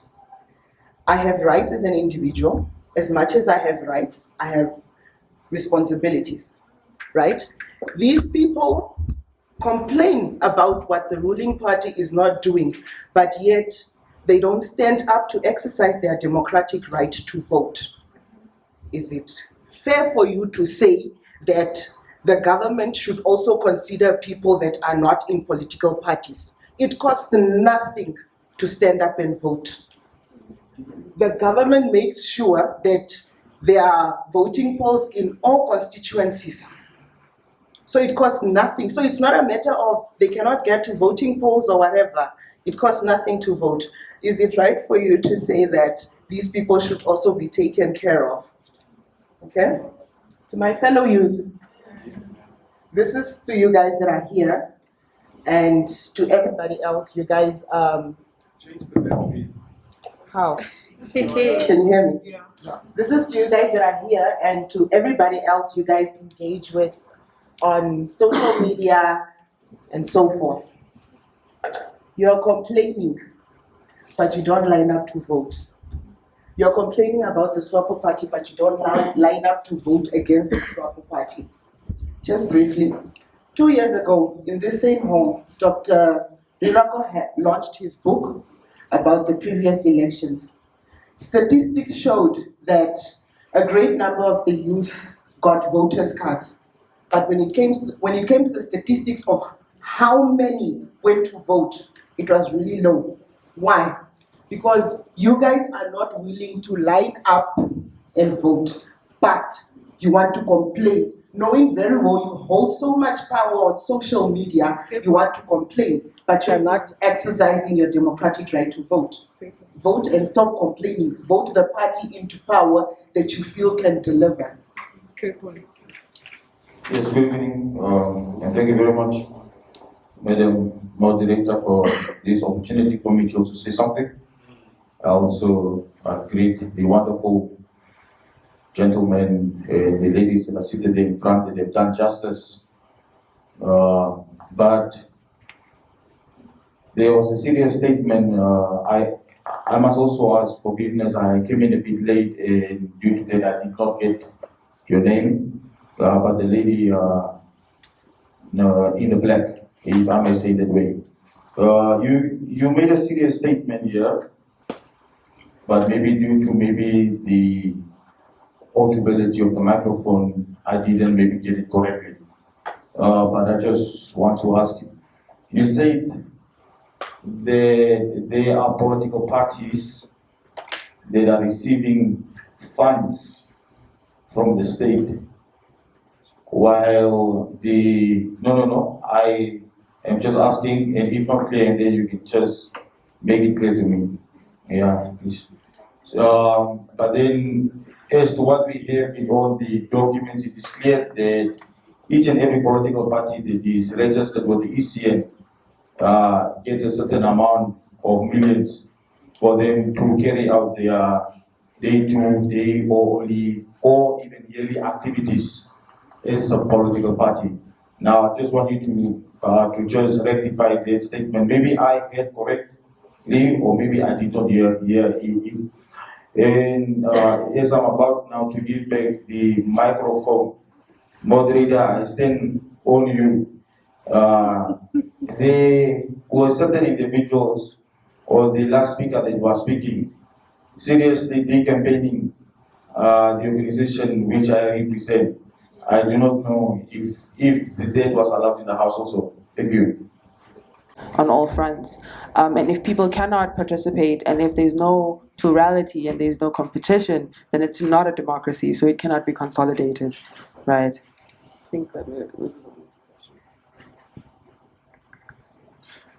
I have rights as an individual. As much as I have rights, I have responsibilities, right? These people complain about what the ruling party is not doing, but yet they don't stand up to exercise their democratic right to vote. Is it fair for you to say that the government should also consider people that are not in political parties? It costs nothing to stand up and vote. The government makes sure that there are voting polls in all constituencies. So it costs nothing. So it's not a matter of they cannot get to voting polls or whatever. It costs nothing to vote. Is it right for you to say that these people should also be taken care of? Okay? To my fellow youth, this is to you guys that are here, and to everybody else, you guys, Change the batteries. how? Can you hear me? Yeah. This is to you guys that are here, and to everybody else you guys engage with on social media and so forth. You're complaining, but you don't line up to vote. You're complaining about the SWAPO party, but you don't line up to vote against the SWAPO party. Just briefly, 2 years ago, in this same home, Dr. Rirako had launched his book about the previous elections. Statistics showed that a great number of the youth got voters' cards. But when it came to the statistics of how many went to vote, it was really low. Why? Because you guys are not willing to line up and vote, but you want to complain. Knowing very well you hold so much power on social media, you want to complain, but you're not exercising your democratic right to vote. Vote and stop complaining. Vote the party into power that you feel can deliver. Yes, good evening, and thank you very much. Madam Moderator, for this opportunity for me to also say something. I also greet the wonderful gentlemen and the ladies that are seated in front, that have done justice. But there was a serious statement. I must also ask forgiveness. I came in a bit late, and due to that, I did not get your name. But the lady in the black, if I may say that way, you made a serious statement here, but maybe due to the audibility of the microphone, I didn't maybe get it correctly. But I just want to ask you. You said there are political parties that are receiving funds from the state, while I am just asking, and if not clear, then you can just make it clear to me. Yeah, please. But then, as to what we have in all the documents, it is clear that each and every political party that is registered with the ECN gets a certain amount of millions for them to carry out their day-to-day or even yearly activities as a political party. Now, I just want you to just rectify that statement. Maybe I heard correctly, or maybe I did not hear it. And as I'm about now to give back the microphone, Moderator, I stand on you. There were certain individuals, or the last speaker that was speaking, seriously decampaigning the organization which I represent. I do not know if the dead was allowed in the house also. Thank you. On all fronts. And if people cannot participate, and if there's no plurality and there's no competition, then it's not a democracy, so it cannot be consolidated, right? I think that we're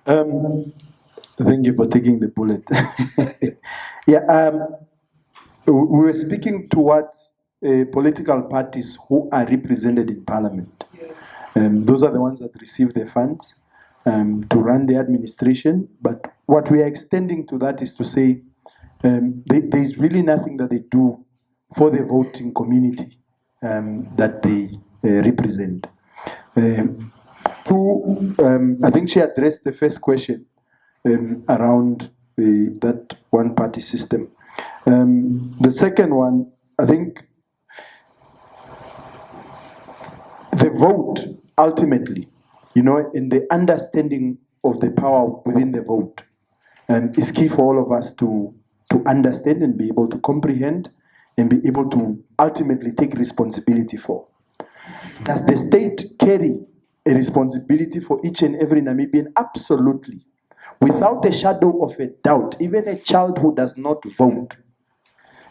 Thank you for taking the bullet. Yeah, we were speaking towards political parties who are represented in parliament. Those are the ones that receive the funds to run the administration. But what we are extending to that is to say there is really nothing that they do for the voting community that they represent. I think she addressed the first question around that one-party system. The second one, I think the vote ultimately, in the understanding of the power within the vote, is key for all of us to understand and be able to comprehend and be able to ultimately take responsibility for. Does the state carry a responsibility for each and every Namibian? Absolutely. Without a shadow of a doubt, even a child who does not vote,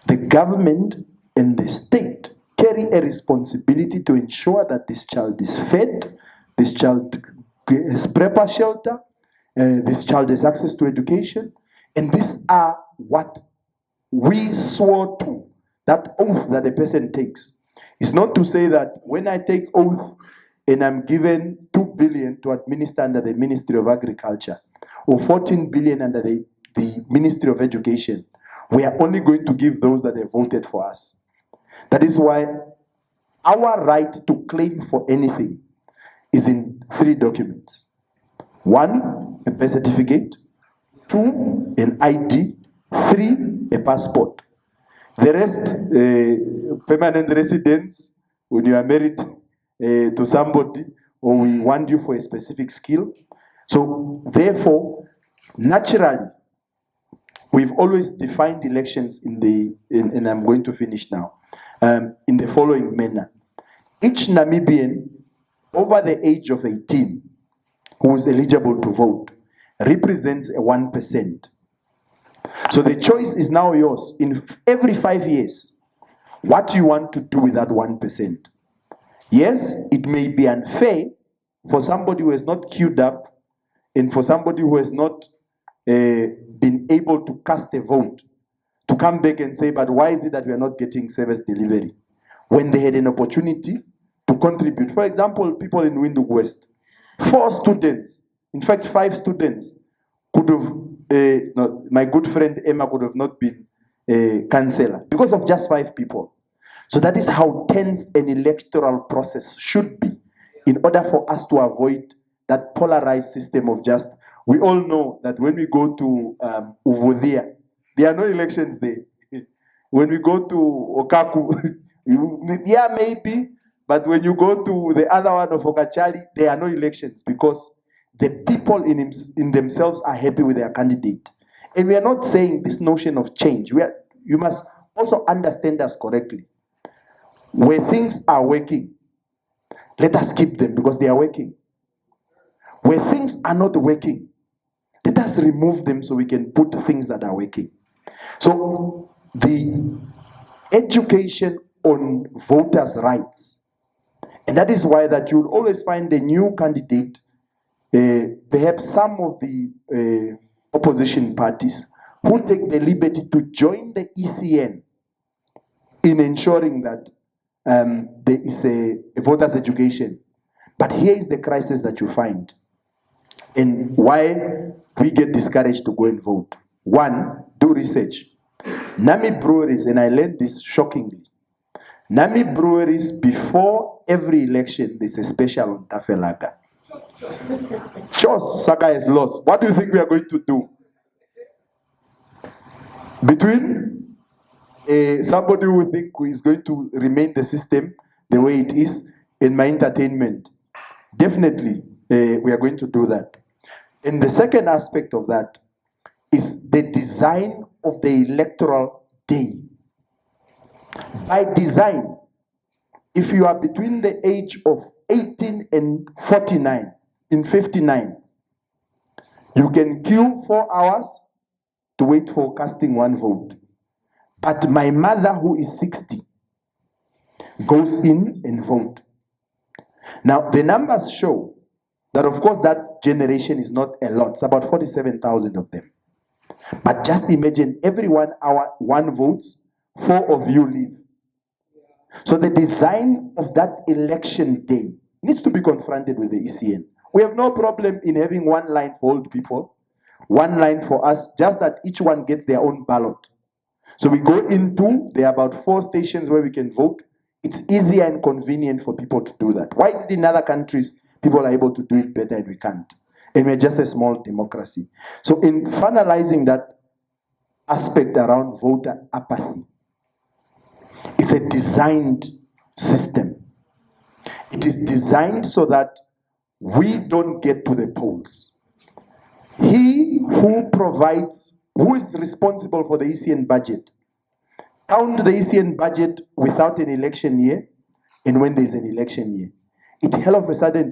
the government and the state carry a responsibility to ensure that this child is fed, this child has proper shelter, this child has access to education, and these are what we swore to, that oath that a person takes. It's not to say that when I take oath and I'm given 2 billion to administer under the Ministry of Agriculture, or 14 billion under the Ministry of Education, we are only going to give those that have voted for us. That is why our right to claim for anything is in 3 documents. 1, a birth certificate. 2, an ID. 3, a passport. The rest, permanent residence, when you are married to somebody, or we want you for a specific skill. So therefore, naturally, we've always defined elections and I'm going to finish now, in the following manner. Each Namibian over the age of 18 who is eligible to vote represents a 1%. So the choice is now yours. In every 5 years, what you want to do with that 1%. Yes, it may be unfair for somebody who has not queued up and for somebody who has not been able to cast a vote to come back and say, but why is it that we are not getting service delivery? When they had an opportunity to contribute. For example, people in Windhoek West, 4 students In fact, 5 students could have, my good friend Emma could have not been a councillor because of just 5 people. So that is how tense an electoral process should be in order for us to avoid that polarized system of just, we all know that when we go to Uvodhia, there are no elections there. When we go to Okaku, yeah, maybe, but when you go to the other one of Okachali, there are no elections because the people in themselves are happy with their candidate. And we are not saying this notion of change. You must also understand us correctly. Where things are working, let us keep them because they are working. Where things are not working, let us remove them so we can put things that are working. So the education on voters' rights, and that is why that you'll always find a new candidate, perhaps some of the opposition parties, who take the liberty to join the ECN in ensuring that there is a voters' education. But here is the crisis that you find and why we get discouraged to go and vote. One, do research. Namibia breweries, and I learned this shockingly, Namibia breweries, before every election, there's a special on Tafelaga. Chose, Saka has lost. What do you think we are going to do? Between somebody who think is going to remain the system the way it is in my entertainment, definitely we are going to do that. And the second aspect of that is the design of the electoral day. By design, if you are between the age of 18 and 49, in 59, you can queue 4 hours to wait for casting 1 vote. But my mother, who is 60, goes in and vote. Now, the numbers show that, of course, that generation is not a lot. It's about 47,000 of them. But just imagine every 1 hour, 1 votes, 4 of you leave. So the design of that election day needs to be confronted with the ECN. We have no problem in having 1 line for old people, 1 line for us, just that each one gets their own ballot. So we go into, there are about 4 stations where we can vote. It's easier and convenient for people to do that. Why is it in other countries people are able to do it better and we can't? And we're just a small democracy. So in finalizing that aspect around voter apathy, it's a designed system. It is designed so that we don't get to the polls. He who provides, who is responsible for the ECN budget, count the ECN budget without an election year and when there's an election year. It all of a sudden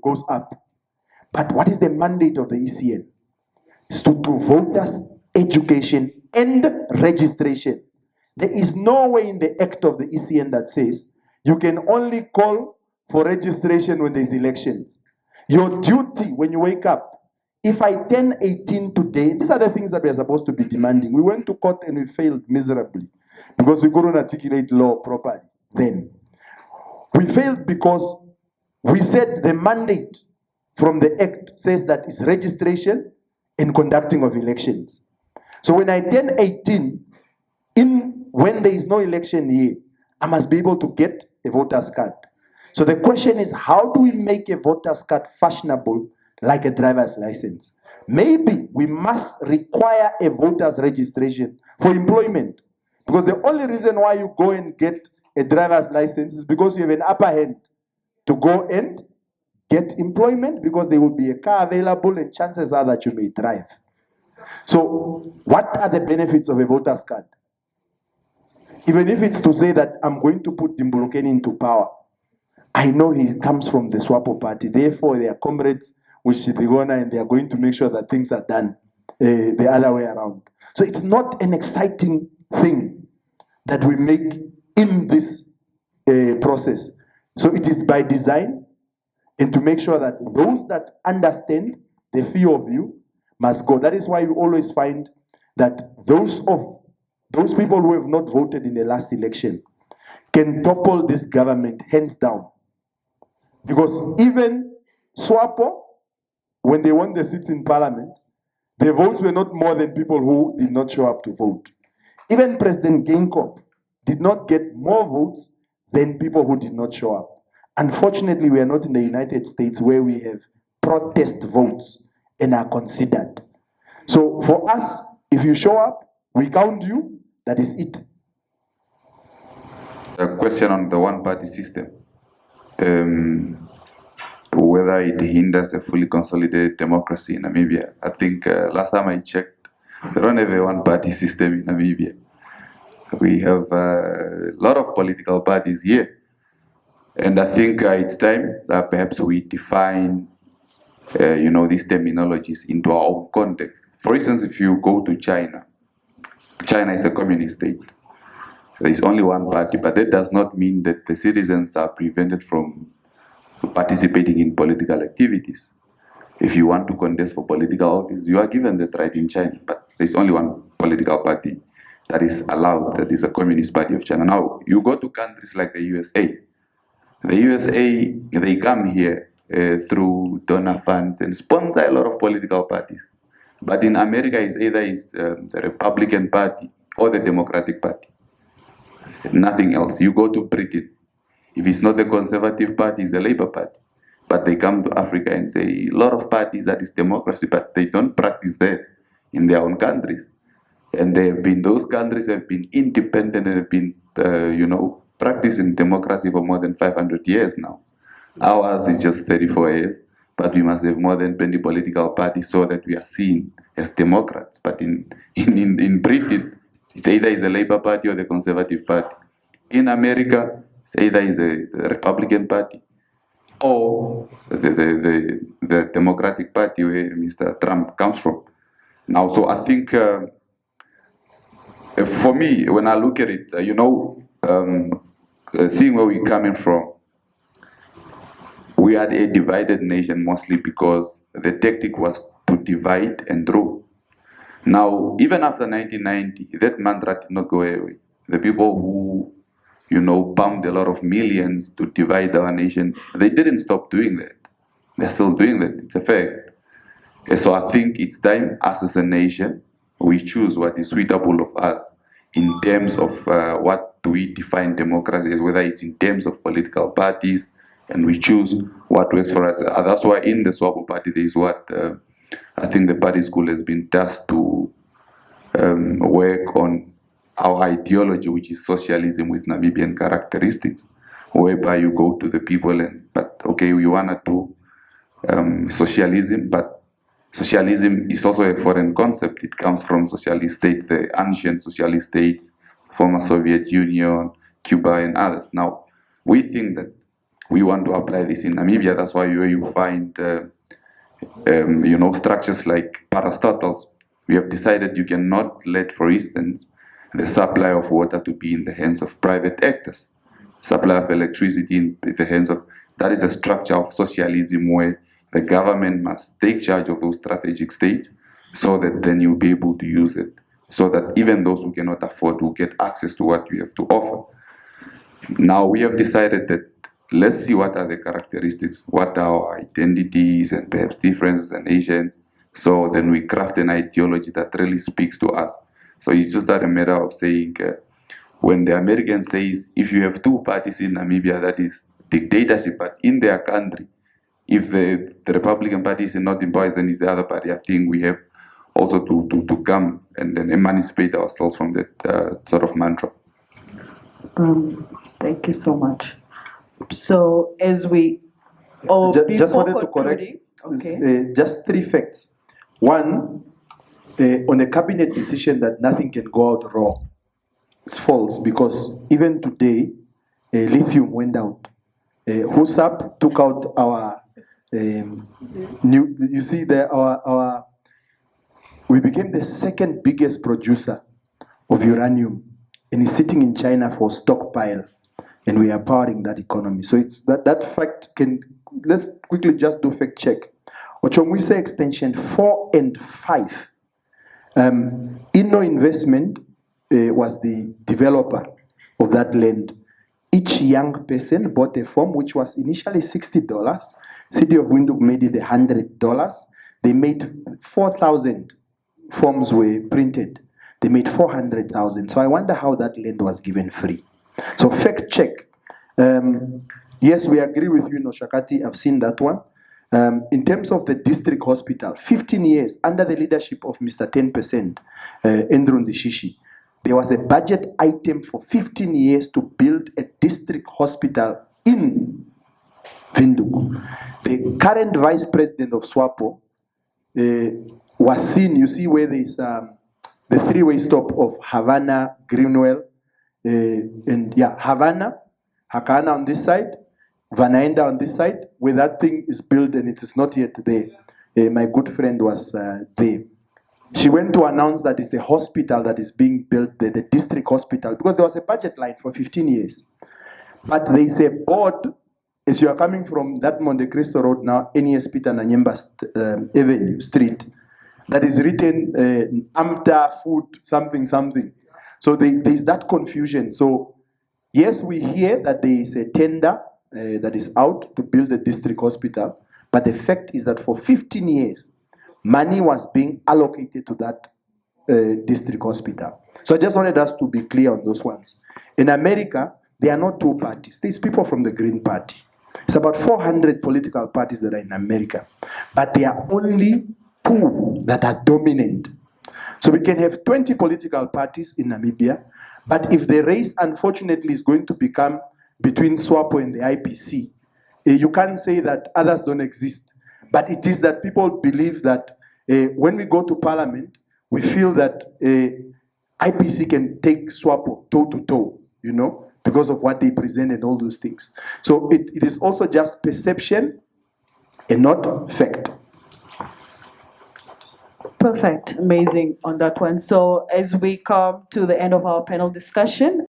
goes up. But what is the mandate of the ECN? It's to do voters' education and registration. There is no way in the act of the ECN that says you can only call for registration when there's elections. Your duty when you wake up, if I turn 18 today, these are the things that we are supposed to be demanding. We went to court and we failed miserably because we couldn't articulate law properly then. We failed because we said the mandate from the act says that it's registration and conducting of elections. So when I turn 18, when there is no election year, I must be able to get a voter's card. So the question is, how do we make a voter's card fashionable like a driver's license? Maybe we must require a voter's registration for employment. Because the only reason why you go and get a driver's license is because you have an upper hand to go and get employment, because there will be a car available and chances are that you may drive. So what are the benefits of a voter's card? Even if it's to say that I'm going to put Dimbulukeni into power, I know he comes from the SWAPO party, therefore they are comrades with Shidigona and they are going to make sure that things are done the other way around. So it's not an exciting thing that we make in this process. So it is by design, and to make sure that those that understand the fear of you must go. That is why you always find that those people who have not voted in the last election can topple this government hands down. Because even SWAPO, when they won the seats in parliament, the votes were not more than people who did not show up to vote. Even President Geingob did not get more votes than people who did not show up. Unfortunately, we are not in the United States where we have protest votes and are considered. So for us, if you show up, we count you, that is it. A question on the one-party system. Whether it hinders a fully consolidated democracy in Namibia. I think last time I checked, we don't have a one-party system in Namibia. We have a lot of political parties here. And I think it's time that perhaps we define these terminologies into our own context. For instance, if you go to China, China is a communist state. There is only one party, but that does not mean that the citizens are prevented from participating in political activities. If you want to contest for political office, you are given that right in China, but there's only one political party that is allowed, that is a Communist Party of China. Now, you go to countries like the USA. The USA, they come here through donor funds and sponsor a lot of political parties. But in America, it's either the Republican Party or the Democratic Party. Nothing else. You go to Britain. If it's not the Conservative Party, it's the Labour Party. But they come to Africa and say, a lot of parties, that is democracy, but they don't practice that in their own countries. And those countries have been independent and have been, practicing democracy for more than 500 years now. Ours is just 34 years, but we must have more than 20 political parties so that we are seen as democrats. But in Britain, it's either is the Labour Party or the Conservative Party. In America, it's either is the Republican Party or the Democratic Party where Mr. Trump comes from. Now, so I think for me, when I look at it, seeing where we're coming from, we are a divided nation mostly because the tactic was to divide and rule. Now, even after 1990, that mantra did not go away. The people who, pumped a lot of millions to divide our nation, they didn't stop doing that. They're still doing that. It's a fact. And so I think it's time, us as a nation, we choose what is suitable of us in terms of what do we define democracy as, whether it's in terms of political parties, and we choose what works for us. That's why in the SWAPO party, there is what I think the party school has been tasked to work on our ideology, which is socialism with Namibian characteristics, whereby you go to the people we want to do socialism, but socialism is also a foreign concept. It comes from socialist states, the ancient socialist states, former Soviet Union, Cuba, and others. Now, we think that we want to apply this in Namibia. That's why you find, structures like Aristotle's. We have decided you cannot let, for instance, the supply of water to be in the hands of private actors, supply of electricity in the hands of. That is a structure of socialism where the government must take charge of those strategic states so that then you'll be able to use it, so that even those who cannot afford will get access to what we have to offer. Now we have decided that let's see what are the characteristics, what are our identities and perhaps differences as a nation, so then we craft an ideology that really speaks to us. So it's just not a matter of saying, when the American says, if you have two parties in Namibia, that is dictatorship, but in their country, if the Republican Party is not in power, then it's the other party. I think we have also to come and then emancipate ourselves from that sort of mantra. Thank you so much. So as we... just wanted to correct just 3 facts. One, on a cabinet decision that nothing can go out wrong. It's false, because even today, lithium went out. HUSAP took out our we became the second biggest producer of uranium, and it's sitting in China for stockpile, and we are powering that economy. So it's that fact let's quickly just do fact check. Ochomwise extension 4 and 5. Inno Investment was the developer of that land. Each young person bought a farm which was initially $60. City of Windhoek made it $100. they made 4,000 forms were printed. They made 400,000. So I wonder how that land was given free. So fact check. Yes, we agree with you, Noshakati. I've seen that one. In terms of the district hospital, 15 years under the leadership of Mr. 10%, Andrew Ndishishi, there was a budget item for 15 years to build a district hospital in Windhoek. The current vice president of SWAPO was seen, you see where there is the three-way stop of Havana, Greenwell, Havana, Hakana on this side, Vanaenda on this side, where that thing is built and it is not yet there. My good friend was there. She went to announce that it's a hospital that is being built, the district hospital, because there was a budget line for 15 years. But there is a board, as you are coming from that Monte Cristo Road now, NES Peter Nanyemba Avenue, Street, that is written AMTA food, something, something. So there is that confusion. So yes, we hear that there is a tender that is out to build a district hospital, but the fact is that for 15 years, money was being allocated to that district hospital. So I just wanted us to be clear on those ones. In America, there are not two parties. There's people from the Green Party. It's about 400 political parties that are in America, but there are only 2 that are dominant. So we can have 20 political parties in Namibia, but if the race, unfortunately, is going to become between SWAPO and the IPC, you can't say that others don't exist. But it is that people believe that when we go to parliament, we feel that IPC can take SWAPO toe to toe, you know, because of what they present and all those things. So it is also just perception and not fact. Perfect, amazing on that one. So as we come to the end of our panel discussion,